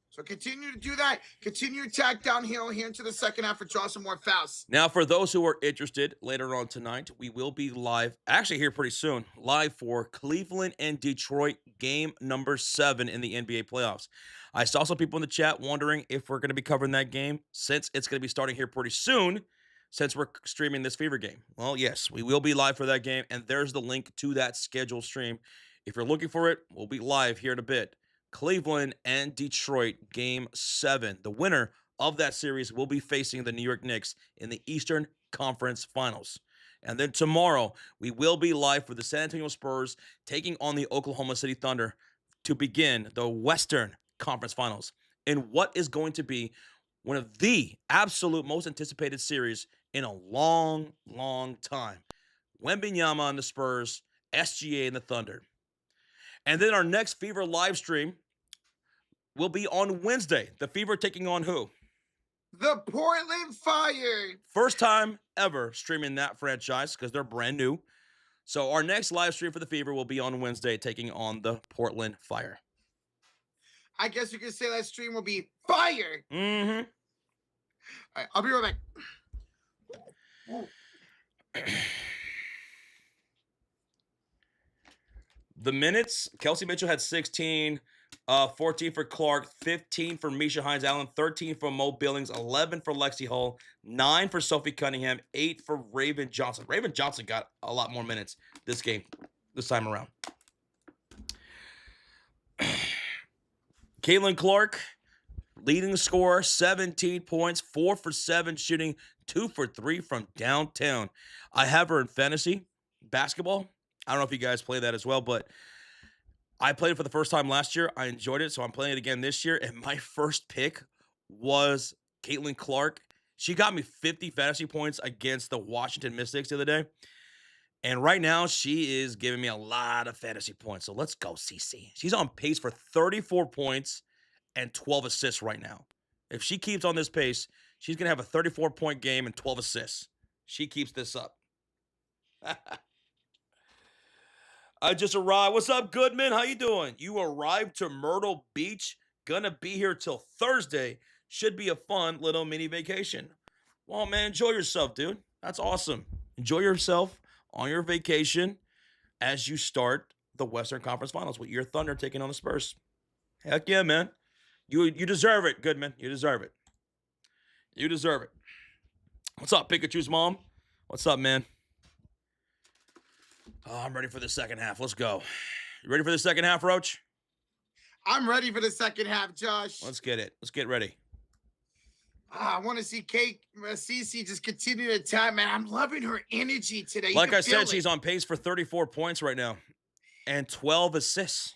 So continue to do that. Continue to attack downhill here into the second half and draw some more fouls. Now, for those who are interested, later on tonight, we will be live, actually here pretty soon, live for Cleveland and Detroit game number 7 in the NBA playoffs. I saw some people in the chat wondering if we're going to be covering that game since it's going to be starting here pretty soon, since we're streaming this Fever game. Well, yes, we will be live for that game, and there's the link to that scheduled stream. If you're looking for it, we'll be live here in a bit. Cleveland and Detroit game 7. The winner of that series will be facing the New York Knicks in the Eastern Conference Finals. And then tomorrow, we will be live for the San Antonio Spurs taking on the Oklahoma City Thunder to begin the Western Conference Finals in what is going to be one of the absolute most anticipated series in a long, long time. Wembanyama and the Spurs, SGA and the Thunder. And then our next Fever live stream will be on Wednesday. The Fever taking on who? The Portland Fire. First time ever streaming that franchise because they're brand new. So our next live stream for the Fever will be on Wednesday taking on the Portland Fire. I guess you could say that stream will be fire. Mm-hmm. All right, I'll be right back. The minutes, Kelsey Mitchell had 16, 14 for Clark, 15 for Misha Hines-Allen, 13 for Mo Billings, 11 for Lexi Hull, 9 for Sophie Cunningham, 8 for Raven Johnson. Raven Johnson got a lot more minutes this time around. Caitlin Clark, leading scorer, 17 points, 4 for 7 shooting, 2 for 3 from downtown. I have her in fantasy basketball. I don't know if you guys play that as well, but I played it for the first time last year. I enjoyed it, so I'm playing it again this year. And my first pick was Caitlin Clark. She got me 50 fantasy points against the Washington Mystics the other day. And right now, she is giving me a lot of fantasy points. So let's go, CC. She's on pace for 34 points and 12 assists right now. If she keeps on this pace, she's going to have a 34-point game and 12 assists. She keeps this up. I just arrived. What's up, Goodman? How you doing? You arrived to Myrtle Beach. Gonna be here till Thursday. Should be a fun little mini vacation. Well, man, enjoy yourself, dude. That's awesome. Enjoy yourself on your vacation as you start the Western Conference Finals with your Thunder taking on the Spurs. Heck yeah, man. You deserve it, Goodman. You deserve it. You deserve it. What's up, Pikachu's mom? What's up, man? Oh, I'm ready for the second half. Let's go. You ready for the second half, Roach? I'm ready for the second half, Josh. Let's get it. Let's get ready. I want to see Cece just continue to attack, man. I'm loving her energy today. You Like can I feel said, it. she's on pace for 34 points right now and 12 assists.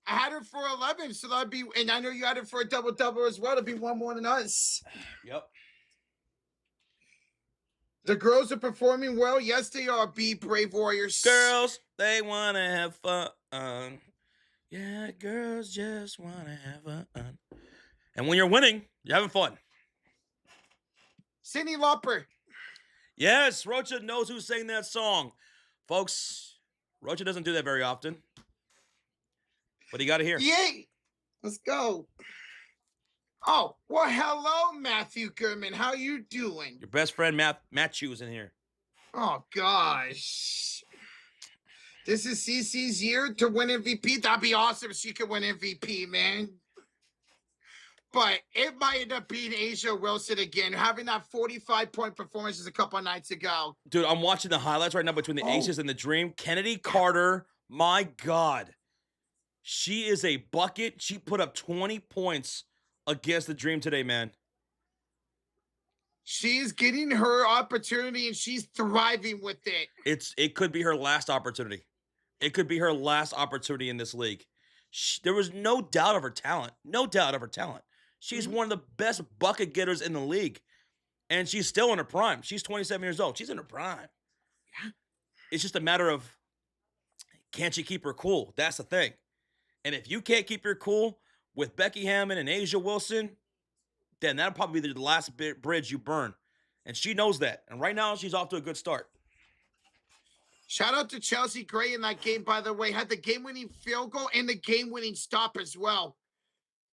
I had her for 11, so that'd be, and I know you had her for a double-double as well. It'd be one more than us. Yep. The girls are performing well. Yes, they are. Be Brave Warriors. Girls, they want to have fun. Yeah, girls just want to have fun. And when you're winning, you're having fun. Cyndi Lauper. Yes, Rocha knows who sang that song. Folks, Rocha doesn't do that very often. But he got it here. Yay! Let's go. Oh, well, hello, Matthew Gurman. How you doing? Your best friend, Matt Chu's in here. Oh, gosh. This is CC's year to win MVP. That'd be awesome if she could win MVP, man. But it might end up being Asia Wilson again, having that 45-point performance just a couple of nights ago. Dude, I'm watching the highlights right now between the Aces and the Dream. Kennedy Carter, my God. She is a bucket. She put up 20 points against the Dream today, man. She's getting her opportunity, and she's thriving with it. It could be her last opportunity. It could be her last opportunity in this league. There was no doubt of her talent. No doubt of her talent. She's one of the best bucket getters in the league. And she's still in her prime. She's 27 years old. She's in her prime. Yeah. It's just a matter of, can she keep her cool? That's the thing. And if you can't keep your cool with Becky Hammond and Asia Wilson, then that'll probably be the last bridge you burn. And she knows that. And right now, she's off to a good start. Shout out to Chelsea Gray in that game, by the way. Had the game-winning field goal and the game-winning stop as well.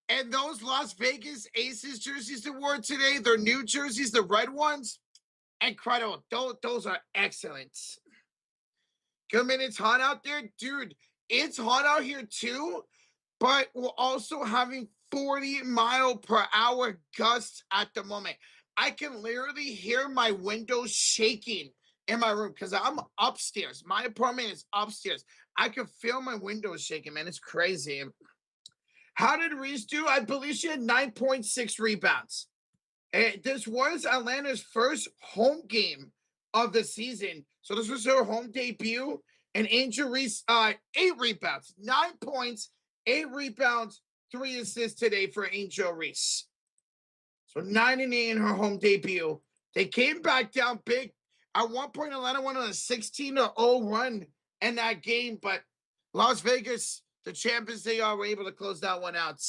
And those Las Vegas Aces jerseys that wore today, their new jerseys, the red ones, incredible. Those are excellent. Come in, it's hot out there. Dude, it's hot out here too, but we're also having 40-mile-per-hour gusts at the moment. I can literally hear my windows shaking in my room because I'm upstairs. My apartment is upstairs. I can feel my windows shaking, man. It's crazy. How did Reese do? I believe she had 9.6 rebounds. And this was Atlanta's first home game of the season. So this was her home debut. And Angel Reese, 8 rebounds, 9 points, 8 rebounds, 3 assists today for Angel Reese. So 9 and 8 in her home debut. They came back down big. At one point, Atlanta went on a 16-0 run in that game, but Las Vegas, the champions they are, were able to close that one out.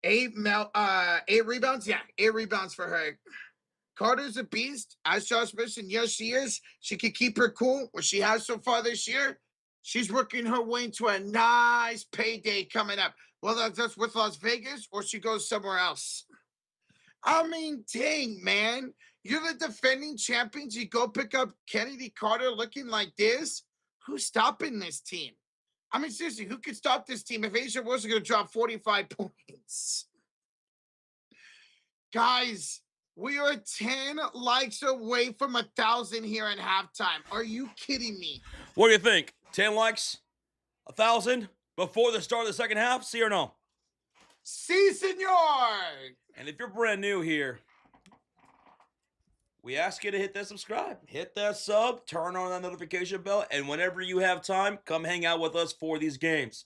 8 rebounds? Yeah, 8 rebounds for her. Carter's a beast, as Josh mentioned. Yes, she is. She can keep her cool, what she has so far this year. She's working her way into a nice payday coming up. Whether that's with Las Vegas or she goes somewhere else. I mean, dang, man. You're the defending champions. You go pick up Kennedy Carter looking like this. Who's stopping this team? I mean, seriously, who could stop this team if Asia wasn't going to drop 45 points? Guys, we are 10 likes away from 1,000 here at halftime. Are you kidding me? What do you think? 10 likes? 1,000 before the start of the second half? See or no? Si, senor. And if you're brand new here, we ask you to hit that subscribe, hit that sub, turn on that notification bell, and whenever you have time, come hang out with us for these games.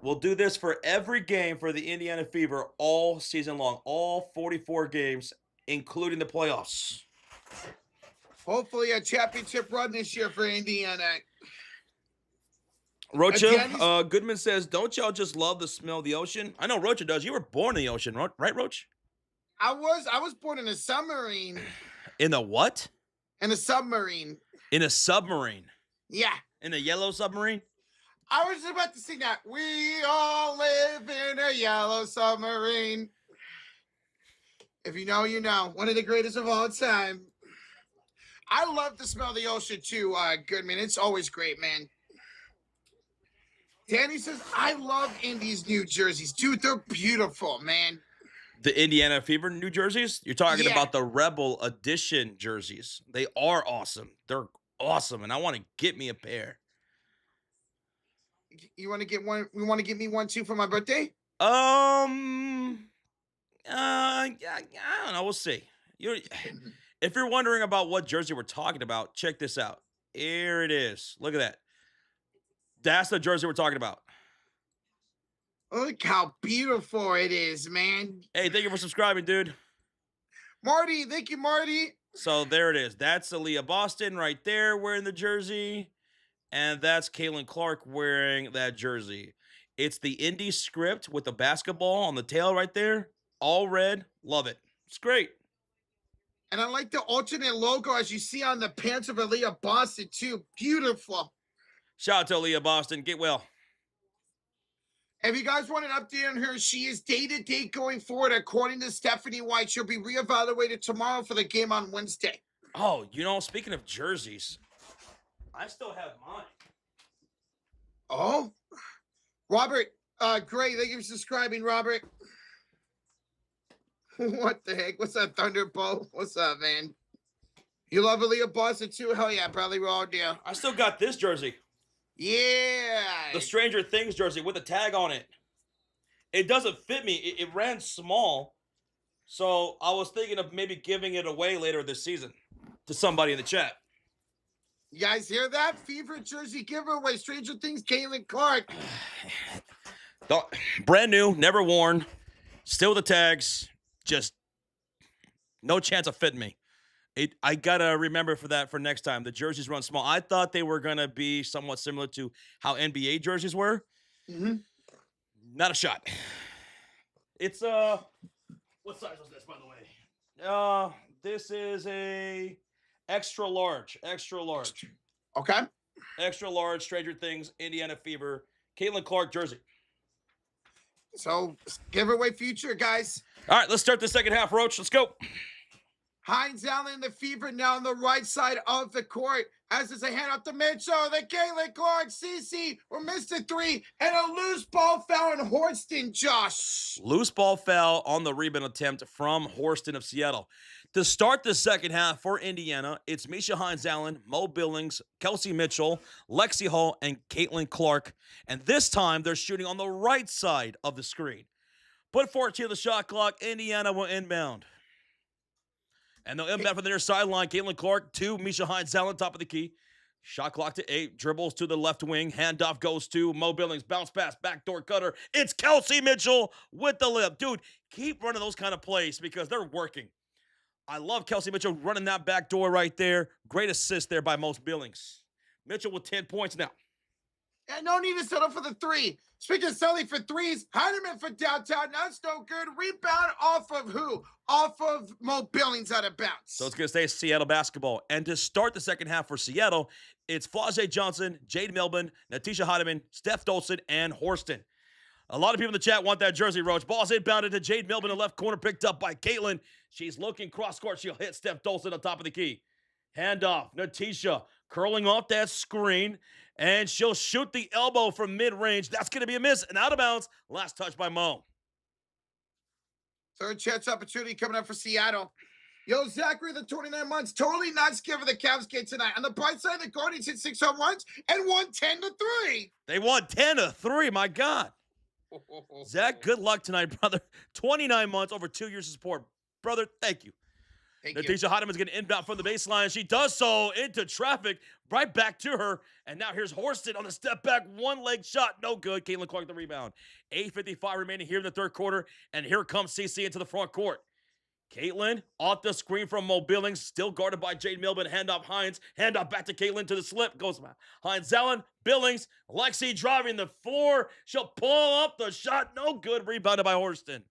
We'll do this for every game for the Indiana Fever all season long, all 44 games, including the playoffs. Hopefully a championship run this year for Indiana. Rocha, Goodman says, don't y'all just love the smell of the ocean? I know Rocha does. You were born in the ocean, right, Roach? I was born in a submarine. In the what? In a submarine. In a submarine. Yeah. In a yellow submarine? I was about to sing that. We all live in a yellow submarine. If you know, you know. One of the greatest of all time. I love the smell of the ocean too, Goodman. It's always great, man. Danny says, I love Indy's new jerseys. Dude, they're beautiful, man. The Indiana Fever New Jerseys? You're talking Yeah. about the Rebel Edition jerseys. They are awesome. They're awesome, and I want to get me a pair. You want to get one? You want to get me one too for my birthday? Yeah, I don't know. We'll see. If you're wondering about what jersey we're talking about, check this out. Here it is. Look at that. That's the jersey we're talking about. Look how beautiful it is, man. Hey, thank you for subscribing, dude. Marty, thank you, Marty. So there it is. That's Aaliyah Boston right there wearing the jersey. And that's Caitlin Clark wearing that jersey. It's the Indy script with the basketball on the tail right there. All red. Love it. It's great. And I like the alternate logo as you see on the pants of Aaliyah Boston too. Beautiful. Shout out to Aaliyah Boston. Get well. If you guys want an update on her, she is day-to-day going forward. According to Stephanie White, she'll be reevaluated tomorrow for the game on Wednesday. Oh, speaking of jerseys, I still have mine. Oh, Robert, great. Thank you for subscribing, Robert. What the heck? What's up, Thunderbolt? What's up, man? You love Aaliyah Boston too? Hell yeah, Bradley, we all do. I still got this jersey. Yeah. The Stranger Things jersey with a tag on it. It doesn't fit me. It ran small. So I was thinking of maybe giving it away later this season to somebody in the chat. You guys hear that? Fever jersey giveaway. Stranger Things, Caitlin Clark. Brand new, never worn. Still the tags. Just no chance of fitting me. I gotta remember for that for next time. The jerseys run small. I thought they were gonna be somewhat similar to how NBA jerseys were. Mm-hmm. Not a shot. It's what size was this, by the way? This is a extra large. Okay. Extra large. Stranger Things, Indiana Fever, Caitlin Clark jersey. So giveaway future, guys. All right, let's start the second half, Roach. Let's go. Hines Allen, the Fever now on the right side of the court. As is a hand up to Mitchell, the Caitlin Clark, CC, or Mr. 3, and a loose ball foul in Horston, Josh. Loose ball foul on the rebound attempt from Horston of Seattle. To start the second half for Indiana, it's Misha Hines Allen, Mo Billings, Kelsey Mitchell, Lexi Hall, and Caitlin Clark. And this time, they're shooting on the right side of the screen. Put 14 on the shot clock. Indiana will inbound. And they'll inbound from the near sideline. Caitlin Clark to Misha Hines Allen, top of the key. Shot clock to 8. Dribbles to the left wing. Handoff goes to Mo Billings. Bounce pass, backdoor cutter. It's Kelsey Mitchell with the lip. Dude, keep running those kind of plays because they're working. I love Kelsey Mitchell running that back door right there. Great assist there by Mo Billings. Mitchell with 10 points now. And no need to settle for the 3. Speaking of settling for 3s, Heineman for downtown. That's no good. Rebound off of who? Off of Mo Billings out of bounds. So it's going to stay Seattle basketball. And to start the second half for Seattle, it's Flau'jae Johnson, Jade Melvin, Natisha Heineman, Steph Dolson, and Horston. A lot of people in the chat want that jersey, Roach. Ball's inbounded to Jade Melvin in the left corner, picked up by Caitlin. She's looking cross-court. She'll hit Steph Dolson on top of the key. Handoff, Natisha curling off that screen, and she'll shoot the elbow from mid-range. That's going to be a miss and out of bounds. Last touch by Mo. Third chance opportunity coming up for Seattle. Yo, Zachary, the 29 months, totally not scared for the Cavs game tonight. On the bright side, the Guardians hit 6 home runs and won 10-3. They won 10-3, my God. Zach, good luck tonight, brother. 29 months, over 2 years of support. Brother, thank you. Thank you. Natisha Heineman's going to inbound from the baseline. She does so into traffic, right back to her. And now here's Horston on the step back, one-leg shot, no good. Caitlin Clark the rebound. 8:55 remaining here in the third quarter, and here comes CC into the front court. Caitlin off the screen from Mo Billings, still guarded by Jade Milburn. Handoff Hines, handoff back to Caitlin to the slip. Goes Hines Allen, Billings, Lexi driving the floor. She'll pull up the shot, no good. Rebounded by Horston.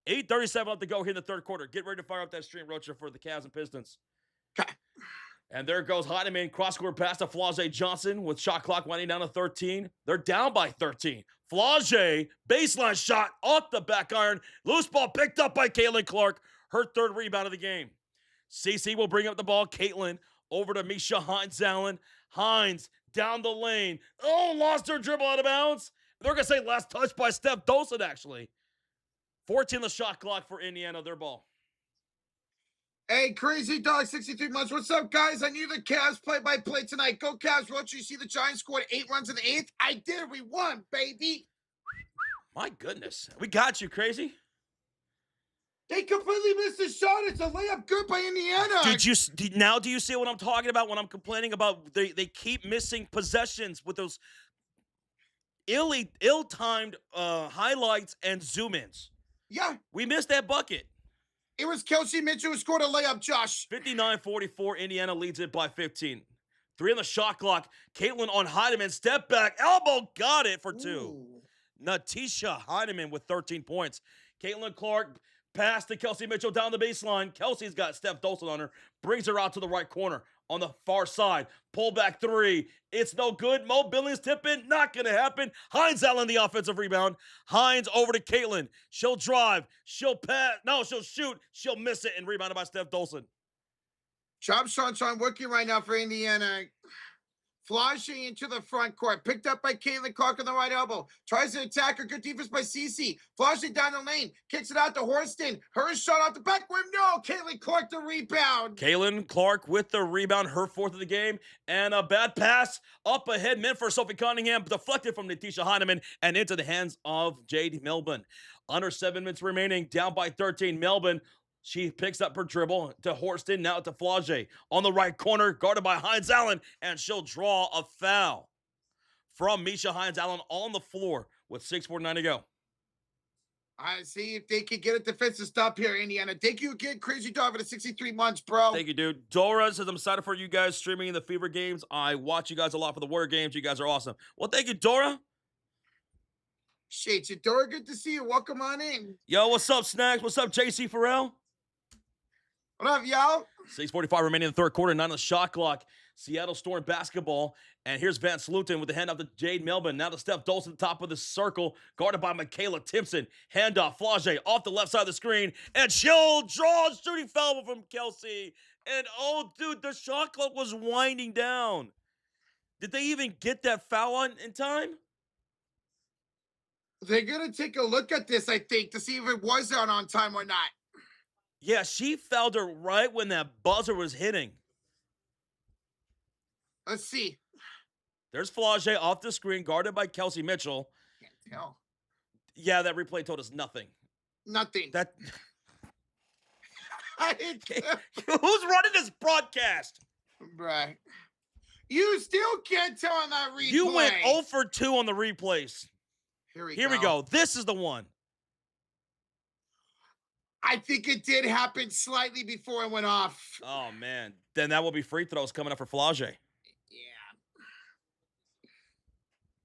8:37 left to go here in the third quarter. Get ready to fire up that stream, Rocha, for the Cavs and Pistons. Okay. And there goes Heineman, cross-court pass to Flau'jae Johnson with shot clock winding down to 13. They're down by 13. Flau'jae, baseline shot off the back iron. Loose ball picked up by Caitlin Clark. Her third rebound of the game. CC will bring up the ball. Caitlin over to Misha Hines-Allen. Hines down the lane. Oh, lost her dribble out of bounds. They're going to say last touch by Steph Dolson, actually. 14 the shot clock for Indiana, their ball. Hey, Crazy Dog 63 months. What's up, guys? I knew the Cavs play-by-play tonight. Go Cavs. Roach, you see the Giants scored 8 runs in the 8th? I did. We won, baby. My goodness. We got you, Crazy. They completely missed the shot. It's a layup good by Indiana. Do you see what I'm talking about when I'm complaining about they keep missing possessions with those ill-timed highlights and zoom-ins? Yeah. We missed that bucket. It was Kelsey Mitchell who scored a layup, Josh. 59-44, Indiana leads it by 15. 3 on the shot clock. Caitlin on Heineman, step back, elbow, got it for 2. Ooh. Natisha Heineman with 13 points. Caitlin Clark pass to Kelsey Mitchell down the baseline. Kelsey's got Steph Dolson on her, brings her out to the right corner on the far side. Pull back 3. It's no good. Mo Billings tip in. Not going to happen. Hines-Allen the offensive rebound. Hines over to Caitlin. She'll drive. She'll pass. No, she'll shoot. She'll miss it and rebounded by Steph Dolson. Chop Sean working right now for Indiana. Flau'jae into the front court. Picked up by Caitlin Clark on the right elbow. Tries to attack her. Good defense by CC. Flau'jae down the lane. Kicks it out to Horston. Her shot out the back rim. No. Caitlin Clark the rebound. Caitlin Clark with the rebound. Her 4th of the game. And a bad pass up ahead meant for Sophie Cunningham. Deflected from Natisha Heineman and into the hands of Jade Melbourne. Under 7 minutes remaining. Down by 13. Melbourne. She picks up her dribble to Horston, now to Flau'jae. On the right corner, guarded by Hines-Allen, and she'll draw a foul from Misha Hines-Allen on the floor with 6:49 to go. I see if they can get a defensive stop here, Indiana. Thank you again, Crazy Dog, for the 63 months, bro. Thank you, dude. Dora says, I'm excited for you guys streaming the Fever games. I watch you guys a lot for the Warrior games. You guys are awesome. Well, thank you, Dora. Shit, Dora, good to see you. Welcome on in. Yo, what's up, Snacks? What's up, JC Farrell? What up, y'all? 6:45 remaining in the third quarter, 9 on the shot clock. Seattle Storm basketball. And here's Vance Luton with the handoff to Jade Melbourne. Now to Steph Dolson, top of the circle, guarded by Michaela Timpson. Handoff, Flau'jae off the left side of the screen. And she'll draw a shooting foul from Kelsey. And oh, dude, the shot clock was winding down. Did they even get that foul on in time? They're going to take a look at this, I think, to see if it was on time or not. Yeah, she fouled her right when that buzzer was hitting. Let's see. There's Flau'jae off the screen, guarded by Kelsey Mitchell. Can't tell. Yeah, that replay told us nothing. Nothing. That I didn't care. Who's running this broadcast? Right. You still can't tell on that replay. You went 0 for 2 on the replays. Here we go. This is the one. I think it did happen slightly before it went off. Oh, man. Then that will be free throws coming up for Flau'jae.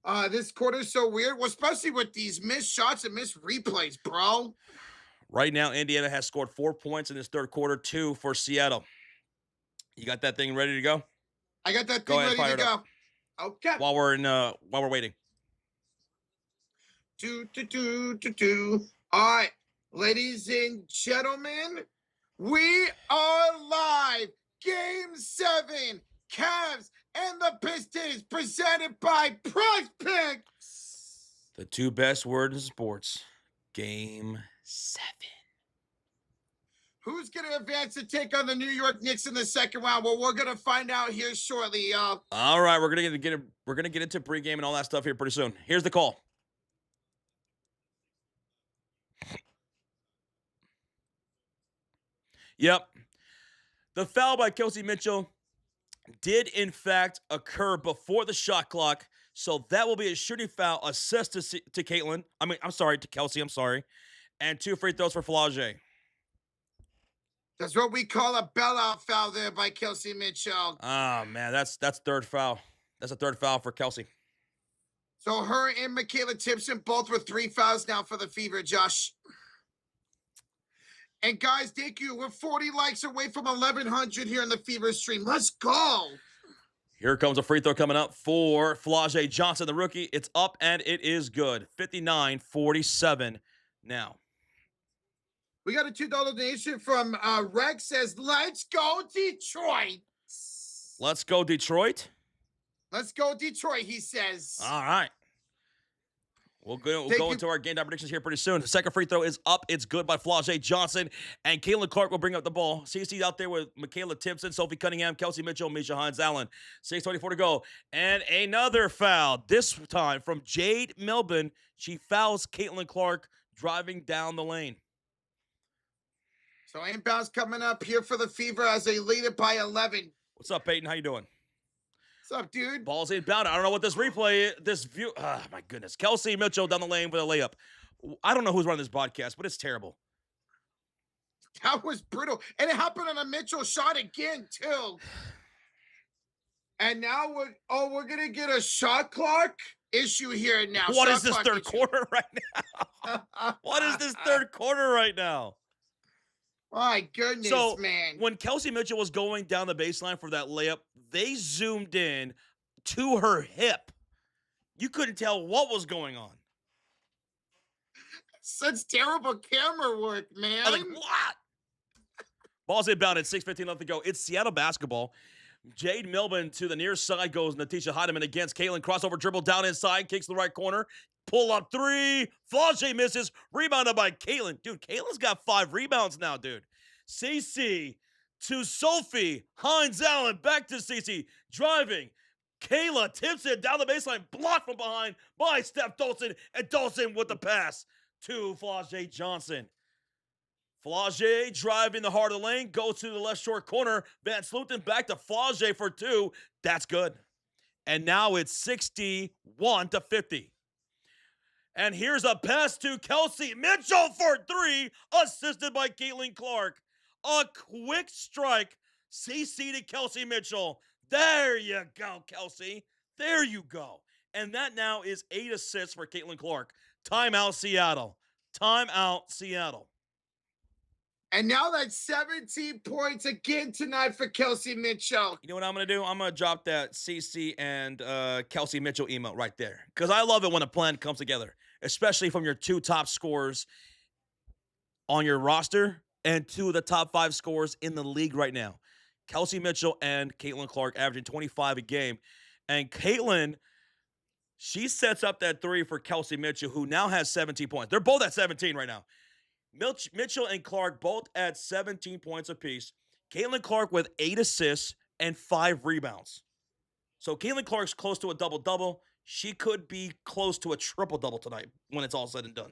Yeah. This quarter's so weird, well, especially with these missed shots and missed replays, bro. Right now, Indiana has scored 4 points in this third quarter, 2 for Seattle. You got that thing ready to go? I got that thing ready to go. Okay. While we're waiting. All right. Ladies and gentlemen, we are live. Game 7, Cavs and the Pistons, presented by PrizePicks. The 2 best words in sports. Game 7. Who's going to advance to take on the New York Knicks in the second round? Well, we're going to find out here shortly, y'all. All right, we're going to get into pregame and all that stuff here pretty soon. Here's the call. Yep. The foul by Kelsey Mitchell did, in fact, occur before the shot clock. So that will be a shooting foul, assist to Caitlin. To Kelsey, I'm sorry. And 2 free throws for Flau'jae. That's what we call a bailout foul there by Kelsey Mitchell. Oh, man, that's third foul. That's a third foul for Kelsey. So her and Michaela Timpson both with 3 fouls now for the Fever, Josh. And guys, thank you. We're 40 likes away from 1,100 here in the Fever stream. Let's go. Here comes a free throw coming up for Flau'jae Johnson, the rookie. It's up and it is good. 59-47 now. We got a $2 donation from Rex says, let's go Detroit. Let's go Detroit. Let's go Detroit, he says. All right. We'll go into our game time predictions here pretty soon. The second free throw is up. It's good by Flau'jae Johnson. And Caitlin Clark will bring up the ball. CC out there with Michaela Timpson, Sophie Cunningham, Kelsey Mitchell, Misha Hines-Allen. 6:24 to go. And another foul. This time from Jade Milburn. She fouls Caitlin Clark driving down the lane. So inbounds coming up here for the Fever as they lead it by 11. What's up, Peyton? How you doing? What's up, dude? Ball's inbound. I don't know what this replay, this view. Oh, my goodness. Kelsey Mitchell down the lane with a layup. I don't know who's running this podcast, but it's terrible. That was brutal. And it happened on a Mitchell shot again, too. And now we're going to get a shot clock issue here now. What is this third quarter right now? What is this third quarter right now? My goodness, so, man. When Kelsey Mitchell was going down the baseline for that layup, they zoomed in to her hip. You couldn't tell what was going on. Such terrible camera work, man. I'm like, what? Ball's inbound at 6:15 left to go. It's Seattle basketball. Jade Milburn to the near side goes Natisha Heidemann against Caitlin. Crossover dribble down inside, kicks the right corner. Pull up three. Flau'jae misses. Rebounded by Caitlin. Dude, Caitlin's got 5 rebounds now, dude. CC to Sophie Hines-Allen. Back to CC. Driving. Kayla tips it down the baseline. Blocked from behind by Steph Dolson. And Dolson with the pass to Flau'jae Johnson. Flau'jae driving the heart of the lane. Goes to the left short corner. Van Sloten back to Flau'jae for 2. That's good. And now it's 61-50. And here's a pass to Kelsey Mitchell for 3, assisted by Caitlin Clark. A quick strike, CC to Kelsey Mitchell. There you go, Kelsey. There you go. And that now is 8 assists for Caitlin Clark. Timeout, Seattle. Timeout, Seattle. And now that's 17 points again tonight for Kelsey Mitchell. You know what I'm going to do? I'm going to drop that CC and Kelsey Mitchell emote right there. Because I love it when a plan comes together, especially from your 2 top scorers on your roster and 2 of the top 5 scorers in the league right now. Kelsey Mitchell and Caitlin Clark averaging 25 a game. And Caitlin, she sets up that 3 for Kelsey Mitchell, who now has 17 points. They're both at 17 right now. Mitchell and Clark both at 17 points apiece. Caitlin Clark with 8 assists and 5 rebounds. So Caitlin Clark's close to a double-double. She could be close to a triple-double tonight when it's all said and done.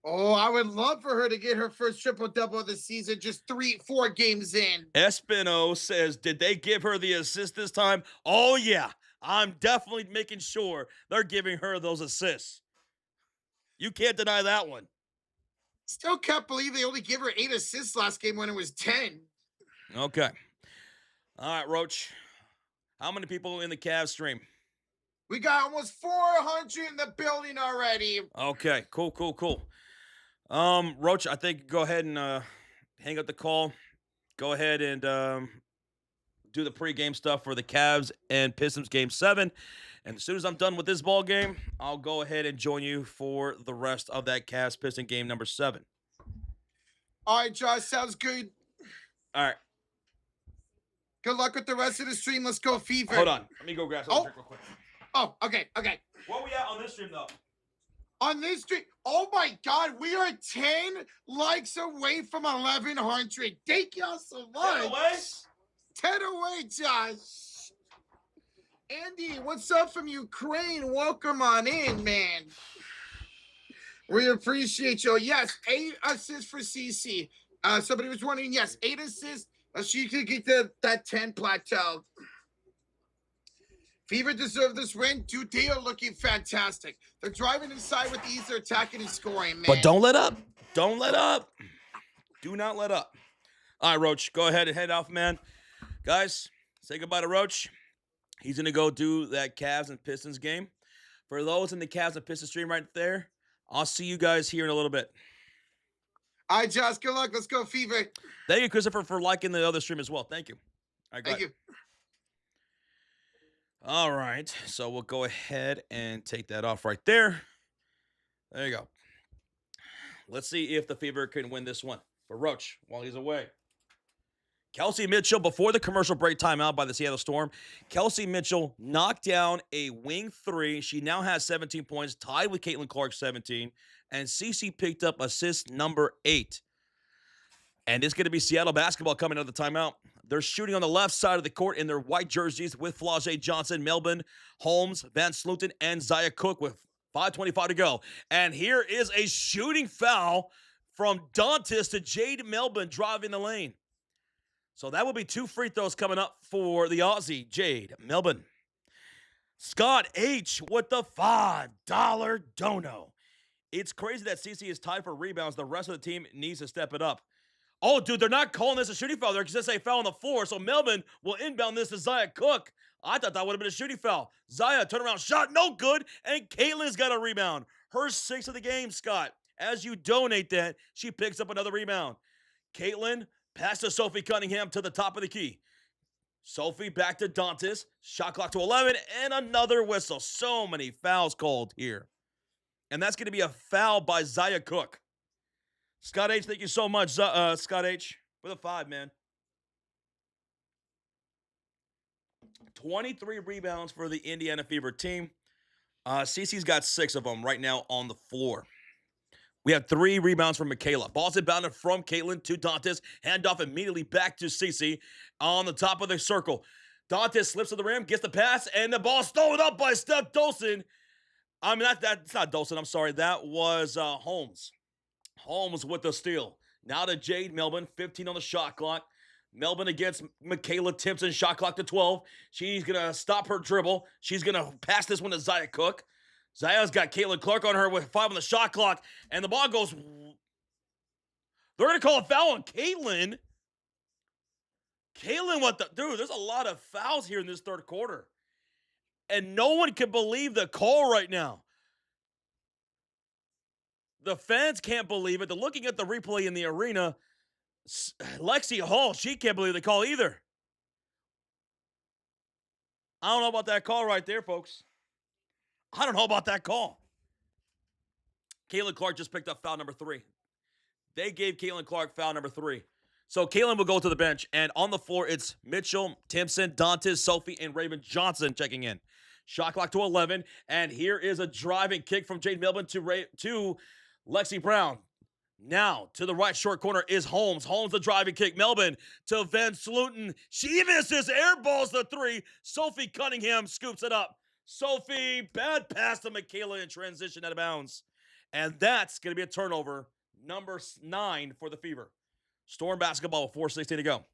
Oh, I would love for her to get her first triple-double of the season just 3-4 games in. Espino says, did they give her the assist this time? Oh, yeah. I'm definitely making sure they're giving her those assists. You can't deny that one. Still can't believe they only gave her 8 assists last game when it was 10. Okay. All right, Roach. How many people in the Cavs stream? We got almost 400 in the building already. Okay, cool. Roach, I think go ahead and hang up the call. Go ahead and do the pregame stuff for the Cavs and Pistons game 7. And as soon as I'm done with this ball game, I'll go ahead and join you for the rest of that Cavs Piston game number 7. All right, Josh, sounds good. All right. Good luck with the rest of the stream. Let's go, Fever. Hold on. Let me go grab something real quick. Oh, okay. Where we at on this stream, though? On this stream, oh my God, we are 10 likes away from 1,100. Thank y'all so much. 10 away? 10 away, Josh. Andy, what's up from Ukraine? Welcome on in, man. We appreciate you. Yes, 8 assists for CC. Somebody was wondering, yes, 8 assists. She could get that 10 plateau. Fever deserve this win. Dude, they are looking fantastic. They're driving inside with ease. They're attacking and scoring, man. But don't let up. Don't let up. Do not let up. All right, Roach, go ahead and head off, man. Guys, say goodbye to Roach. He's going to go do that Cavs and Pistons game. For those in the Cavs and Pistons stream right there, I'll see you guys here in a little bit. All right, Josh, good luck. Let's go, Fever. Thank you, Christopher, for liking the other stream as well. Thank you. All right, go Thank ahead. you. All right, so we'll go ahead and take that off right there. There you go. Let's see if the Fever can win this one for Roach while he's away. Kelsey Mitchell, before the commercial break timeout by the Seattle Storm, Kelsey Mitchell knocked down a wing three. She now has 17 points, tied with Caitlin Clark, 17. And Cece picked up assist number 8. And it's going to be Seattle basketball coming out of the timeout. They're shooting on the left side of the court in their white jerseys with Flau'jae Johnson, Melbourne, Holmes, Van Sluten, and Zaya Cook with 5:25 to go. And here is a shooting foul from Dantas to Jade Melbourne driving the lane. So that will be 2 free throws coming up for the Aussie, Jade Melbourne. Scott H with the $5 dono. It's crazy that CC is tied for rebounds. The rest of the team needs to step it up. Oh, dude, they're not calling this a shooting foul. They're just saying foul on the floor. So Melbourne will inbound this to Zaya Cook. I thought that would have been a shooting foul. Zaya, turnaround shot, no good. And Caitlin's got a rebound. Her 6th of the game, Scott. As you donate that, she picks up another rebound. Caitlin, pass to Sophie Cunningham to the top of the key. Sophie back to Dantas. Shot clock to 11 and another whistle. So many fouls called here. And that's going to be a foul by Zaya Cook. Scott H, thank you so much, Scott H, for the 5, man. 23 rebounds for the Indiana Fever team. Cece's got 6 of them right now on the floor. We have 3 rebounds from Michaela. Ball's inbounded from Caitlin to Dantas. Handoff immediately back to Cece on the top of the circle. Dantas slips to the rim, gets the pass, and the ball stolen up by Steph Dolson. I mean, that's not Dolson. I'm sorry. That was Holmes. Holmes with the steal. Now to Jade Melbourne, 15 on the shot clock. Melbourne against Michaela Timpson, shot clock to 12. She's going to stop her dribble. She's going to pass this one to Zaya Cook. Zaya's got Caitlin Clark on her with 5 on the shot clock, and the ball goes. They're going to call a foul on Caitlin. Caitlin, what the. Dude, there's a lot of fouls here in this third quarter. And no one can believe the call right now. The fans can't believe it. They're looking at the replay in the arena. Lexi Hall, she can't believe the call either. I don't know about that call right there, folks. I don't know about that call. Caitlin Clark just picked up foul number 3. They gave Caitlin Clark foul number 3. So Caitlin will go to the bench, and on the floor, it's Mitchell, Timpson, Dantas, Sophie, and Raven Johnson checking in. Shot clock to 11, and here is a driving kick from Jade Melbourne to Lexi Brown. Now, to the right short corner is Holmes. Holmes, the driving kick. Melbourne to Van Sluten. She misses, airballs the 3. Sophie Cunningham scoops it up. Sophie, bad pass to Michaela in transition out of bounds. And that's going to be a turnover, number 9 for the Fever. Storm basketball with 4:16 to go.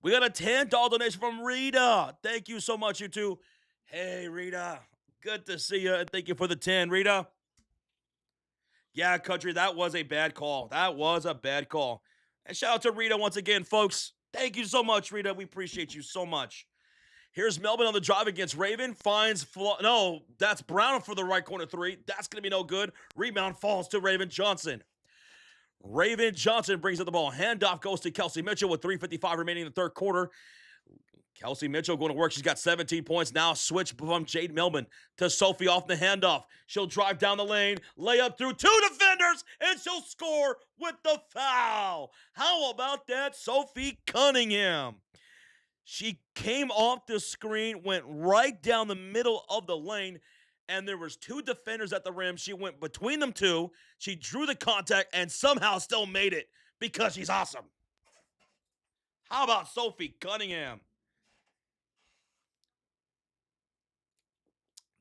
We got a $10 donation from Rita. Thank you so much, you two. Hey, Rita. Good to see you, and thank you for the 10, Rita. Yeah, country, that was a bad call. That was a bad call. And shout out to Rita once again, folks. Thank you so much, Rita. We appreciate you so much. Here's Melbourne on the drive against Raven. Finds, no, that's Brown for the right corner 3. That's going to be no good. Rebound falls to Raven Johnson. Raven Johnson brings up the ball. Handoff goes to Kelsey Mitchell with 3:55 remaining in the third quarter. Kelsey Mitchell going to work. She's got 17 points. Now switch from Jade Melbourne to Sophie off the handoff. She'll drive down the lane, lay up through 2 defenders, and she'll score with the foul. How about that, Sophie Cunningham? She came off the screen, went right down the middle of the lane, and there was 2 defenders at the rim. She went between them 2. She drew the contact and somehow still made it because she's awesome. How about Sophie Cunningham?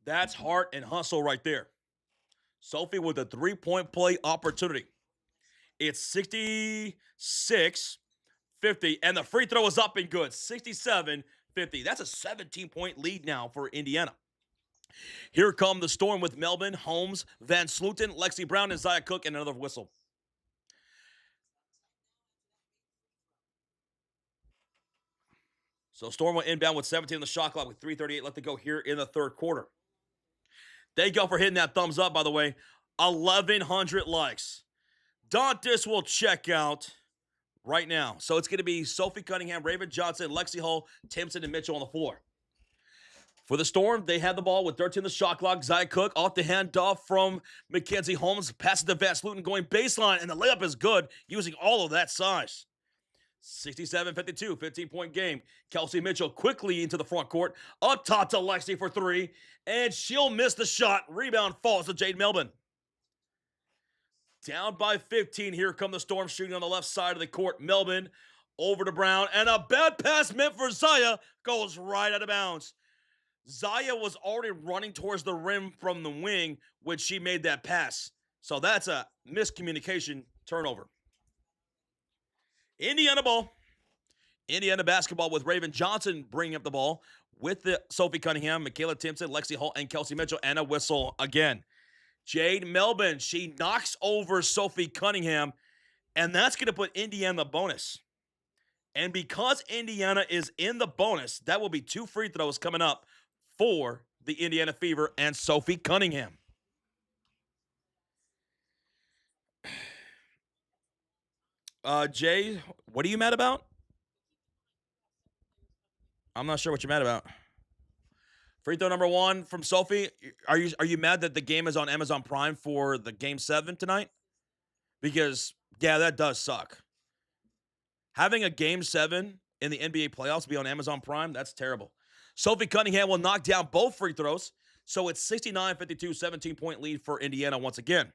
That's heart and hustle right there. Sophie with a 3-point play opportunity. It's 66-50, and the free throw is up and good. 67-50. That's a 17-point lead now for Indiana. Here come the Storm with Melbourne, Holmes, Van Sluten, Lexi Brown, and Zaya Cook, and another whistle. So Storm will inbound with 17 on the shot clock with 3:38 left to go here in the third quarter. Thank y'all for hitting that thumbs up, by the way. 1,100 likes. Dantas will check out right now. So it's going to be Sophie Cunningham, Raven Johnson, Lexi Hull, Timpson, and Mitchell on the floor. For the Storm, they had the ball with 13 the shot clock. Zia Cook off the handoff from Mackenzie Holmes. Passes to Van Sluten going baseline, and the layup is good using all of that size. 67-52, 15-point game. Kelsey Mitchell quickly into the front court. Up top to Lexi for three, and she'll miss the shot. Rebound falls to Jade Melvin. Down by 15. Here come the Storm shooting on the left side of the court. Melvin over to Brown, and a bad pass meant for Zia goes right out of bounds. Zia was already running towards the rim from the wing when she made that pass. So that's a miscommunication turnover. Indiana ball. Indiana basketball with Raven Johnson bringing up the ball with the Sophie Cunningham, Michaela Timpson, Lexi Hull, and Kelsey Mitchell, and a whistle again. Jade Melvin, she knocks over Sophie Cunningham, and that's going to put Indiana in the bonus. And because Indiana is in the bonus, that will be 2 free throws coming up for the Indiana Fever and Sophie Cunningham. Jay, what are you mad about? I'm not sure what you're mad about. Free throw number 1 from Sophie. Are you mad that the game is on Amazon Prime for the Game 7 tonight? Because, yeah, that does suck. Having a Game 7 in the NBA playoffs be on Amazon Prime, that's terrible. Sophie Cunningham will knock down both free throws, so it's 69-52, 17-point lead for Indiana once again.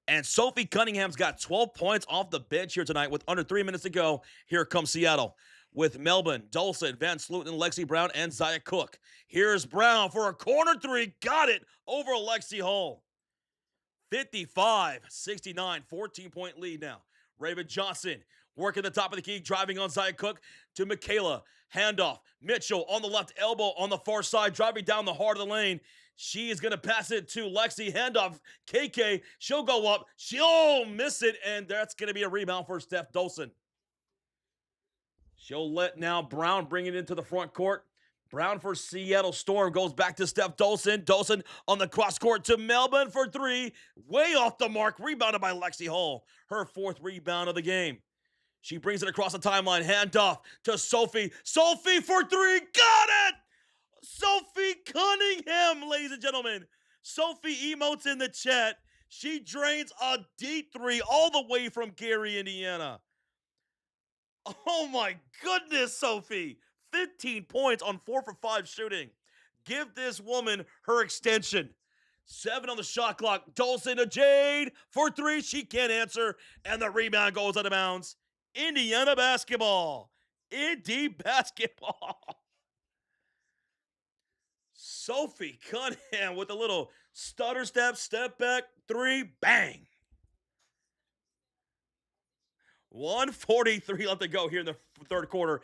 And Sophie Cunningham's got 12 points off the bench here tonight with under 3 minutes to go. Here comes Seattle with Melvin, Dulcet, Van Sluten, Lexi Brown, and Zia Cook. Here's Brown for a corner three. Got it over Lexi Hull. 55-69, 14-point lead now. Raven Johnson working the top of the key, driving on Zia Cook to Michaela. Handoff. Mitchell on the left elbow on the far side, driving down the heart of the lane. She is going to pass it to Lexi. Handoff. KK. She'll go up. She'll miss it, and that's going to be a rebound for Steph Dolson. She'll let now Brown bring it into the front court. Brown for Seattle Storm goes back to Steph Dolson. Dolson on the cross court to Melbourne for three. Way off the mark. Rebounded by Lexi Hull. Her 4th rebound of the game. She brings it across the timeline. Handoff to Sophie. Sophie for three. Got it! Sophie Cunningham, ladies and gentlemen. Sophie emotes in the chat. She drains a deep 3 all the way from Gary, Indiana. Oh my goodness, Sophie. 15 points on 4 for 5 shooting. Give this woman her extension. 7 on the shot clock. Dolson to Jade for 3. She can't answer. And the rebound goes out of bounds. Indiana basketball. Indy basketball. Sophie Cunningham with a little stutter step back, 3, bang. 1:43 left to go here in the third quarter.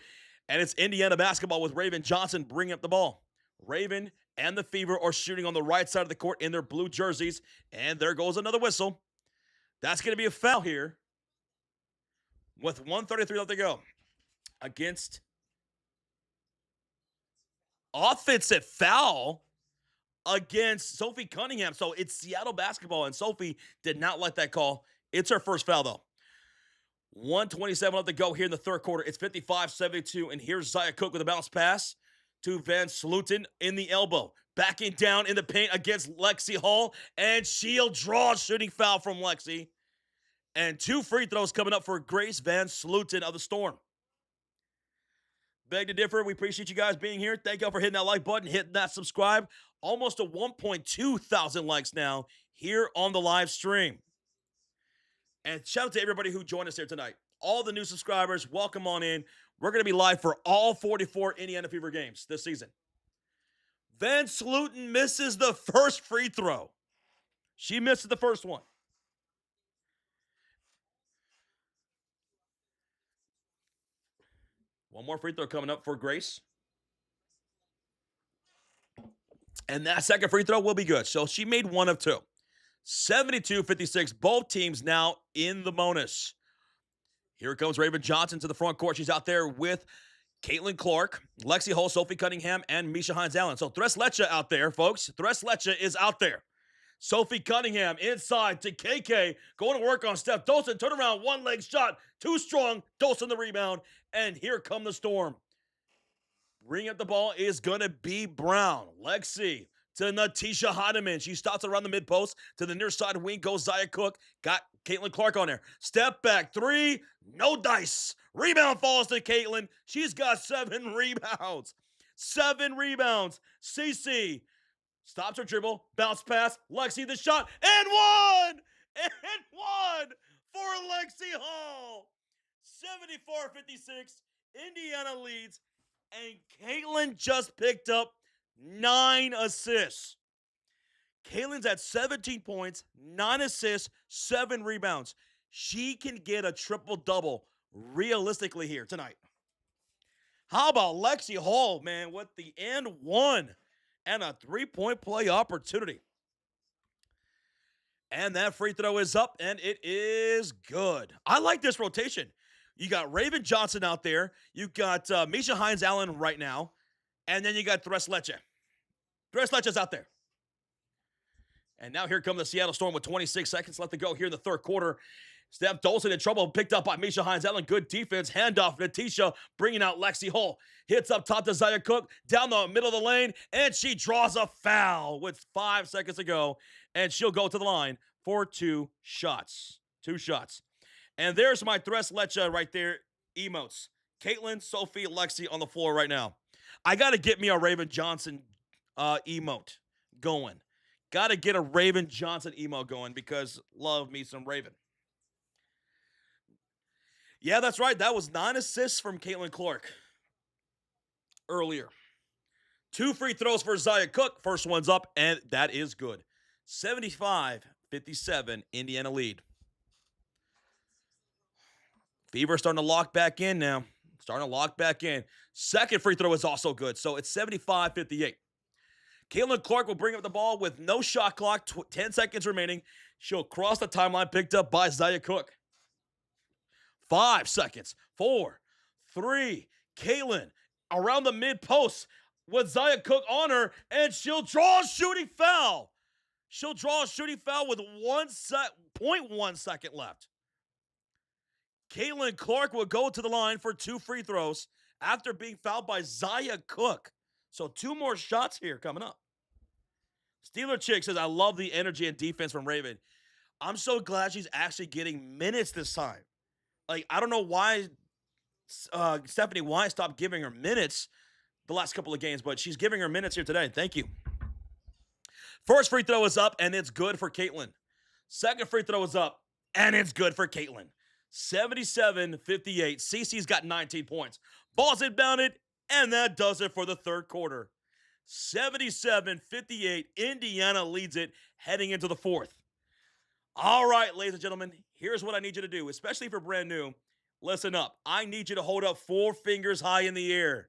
And it's Indiana basketball with Raven Johnson bringing up the ball. Raven and the Fever are shooting on the right side of the court in their blue jerseys. And there goes another whistle. That's going to be a foul here with 1:33 left to go against offensive foul against Sophie Cunningham. So it's Seattle basketball, and Sophie did not like that call. It's her first foul, though. 1:27 left to go here in the third quarter. It's 55-72, and here's Zia Cook with a bounce pass to Van Sluten in the elbow. Backing down in the paint against Lexi Hull, and she'll draw a shooting foul from Lexi. And 2 free throws coming up for Grace Van Sluten of the Storm. Beg to differ. We appreciate you guys being here. Thank y'all for hitting that like button, hitting that subscribe. Almost to 1.2 thousand likes now here on the live stream. And shout out to everybody who joined us here tonight. All the new subscribers, welcome on in. We're going to be live for all 44 Indiana Fever games this season. Van Sluten misses the first free throw. She misses the first one. One more free throw coming up for Grace. And that second free throw will be good. So she made 1 of 2. 72-56. Both teams now in the bonus. Here comes Raven Johnson to the front court. She's out there with Caitlin Clark, Lexi Hull, Sophie Cunningham, and Misha Hines-Allen. So Flau'jae out there, folks. Flau'jae is out there. Sophie Cunningham inside to KK, going to work on Steph Dolson. Turn around, one leg shot, too strong. Dolson the rebound, and here come the Storm. Bringing up the ball is going to be Brown. Lexi to Natisha Heineman. She stops around the mid post. To the near side wing goes Zaya Cook. Got Caitlin Clark on there. Step back three. No dice. Rebound falls to Caitlin. She's got 7 rebounds. 7 rebounds. CC stops her dribble. Bounce pass. Lexi the shot. And one! And one for Lexi Hall. 74-56. Indiana leads. And Caitlin just picked up 9 assists. Caitlin's at 17 points, 9 assists, 7 rebounds. She can get a triple-double realistically here tonight. How about Lexi Hall, man, with the and one and a 3-point play opportunity. And that free throw is up, and it is good. I like this rotation. You got Raven Johnson out there. You got Misha Hines-Allen right now. And then you got Flau'jae. Flau'jae's out there. And now here comes the Seattle Storm with 26 seconds left to go here in the third quarter. Steph Dolson in trouble, picked up by Misha Hines-Allen. Good defense. Handoff. Natisha bringing out Lexi Hall. Hits up top to Zaya Cook. Down the middle of the lane. And she draws a foul with 5 seconds to go. And she'll go to the line for 2 shots. 2 shots. And there's my Flau'jae right there. Emotes. Caitlin, Sophie, Lexi on the floor right now. I got to get me a Raven Johnson emote going. Got to get a Raven Johnson emote going because love me some Raven. Yeah, that's right. That was 9 assists from Caitlin Clark earlier. 2 free throws for Zaya Cook. First one's up, and that is good. 75-57, Indiana lead. Fever starting to lock back in now. Starting to lock back in. Second free throw is also good, so it's 75-58. Caitlin Clark will bring up the ball with no shot clock, 10 seconds remaining. She'll cross the timeline, picked up by Zaya Cook. 5 seconds. 4, 3. Caitlin around the mid post with Zaya Cook on her, and she'll draw a shooting foul. She'll draw a shooting foul with 0.1 second left. Caitlin Clark will go to the line for 2 free throws after being fouled by Zaya Cook. So 2 more shots here coming up. Steeler Chick says, I love the energy and defense from Raven. I'm so glad she's actually getting minutes this time. Like, I don't know why Stephanie Wyatt stopped giving her minutes the last couple of games, but she's giving her minutes here today. Thank you. First free throw is up, and it's good for Caitlin. Second free throw is up, and it's good for Caitlin. 77-58. CC's got 19 points. Ball's inbounded, and that does it for the third quarter. 77-58. Indiana leads it heading into the fourth. All right, ladies and gentlemen, here's what I need you to do, especially if you're brand new. Listen up. I need you to hold up 4 fingers high in the air.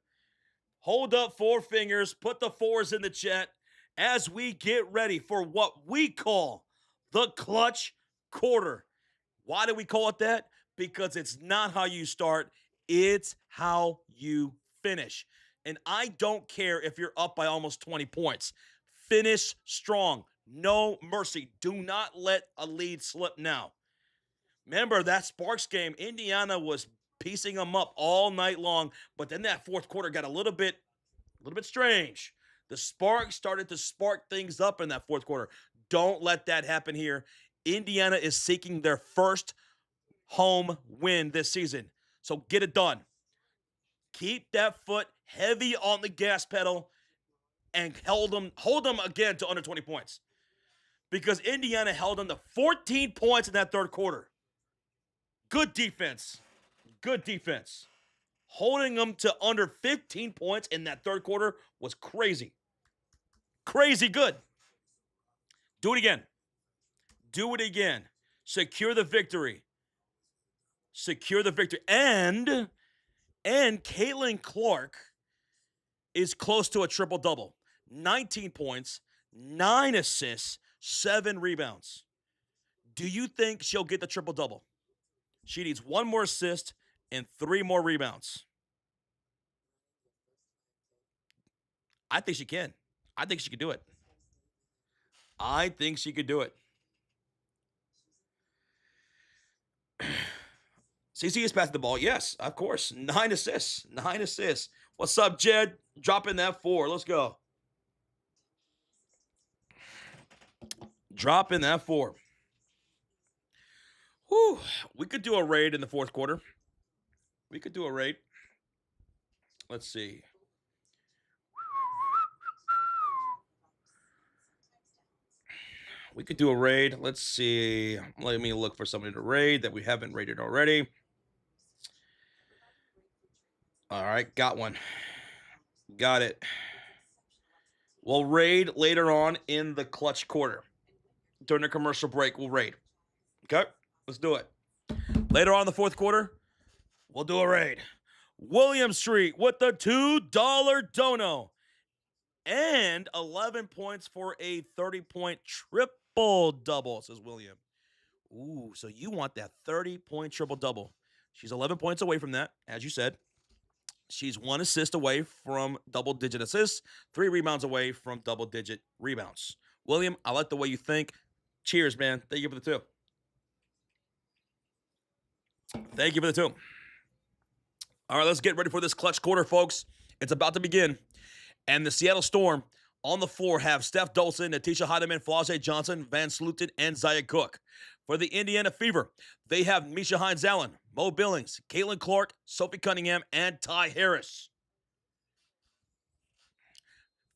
Hold up 4 fingers. Put the 4s in the chat as we get ready for what we call the clutch quarter. Why do we call it that? Because it's not how you start, it's how you finish. And I don't care if you're up by almost 20 points. Finish strong. No mercy. Do not let a lead slip now. Remember that Sparks game, Indiana was piecing them up all night long, but then that fourth quarter got a little bit strange. The Sparks started to spark things up in that fourth quarter. Don't let that happen here. Indiana is seeking their first home win this season. So get it done. Keep that foot heavy on the gas pedal and hold them again to under 20 points. Because Indiana held them to 14 points in that third quarter. Good defense. Good defense. Holding them to under 15 points in that third quarter was crazy. Crazy good. Do it again. Do it again. Secure the victory. Secure the victory. And Caitlin Clark is close to a triple-double. 19 points, 9 assists, 7 rebounds. Do you think she'll get the triple-double? She needs 1 more assist and 3 more rebounds. I think she can. I think she can do it. I think she could do it. CC is passing the ball. Yes, of course. 9 assists. 9 assists. What's up, Jed? Dropping that 4. Let's go. Dropping that 4. Whew. We could do a raid in the fourth quarter. We could do a raid. Let's see. We could do a raid. Let's see. Let me look for somebody to raid that we haven't raided already. All right, got one. Got it. We'll raid later on in the clutch quarter. During the commercial break, we'll raid. Okay, let's do it. Later on in the fourth quarter, we'll do a raid. William Street with the $2 dono. And 11 points for a 30-point triple-double, says William. Ooh, so you want that 30-point triple-double. She's 11 points away from that, as you said. She's 1 assist away from double-digit assists, 3 rebounds away from double-digit rebounds. William, I like the way you think. Cheers, man. Thank you for the 2. Thank you for the 2. All right, let's get ready for this clutch quarter, folks. It's about to begin. And the Seattle Storm on the floor have Steph Dolson, Natisha Heidemann, Flau'jae Johnson, Van Sloten, and Zaya Cook. For the Indiana Fever, they have Misha Hines-Allen, Mo Billings, Caitlin Clark, Sophie Cunningham, and Ty Harris.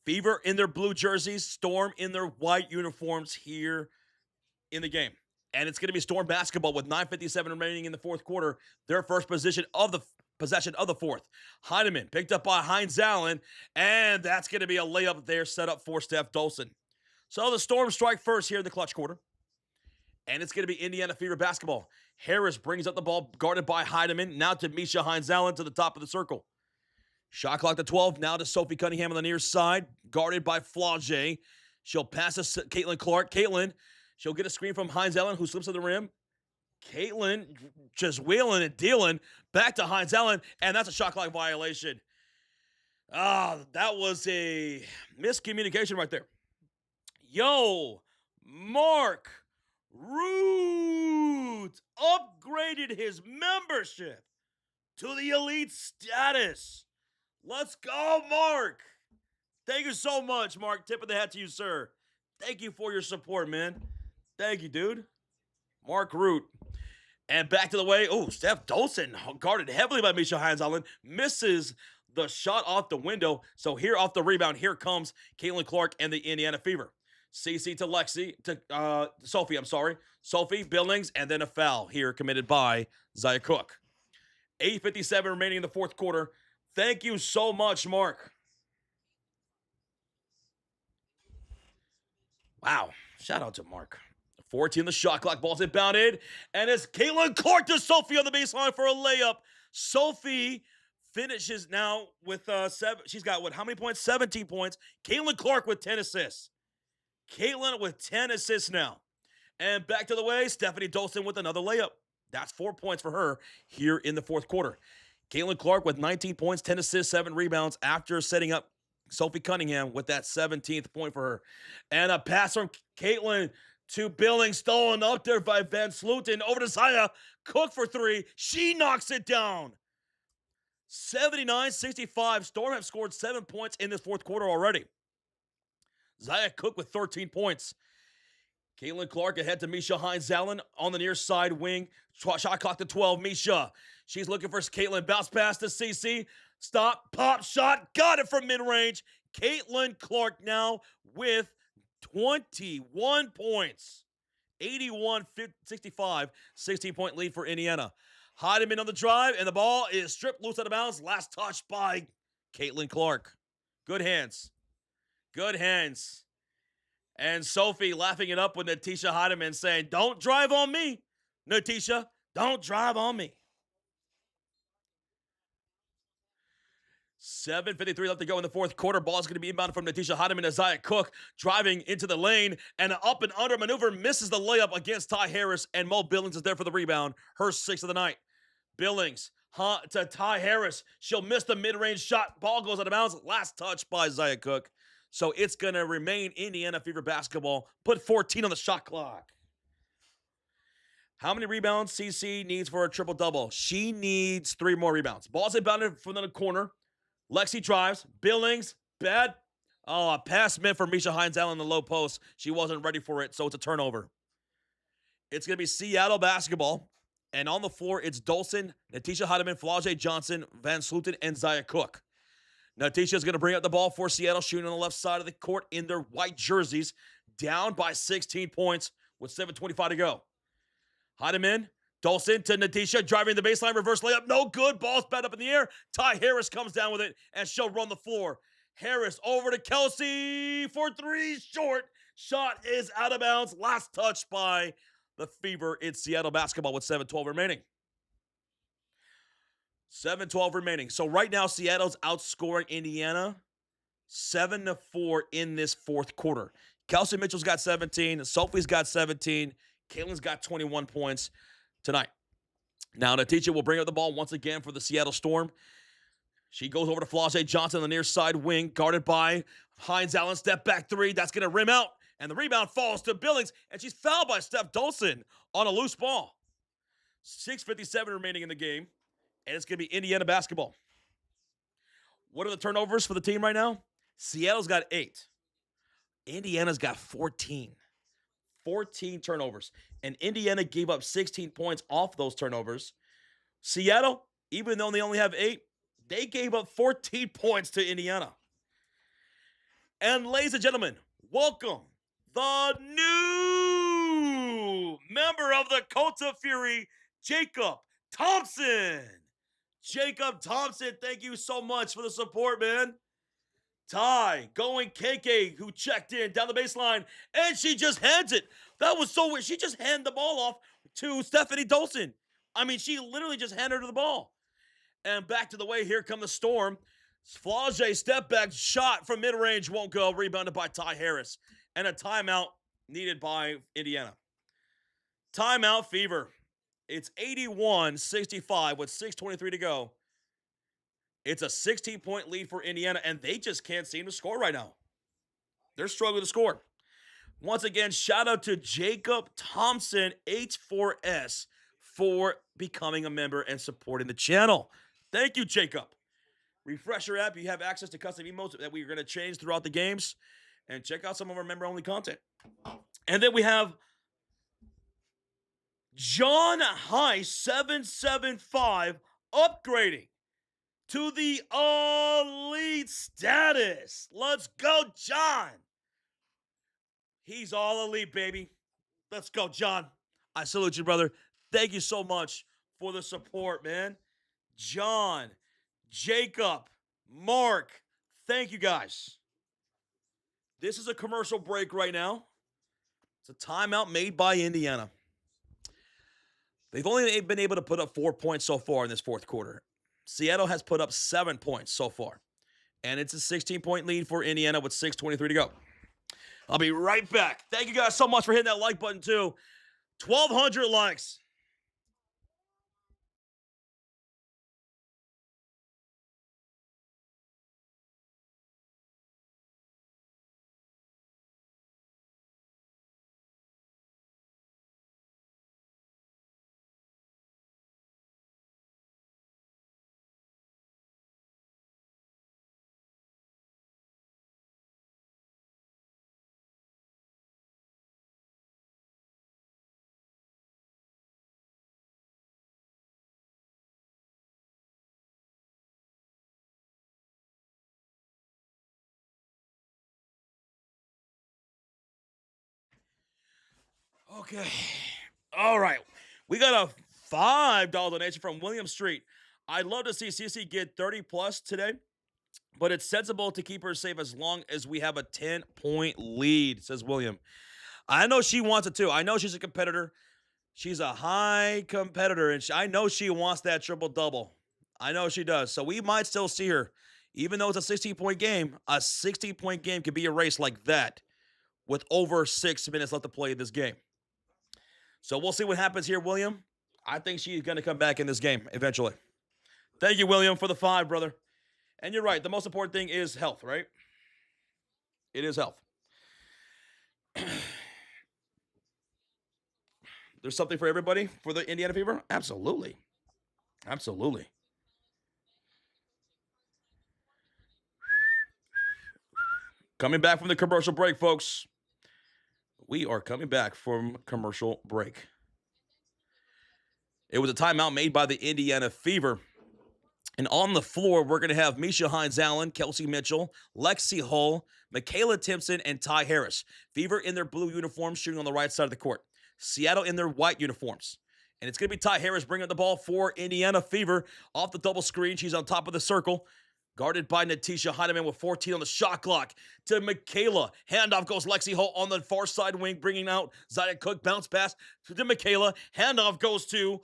Fever in their blue jerseys, Storm in their white uniforms here in the game. And it's going to be Storm basketball with 9:57 remaining in the fourth quarter. Their first possession of the fourth. Heidemann picked up by Hines-Allen, and that's going to be a layup there set up for Steph Dolson. So the Storm strike first here in the clutch quarter. And it's going to be Indiana Fever basketball. Harris brings up the ball, guarded by Heidemann. Now to Misha Hines-Allen to the top of the circle. Shot clock to 12. Now to Sophie Cunningham on the near side, guarded by Flau'jae. She'll pass to Caitlin Clark. Caitlin, she'll get a screen from Hines-Allen, who slips to the rim. Caitlin just wheeling and dealing back to Hines-Allen, and that's a shot clock violation. That was a miscommunication right there. Yo, Mark Root upgraded his membership to the elite status. Let's go, Mark. Thank you so much, Mark. Tip of the hat to you, sir. Thank you for your support, man. Thank you, dude. Mark Root. And back to the way. Oh, Steph Dolson, guarded heavily by Misha Hines-Allen, misses the shot off the window. So here off the rebound, here comes Caitlin Clark and the Indiana Fever. CC to Sophie, Sophie, Billings, and then a foul here committed by Zaya Cook. 8:57 remaining in the fourth quarter. Thank you so much, Mark. Wow. Shout out to Mark. 14, the shot clock, ball's inbounded, and it's Caitlin Clark to Sophie on the baseline for a layup. Sophie finishes now with 7. She's got what? How many points? 17 points. Caitlin Clark with 10 assists. Caitlin with 10 assists now. And back to the way, Stephanie Dolson with another layup. That's 4 points for her here in the fourth quarter. Caitlin Clark with 19 points, 10 assists, 7 rebounds after setting up Sophie Cunningham with that 17th point for her. And a pass from Caitlin to Billings, stolen up there by Van Sloten. Over to Zaya. Cook for 3. She knocks it down. 79-65. Storm have scored 7 points in this fourth quarter already. Zaya Cook with 13 points. Caitlin Clark ahead to Misha Hines-Allen on the near side wing. Shot clock to 12. Misha. She's looking for Caitlin. Bounce pass to CC. Stop. Pop shot. Got it from mid-range. Caitlin Clark now with 21 points. 81-65. 16-point lead for Indiana. Heidemann on the drive, and the ball is stripped loose out of bounds. Last touch by Caitlin Clark. Good hands. Good hands. And Sophie laughing it up with Natisha Heidemann saying, "Don't drive on me, Natisha. Don't drive on me." 7:53 left to go in the fourth quarter. Ball is going to be inbound from Natisha Heidemann to Zaya Cook, driving into the lane, and an up and under maneuver misses the layup against Ty Harris, and Mo Billings is there for the rebound, her 6th of the night. Billings to Ty Harris. She'll miss the mid-range shot. Ball goes out of bounds. Last touch by Zaya Cook. So it's going to remain Indiana Fever basketball. Put 14 on the shot clock. How many rebounds CC needs for a triple-double? She needs 3 more rebounds. Ball's inbounded from the corner. Lexi drives. Billings, bad. Oh, a pass meant for Misha Hines Allen in the low post. She wasn't ready for it, so it's a turnover. It's going to be Seattle basketball. And on the floor, it's Dolson, Natisha Heidemann, Flau'jae Johnson, Van Sluten, and Zaya Cook. Natisha is going to bring up the ball for Seattle, shooting on the left side of the court in their white jerseys, down by 16 points with 7:25 to go. Heidemann, Dolson to Natisha, driving the baseline, reverse layup, no good. Ball's batted up in the air. Ty Harris comes down with it, and she'll run the floor. Harris over to Kelsey for 3, short. Shot is out of bounds. Last touch by the Fever. It's Seattle basketball with 7:12 remaining. 7:12 remaining. So right now, Seattle's outscoring Indiana 7-4 in this fourth quarter. Kelsey Mitchell's got 17. Sophie's got 17. Caitlin's got 21 points tonight. Now, Natisha will bring up the ball once again for the Seattle Storm. She goes over to Flau'jae Johnson on the near side wing, guarded by Hines Allen. Step back 3. That's going to rim out. And the rebound falls to Billings. And she's fouled by Steph Dolson on a loose ball. 6:57 remaining in the game. And it's going to be Indiana basketball. What are the turnovers for the team right now? Seattle's got 8. Indiana's got 14. 14 turnovers. And Indiana gave up 16 points off those turnovers. Seattle, even though they only have 8, they gave up 14 points to Indiana. And ladies and gentlemen, welcome the new member of the Cult of Fury, Jacob Thompson. Jacob Thompson, thank you so much for the support, man. Ty going KK, who checked in down the baseline, and she just hands it. That was so weird. She just handed the ball off to Stephanie Dolson. I mean, she literally just handed her the ball. And back to the way, here come the Storm. Flau'jae step back shot from mid-range won't go. Rebounded by Ty Harris. And a timeout needed by Indiana. Timeout Fever. It's 81-65 with 6:23 to go. It's a 16-point lead for Indiana, and they just can't seem to score right now. They're struggling to score. Once again, shout out to Jacob Thompson, H4S, for becoming a member and supporting the channel. Thank you, Jacob. Refresh your app. You have access to custom emotes that we're going to change throughout the games. And check out some of our member-only content. And then we have John High 775 upgrading to the elite status. Let's go, John. He's all elite, baby. Let's go, John. I salute you, brother. Thank you so much for the support, man. John, Jacob, Mark, thank you guys. This is a commercial break right now. It's a timeout made by Indiana. They've only been able to put up 4 points so far in this fourth quarter. Seattle has put up 7 points so far. And it's a 16-point lead for Indiana with 6:23 to go. I'll be right back. Thank you guys so much for hitting that like button, too. 1,200 likes. Okay. All right. We got a $5 donation from William Street. I'd love to see CC get 30 plus today, but it's sensible to keep her safe as long as we have a 10-point lead, says William. I know she wants it too. I know she's a competitor. She's a high competitor, and I know she wants that triple-double. I know she does. So we might still see her. Even though it's a 16-point game, a 16-point game could be a race like that with over 6 minutes left to play in this game. So we'll see what happens here, William. I think she's going to come back in this game eventually. Thank you, William, for the 5, brother. And you're right. The most important thing is health, right? It is health. There's something for everybody for the Indiana Fever? Absolutely. Absolutely. Coming back from the commercial break, folks. We are coming back from commercial break. It was a timeout made by the Indiana Fever. And on the floor, we're going to have Misha Hines-Allen, Kelsey Mitchell, Lexi Hull, Michaela Timpson, and Ty Harris. Fever in their blue uniforms shooting on the right side of the court. Seattle in their white uniforms. And it's going to be Ty Harris bringing up the ball for Indiana Fever off the double screen. She's on top of the circle. Guarded by Natisha Heineman with 14 on the shot clock to Michaela. Handoff goes Lexi Hull on the far side wing, bringing out Zaya Cook. Bounce pass to Michaela. Handoff goes to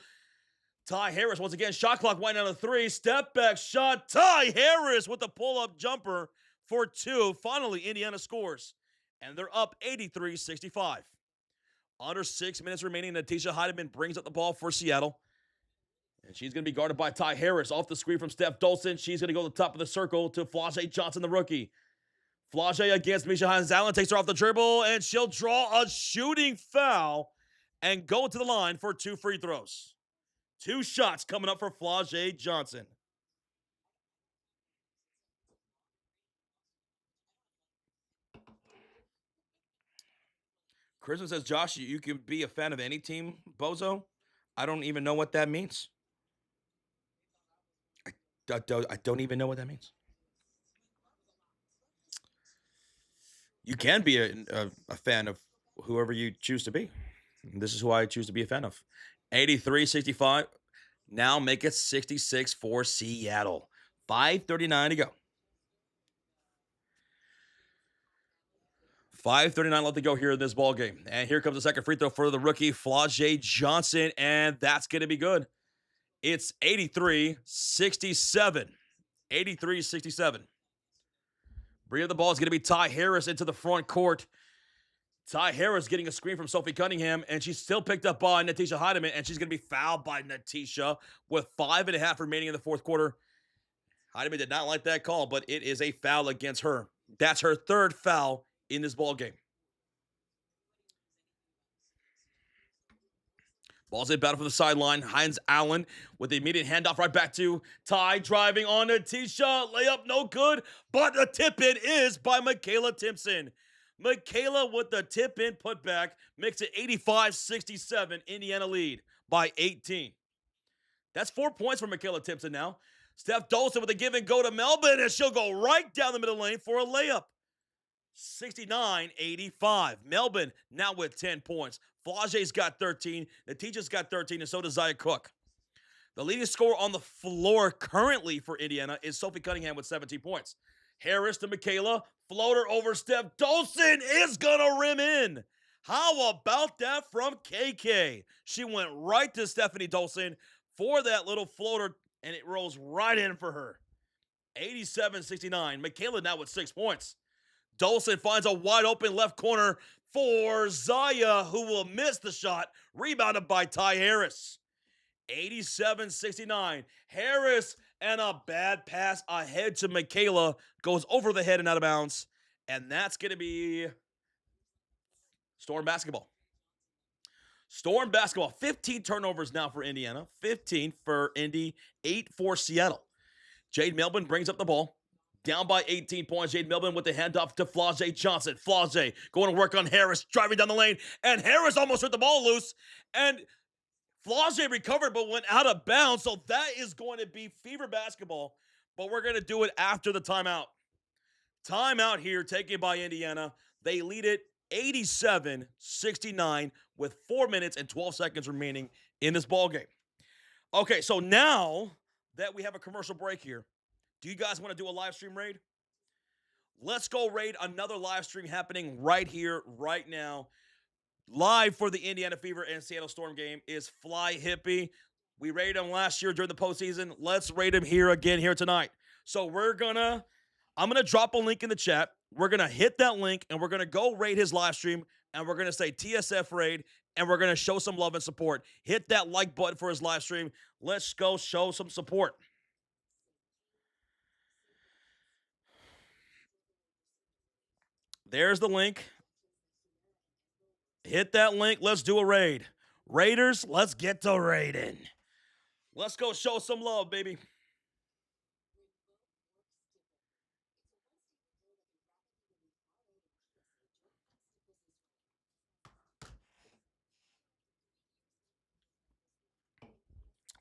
Ty Harris. Once again, shot clock winding on the three. Step back shot. Ty Harris with the pull-up jumper for two. Finally, Indiana scores. And they're up 83-65. Under 6 minutes remaining, Natisha Heineman brings up the ball for Seattle. And she's going to be guarded by Ty Harris off the screen from Steph Dolson. She's going to go to the top of the circle to Flau'jae Johnson, the rookie. Flau'jae against Misha Hines-Allen, takes her off the dribble, and she'll draw a shooting foul and go to the line for 2 free throws. 2 shots coming up for Flau'jae Johnson. Christmas says, Josh, you can be a fan of any team, Bozo. I don't even know what that means. I don't even know what that means. You can be a fan of whoever you choose to be. This is who I choose to be a fan of. 83-65. Now make it 66 for Seattle. 5:39 to go. 5:39 left to go here in this ball game. And here comes the second free throw for the rookie, Flau'jae Johnson, and that's going to be good. It's 83-67. 83-67. Bringing the ball is going to be Ty Harris into the front court. Ty Harris getting a screen from Sophie Cunningham, and she's still picked up by Natisha Heineman, and she's going to be fouled by Natisha with 5.5 remaining in the fourth quarter. Heineman did not like that call, but it is a foul against her. That's her third foul in this ball game. Ball's in battle from the sideline. Hines-Allen with the immediate handoff right back to Ty, driving on Natisha. Layup no good, but the tip-in is by Michaela Timpson. Michaela with the tip-in putback makes it 85-67. Indiana lead by 18. That's 4 points for Michaela Timpson now. Steph Dolson with a give and go to Melbourne, and she'll go right down the middle lane for a layup. 69-85. Melbourne now with 10 points. Flau'jae's got 13. Natisha's got 13, and so does Zaya Cook. The leading scorer on the floor currently for Indiana is Sophie Cunningham with 17 points. Harris to Michaela. Floater over Steph Dolson is going to rim in. How about that from KK? She went right to Stephanie Dolson for that little floater, and it rolls right in for her. 87-69. Michaela now with 6 points. Dolson finds a wide open left corner for Zaya, who will miss the shot. Rebounded by Ty Harris. 87-69. Harris and a bad pass ahead to Michaela goes over the head and out of bounds. And that's going to be Storm basketball. Storm basketball. 15 turnovers now for Indiana. 15 for Indy. 8 for Seattle. Jade Melbourne brings up the ball. Down by 18 points. Jade Melbourne with the handoff to Flau'jae Johnson. Flau'jae going to work on Harris, driving down the lane. And Harris almost hurt the ball loose. And Flau'jae recovered but went out of bounds. So that is going to be Fever basketball. But we're going to do it after the timeout. Timeout here taken by Indiana. They lead it 87-69 with 4 minutes and 12 seconds remaining in this ball game. Okay, so now that we have a commercial break here, do you guys want to do a live stream raid? Let's go raid another live stream happening right here, right now. Live for the Indiana Fever and Seattle Storm game is Fly Hippie. We raided him last year during the postseason. Let's raid him here again here tonight. So I'm going to drop a link in the chat. We're going to hit that link, and we're going to go raid his live stream, and we're going to say TSF raid, and we're going to show some love and support. Hit that like button for his live stream. Let's go show some support. There's the link. Hit that link. Let's do a raid. Raiders, let's get to raiding. Let's go show some love, baby.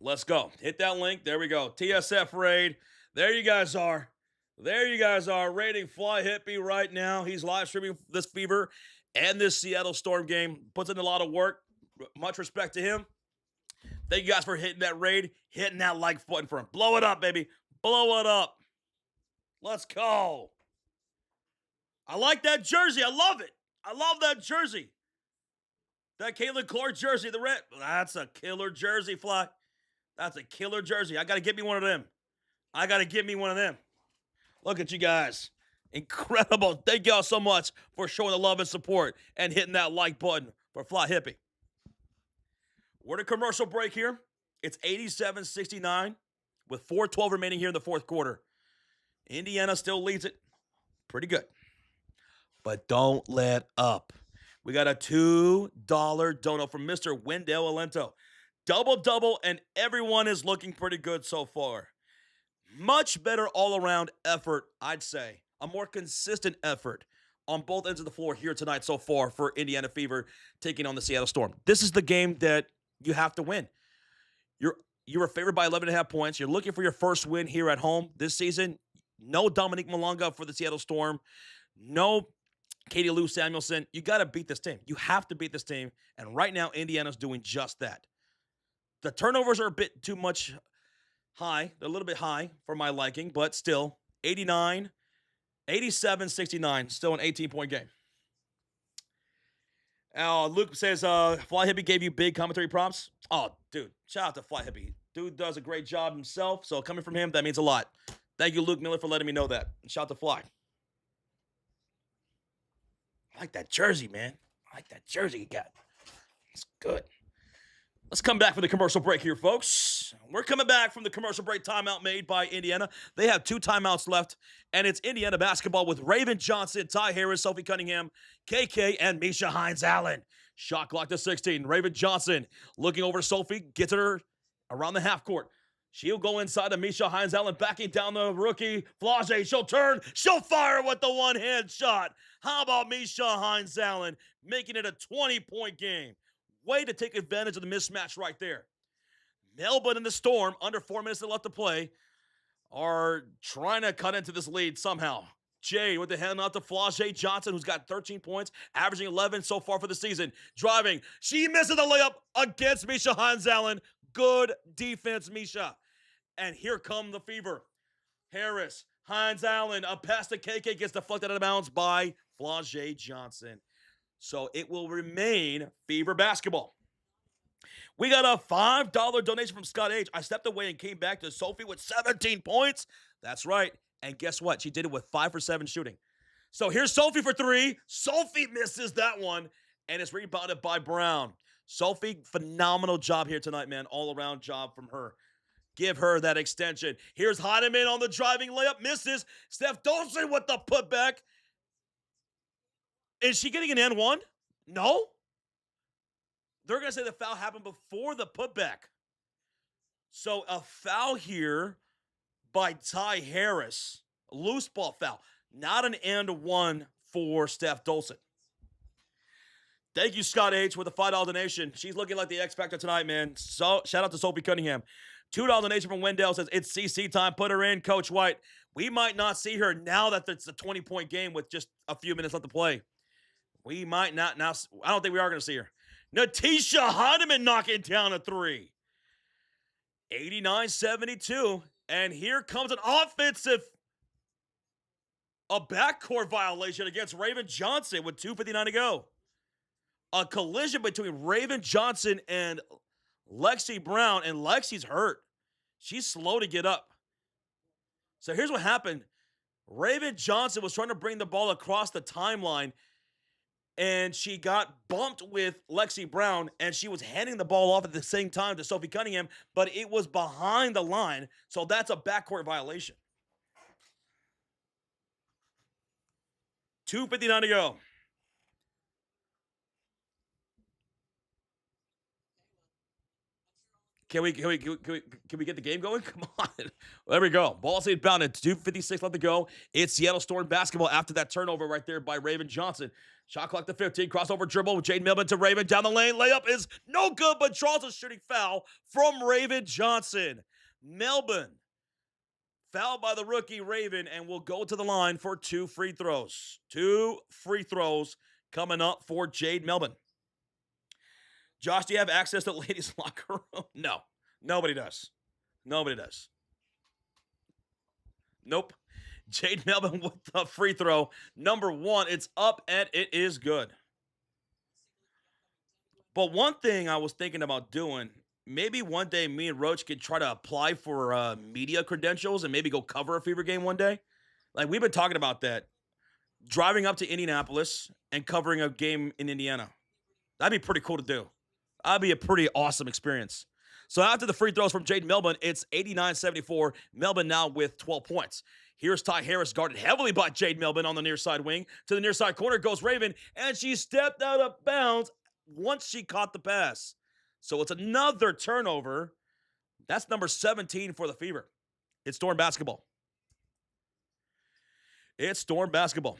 Let's go. Hit that link. There we go. TSF raid. There you guys are. There you guys are. Raiding Fly Hippie right now. He's live streaming this Fever and this Seattle Storm game. Puts in a lot of work. Much respect to him. Thank you guys for hitting that raid, hitting that like button for him. Blow it up, baby. Blow it up. Let's go. I like that jersey. I love it. I love that jersey. That Caitlin Clark jersey, the red. That's a killer jersey, Fly. That's a killer jersey. I got to get me one of them. I got to get me one of them. Look at you guys. Incredible. Thank y'all so much for showing the love and support and hitting that like button for Fly Hippie. We're at a commercial break here. It's 87-69 with 4:12 remaining here in the fourth quarter. Indiana still leads it. Pretty good. But don't let up. We got a $2 dono from Mr. Wendell Alento. Double-double, and everyone is looking pretty good so far. Much better all-around effort, I'd say. A more consistent effort on both ends of the floor here tonight so far for Indiana Fever taking on the Seattle Storm. This is the game that you have to win. You were favored by 11.5 points. You're looking for your first win here at home this season. No Dominique Malonga for the Seattle Storm. No Katie Lou Samuelson. You got to beat this team. You have to beat this team. And right now, Indiana's doing just that. The turnovers are a bit too much high. They're a little bit high for my liking, but still, 89, 87-69. Still an 18-point game. Luke says, Fly Hippie gave you big commentary prompts. Oh, dude, shout out to Fly Hippie. Dude does a great job himself, so coming from him, that means a lot. Thank you, Luke Miller, for letting me know that. And shout out to Fly. I like that jersey, man. I like that jersey you got. It's good. Let's come back for the commercial break here, folks. We're coming back from the commercial break timeout made by Indiana. They have 2 timeouts left, and it's Indiana basketball with Raven Johnson, Ty Harris, Sophie Cunningham, KK, and Misha Hines-Allen. Shot clock to 16. Raven Johnson looking over Sophie, gets her around the half court. She'll go inside to Misha Hines-Allen, backing down the rookie. Flau'jae, she'll turn, she'll fire with the one-hand shot. How about Misha Hines-Allen making it a 20-point game? Way to take advantage of the mismatch right there. Melbourne and the Storm, under 4 minutes left to play, are trying to cut into this lead somehow. Jay with the hand out to Flau'jae Johnson, who's got 13 points, averaging 11 so far for the season. Driving. She misses the layup against Misha Hines-Allen. Good defense, Misha. And here come the Fever. Harris, Hines-Allen, a pass to KK gets deflected out of bounds by Flau'jae Johnson. So it will remain Fever basketball. We got a $5 donation from Scott H. I stepped away and came back to Sophie with 17 points. That's right. And guess what? She did it with 5 for 7 shooting. So here's Sophie for 3. Sophie misses that one, and it's rebounded by Brown. Sophie, phenomenal job here tonight, man. All-around job from her. Give her that extension. Here's Heineman on the driving layup. Misses. Steph Dolson with the putback. Is she getting an N1? No. They're going to say the foul happened before the putback. So a foul here by Ty Harris. A loose ball foul. Not an N1 for Steph Dolson. Thank you, Scott H, with a $5 donation. She's looking like the X Factor tonight, man. So shout out to Sophie Cunningham. $2 donation from Wendell says, it's CC time. Put her in, Coach White. We might not see her now that it's a 20-point game with just a few minutes left to play. We might not now. I don't think we are going to see her. Natisha Heineman knocking down a 3. 89-72. And here comes an offensive, a backcourt violation against Raven Johnson with 2:59 to go. A collision between Raven Johnson and Lexi Brown, and Lexi's hurt. She's slow to get up. So here's what happened. Raven Johnson was trying to bring the ball across the timeline, and she got bumped with Lexi Brown, and she was handing the ball off at the same time to Sophie Cunningham, but it was behind the line, so that's a backcourt violation. 2:59 to go. Can we get the game going? Come on. There we go. Ball's inbounded. 2:56 left to go. It's Seattle Storm basketball after that turnover right there by Raven Johnson. Shot clock to 15. Crossover dribble with Jade Milburn to Raven down the lane. Layup is no good, but draws a shooting foul from Raven Johnson. Melbourne fouled by the rookie Raven and will go to the line for 2 free throws. 2 free throws coming up for Jade Melbourne. Josh, do you have access to the ladies' locker room? No, nobody does. Nobody does. Nope. Jade Melbourne with the free throw. Number 1. It's up and it is good. But one thing I was thinking about doing, maybe one day me and Roach could try to apply for media credentials and maybe go cover a Fever game one day. Like, we've been talking about that. Driving up to Indianapolis and covering a game in Indiana. That'd be pretty cool to do. That'd be a pretty awesome experience. So after the free throws from Jade Melbourne, it's 89-74. Melbourne now with 12 points. Here's Ty Harris, guarded heavily by Jade Melbourne on the near side wing. To the near side corner goes Raven, and she stepped out of bounds once she caught the pass. So it's another turnover. That's number 17 for the Fever. It's Storm basketball. It's Storm basketball.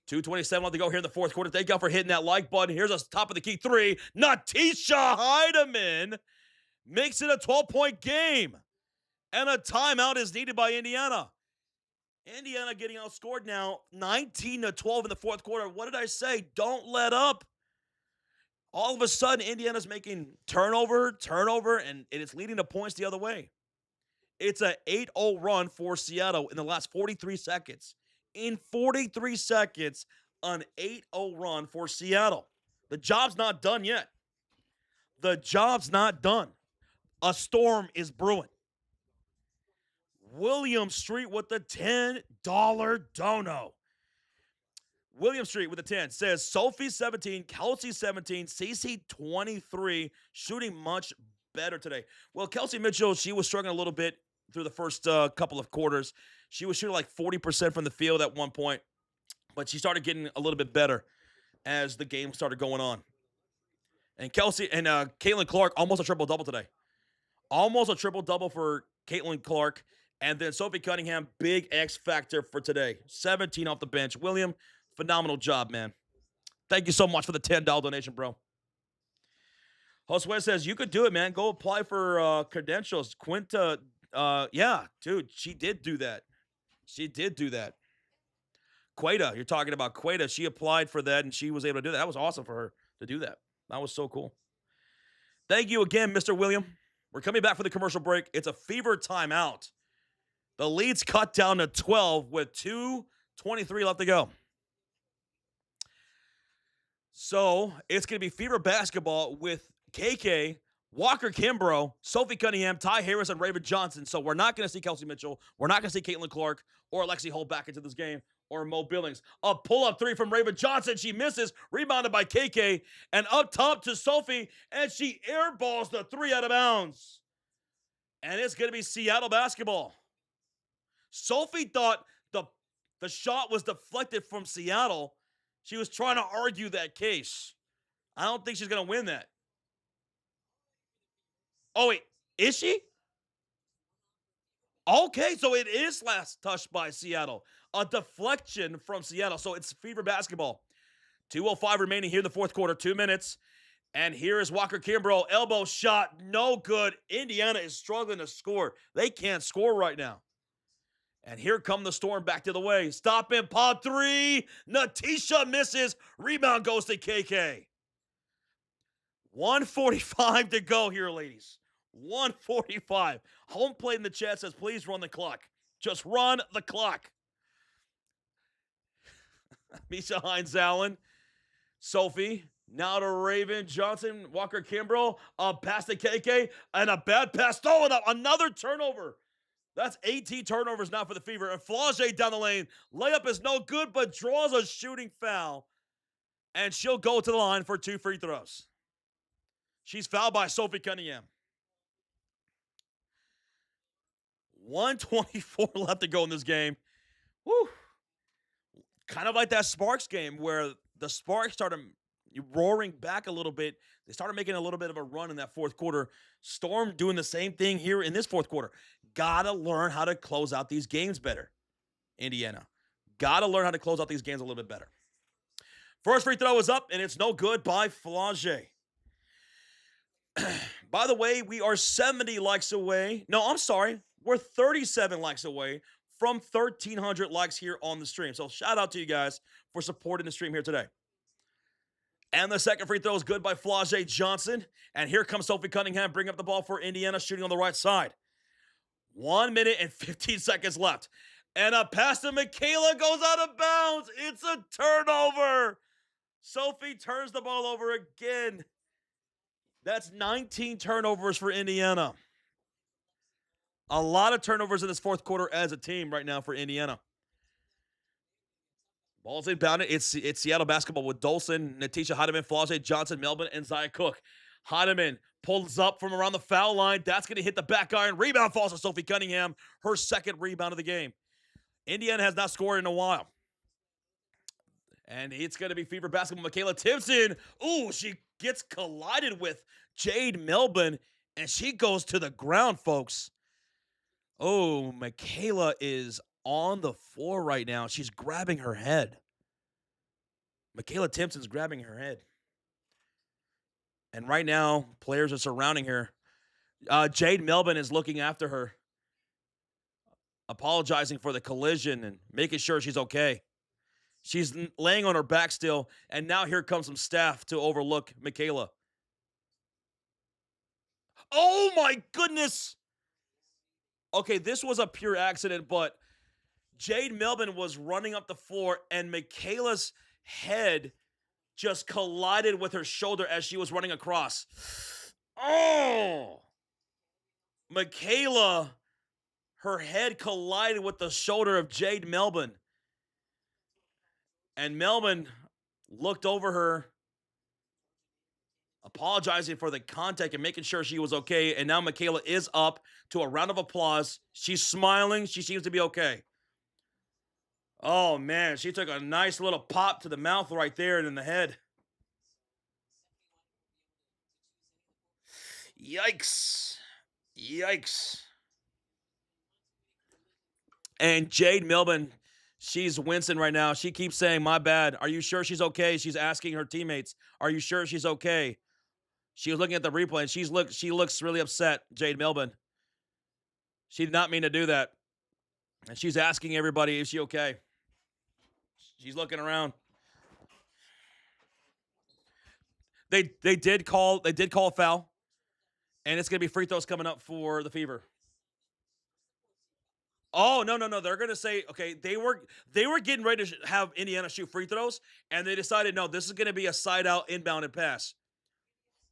2:27 left to go here in the fourth quarter. Thank y'all for hitting that like button. Here's a top of the key 3. Natisha Heidemann makes it a 12-point game. And a timeout is needed by Indiana. Indiana getting outscored now 19-12 in the fourth quarter. What did I say? Don't let up. All of a sudden, Indiana's making turnover, and it's leading to points the other way. It's an 8-0 run for Seattle in the last 43 seconds. In 43 seconds, an 8-0 run for Seattle. The job's not done yet. The job's not done. A storm is brewing. William Street with the $10 dono. William Street with the 10 says Sophie 17, Kelsey 17, CC 23, shooting much better today. Well, Kelsey Mitchell, she was struggling a little bit through the first couple of quarters. She was shooting like 40% from the field at one point, but she started getting a little bit better as the game started going on. And Kelsey and Caitlin Clark, almost a triple-double today. Almost a triple-double for Caitlin Clark. And then Sophie Cunningham, big X factor for today. 17 off the bench. William, phenomenal job, man. Thank you so much for the $10 donation, bro. Josue says, you could do it, man. Go apply for credentials. Quinta, yeah, dude, she did do that. She did do that. Queta, you're talking about Queta. She applied for that, and she was able to do that. That was awesome for her to do that. That was so cool. Thank you again, Mr. William. We're coming back for the commercial break. It's a Fever timeout. The lead's cut down to 12 with 2:23 left to go. So it's going to be Fever basketball with KK, Walker Kimbrough, Sophie Cunningham, Ty Harris, and Raven Johnson. So we're not going to see Kelsey Mitchell. We're not going to see Caitlin Clark or Alexi Holt back into this game, or Mo Billings. A pull-up 3 from Raven Johnson. She misses, rebounded by KK, and up top to Sophie, and she airballs the 3 out of bounds. And it's going to be Seattle basketball. Sophie thought the shot was deflected from Seattle. She was trying to argue that case. I don't think she's going to win that. Oh, wait. Is she? Okay, so it is last touched by Seattle. A deflection from Seattle. So it's Fever basketball. 2:05 remaining here in the fourth quarter. 2 minutes. And here is Walker Kimbrough. Elbow shot. No good. Indiana is struggling to score. They can't score right now. And here come the Storm back to the way. Stop in pod 3. Natisha misses. Rebound goes to KK. 1:45 to go here, ladies. 1:45. Home plate in the chat says, please run the clock. Just run the clock. Misha Hines Allen. Sophie. Now to Raven Johnson. Walker Kimbrough. A pass to KK. And a bad pass stolen up. Another turnover. That's 18 turnovers now for the Fever. And Flau'jae down the lane. Layup is no good, but draws a shooting foul. And she'll go to the line for 2 free throws. She's fouled by Sophie Cunningham. 1:24 left to go in this game. Woo. kind of like that Sparks game where the Sparks started roaring back a little bit. They started making a little bit of a run in that fourth quarter. Storm doing the same thing here in this fourth quarter. Gotta learn how to close out these games better, Indiana. Gotta learn how to close out these games a little bit better. First free throw is up, and it's no good by Flau'jae. By the way, we are 70 likes away. No, I'm sorry. We're 37 likes away from 1,300 likes here on the stream. So shout out to you guys for supporting the stream here today. And the second free throw is good by Flau'jae Johnson. And here comes Sophie Cunningham bringing up the ball for Indiana, shooting on the right side. 1 minute and 15 seconds left. And a pass to Michaela goes out of bounds. It's a turnover. Sophie turns the ball over again. That's 19 turnovers for Indiana. A lot of turnovers in this fourth quarter as a team right now for Indiana. Ball's inbounded. It's Seattle basketball with Dolson, Natisha Heidemann, Flau'jae Johnson, Melvin, and Zaya Cook. Heidemann pulls up from around the foul line. That's going to hit the back iron. Rebound falls to Sophie Cunningham. Her second rebound of the game. Indiana has not scored in a while. And it's going to be Fever basketball. Michaela Timpson. Ooh, she gets collided with Jade Melbourne, and she goes to the ground, folks. Oh, Michaela is on the floor right now. She's grabbing her head. Michaela Timpson's grabbing her head. And right now, players are surrounding her. Jade Melbourne is looking after her, apologizing for the collision and making sure she's okay. She's laying on her back still, and now here comes some staff to overlook Michaela. Oh my goodness! Okay, this was a pure accident, but Jade Melbourne was running up the floor, and Michaela's head just collided with her shoulder as she was running across. Oh! Michaela, her head collided with the shoulder of Jade Melbourne. And Melbourne looked over her, apologizing for the contact and making sure she was okay. And now Michaela is up to a round of applause. She's smiling. She seems to be okay. Oh, man. She took a nice little pop to the mouth right there and in the head. Yikes. Yikes. And Jade Melbourne, she's wincing right now. She keeps saying, my bad. Are you sure she's okay? She's asking her teammates, are you sure she's okay? She was looking at the replay, and she looks really upset, Jade Melbourne. She did not mean to do that. And she's asking everybody, is she okay? She's looking around. They did call a foul. And it's going to be free throws coming up for the Fever. Oh, no. They're going to say, okay, they were getting ready to have Indiana shoot free throws, and they decided, no, this is going to be a side-out inbound and pass.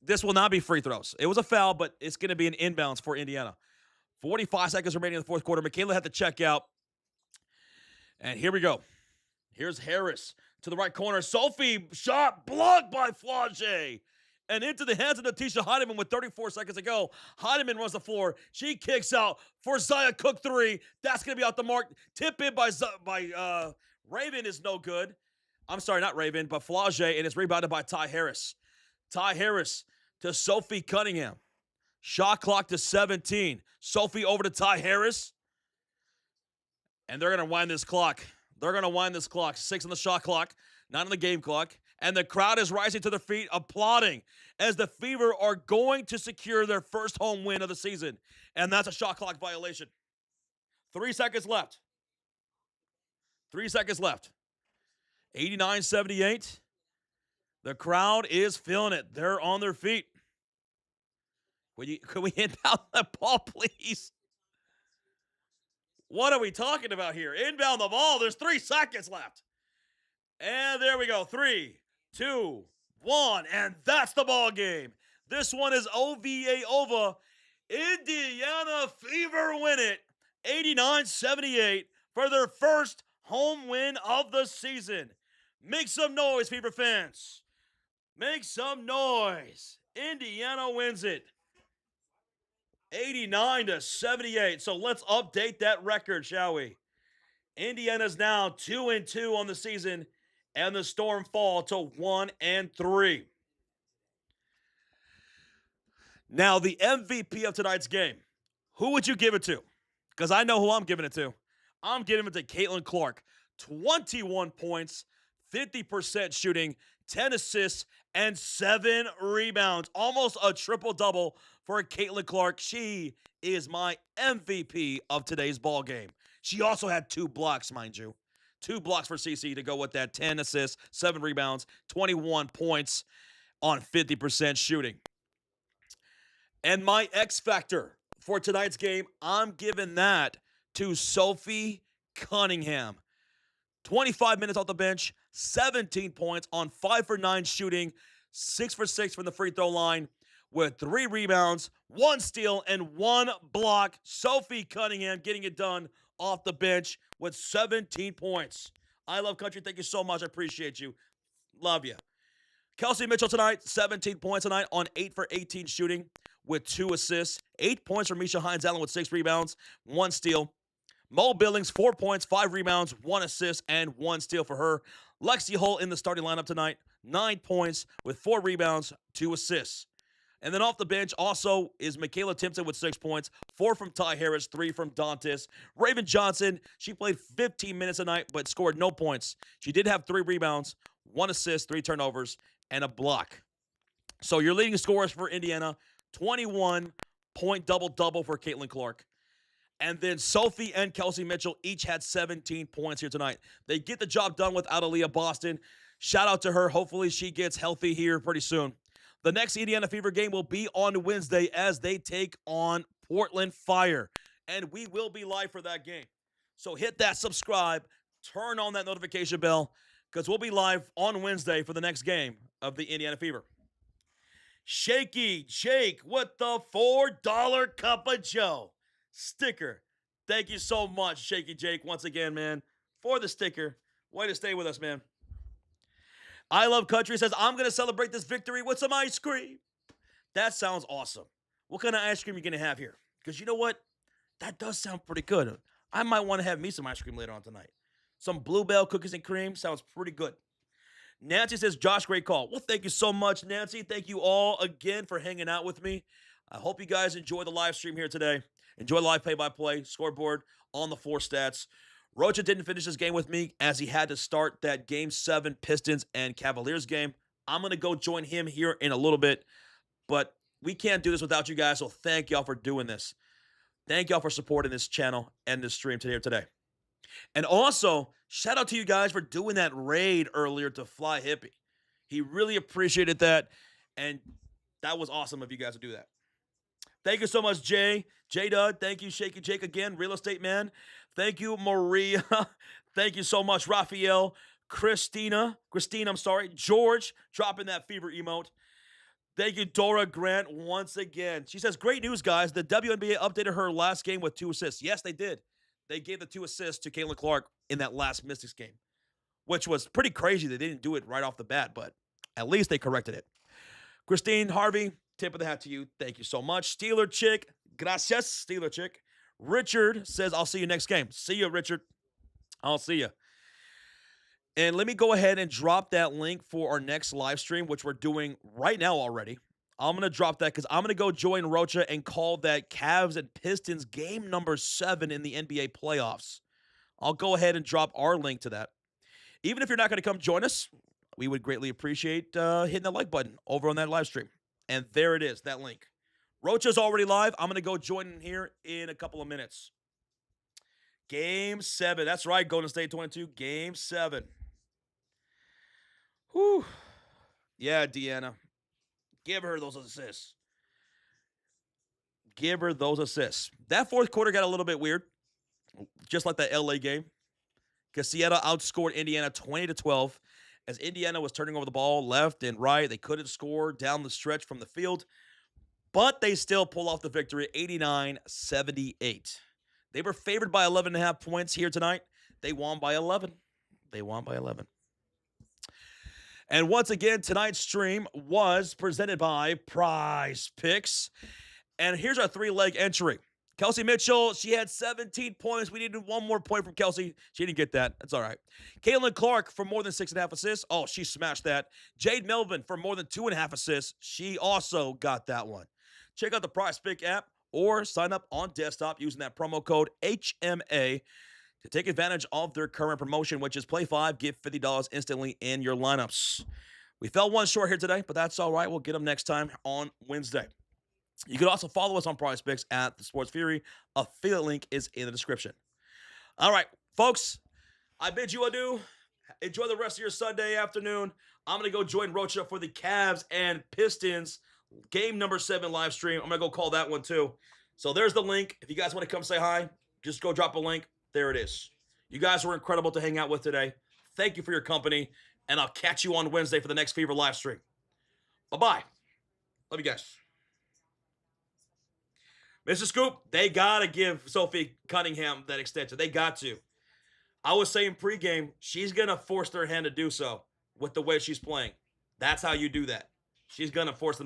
This will not be free throws. It was a foul, but it's going to be an inbounds for Indiana. 45 seconds remaining in the fourth quarter. Michaela had to check out. And here we go. Here's Harris to the right corner. Sophie shot blocked by Flau'jae. And into the hands of Natisha Heidemann with 34 seconds to go. Heidemann runs the floor. She kicks out for Zaya Cook 3. That's going to be out the mark. Tip in by Raven is no good. I'm sorry, not Raven, but Flau'jae, and it's rebounded by Ty Harris. Ty Harris to Sophie Cunningham. Shot clock to 17. Sophie over to Ty Harris. And they're going to wind this clock. They're going to wind this clock. 6 on the shot clock, 9 on the game clock. And the crowd is rising to their feet, applauding as the Fever are going to secure their first home win of the season. And that's a shot clock violation. 3 seconds left. 3 seconds left. 89-78. The crowd is feeling it. They're on their feet. Could we inbound that ball, please? What are we talking about here? Inbound the ball. There's 3 seconds left. And there we go. 3, 2, 1. And that's the ball game. This one is OVA over. Indiana Fever win it. 89-78 for their first home win of the season. Make some noise, Fever fans. Make some noise. Indiana wins it. 89-78. So let's update that record, shall we? Indiana's now 2-2 on the season, and the Storm fall to 1-3. Now, the MVP of tonight's game, who would you give it to? Because I know who I'm giving it to. I'm giving it to Caitlin Clark. 21 points, 50% shooting, 10 assists, and 7 rebounds. Almost a triple double for Caitlin Clark. She is my MVP of today's ball game. She also had 2 blocks, mind you. 2 blocks for CC to go with that 10 assists, 7 rebounds, 21 points on 50% shooting. And my X factor for tonight's game, I'm giving that to Sophie Cunningham. 25 minutes off the bench, 17 points on 5 for 9 shooting, 6 for 6 from the free throw line with 3 rebounds, 1 steal, and 1 block. Sophie Cunningham getting it done off the bench with 17 points. I love country. Thank you so much. I appreciate you. Love you. Kelsey Mitchell tonight, 17 points tonight on 8 for 18 shooting with 2 assists. 8 points for Misha Hines-Allen with 6 rebounds, 1 steal. Mo Billings, 4 points, 5 rebounds, 1 assist, and 1 steal for her. Lexi Hull in the starting lineup tonight, 9 points with 4 rebounds, 2 assists. And then off the bench also is Michaela Timpson with 6 points, 4 from Ty Harris, 3 from Dantas. Raven Johnson, she played 15 minutes tonight but scored no points. She did have 3 rebounds, 1 assist, 3 turnovers, and a block. So your leading scorers for Indiana, 21-point double-double for Caitlin Clark. And then Sophie and Kelsey Mitchell each had 17 points here tonight. They get the job done without Aaliyah Boston. Shout out to her. Hopefully she gets healthy here pretty soon. The next Indiana Fever game will be on Wednesday as they take on Portland Fire. And we will be live for that game. So hit that subscribe, turn on that notification bell, because we'll be live on Wednesday for the next game of the Indiana Fever. Shaky Jake with the $4 Cup of Joe sticker. Thank you so much, Shaky Jake, once again, man, for the sticker. Way to stay with us, man. I Love Country says, I'm going to celebrate this victory with some ice cream. That sounds awesome. What kind of ice cream are you going to have here? Because you know what? That does sound pretty good. I might want to have me some ice cream later on tonight. Some Bluebell cookies and cream sounds pretty good. Nancy says, Josh, great call. Well, thank you so much, Nancy. Thank you all again for hanging out with me. I hope you guys enjoy the live stream here today. Enjoy live play-by-play, scoreboard on the 4 stats. Rocha didn't finish this game with me as he had to start that Game 7 Pistons and Cavaliers game. I'm going to go join him here in a little bit, but we can't do this without you guys, so thank y'all for doing this. Thank y'all for supporting this channel and this stream today. And also, shout out to you guys for doing that raid earlier to Fly Hippie. He really appreciated that, and that was awesome of you guys to do that. Thank you so much, Jay. J-Dud, thank you, Shaky Jake again, Real Estate Man. Thank you, Maria. Thank you so much, Raphael. Christine, George, dropping that fever emote. Thank you, Dora Grant, once again. She says, great news, guys. The WNBA updated her last game with 2 assists. Yes, they did. They gave the 2 assists to Caitlin Clark in that last Mystics game, which was pretty crazy. They didn't do it right off the bat, but at least they corrected it. Christine Harvey, tip of the hat to you. Thank you so much. Steeler Chick, gracias, Steeler Chick. Richard says, I'll see you next game. See you, Richard. I'll see you. And let me go ahead and drop that link for our next live stream, which we're doing right now already. I'm going to drop that because I'm going to go join Rocha and call that Cavs and Pistons game number 7 in the NBA playoffs. I'll go ahead and drop our link to that. Even if you're not going to come join us, we would greatly appreciate hitting the like button over on that live stream. And there it is, that link. Rocha's already live. I'm going to go join in here in a couple of minutes. Game 7. That's right, Golden State 22. Game 7. Whew. Yeah, Deanna. Give her those assists. Give her those assists. That fourth quarter got a little bit weird, just like that LA game, because Seattle outscored Indiana 20-12. As Indiana was turning over the ball left and right, they couldn't score down the stretch from the field, but they still pull off the victory, 89-78. They were favored by 11.5 points here tonight. They won by 11. And once again, tonight's stream was presented by PrizePicks. And here's our 3-leg entry. Kelsey Mitchell, she had 17 points. We needed one more point from Kelsey. She didn't get that. That's all right. Caitlin Clark for more than 6.5 assists. Oh, she smashed that. Jade Melvin for more than 2.5 assists. She also got that one. Check out the PrizePick app or sign up on desktop using that promo code HMA to take advantage of their current promotion, which is play 5, get $50 instantly in your lineups. We fell one short here today, but that's all right. We'll get them next time on Wednesday. You can also follow us on PrizePicks at the Sports Fury. Affiliate link is in the description. All right, folks, I bid you adieu. Enjoy the rest of your Sunday afternoon. I'm going to go join Rocha for the Cavs and Pistons game number 7 live stream. I'm going to go call that one too. So there's the link. If you guys want to come say hi, just go drop a link. There it is. You guys were incredible to hang out with today. Thank you for your company, and I'll catch you on Wednesday for the next Fever live stream. Bye-bye. Love you guys. Mr. Scoop, they got to give Sophie Cunningham that extension. They got to. I was saying pregame, she's going to force their hand to do so with the way she's playing. That's how you do that. She's going to force them to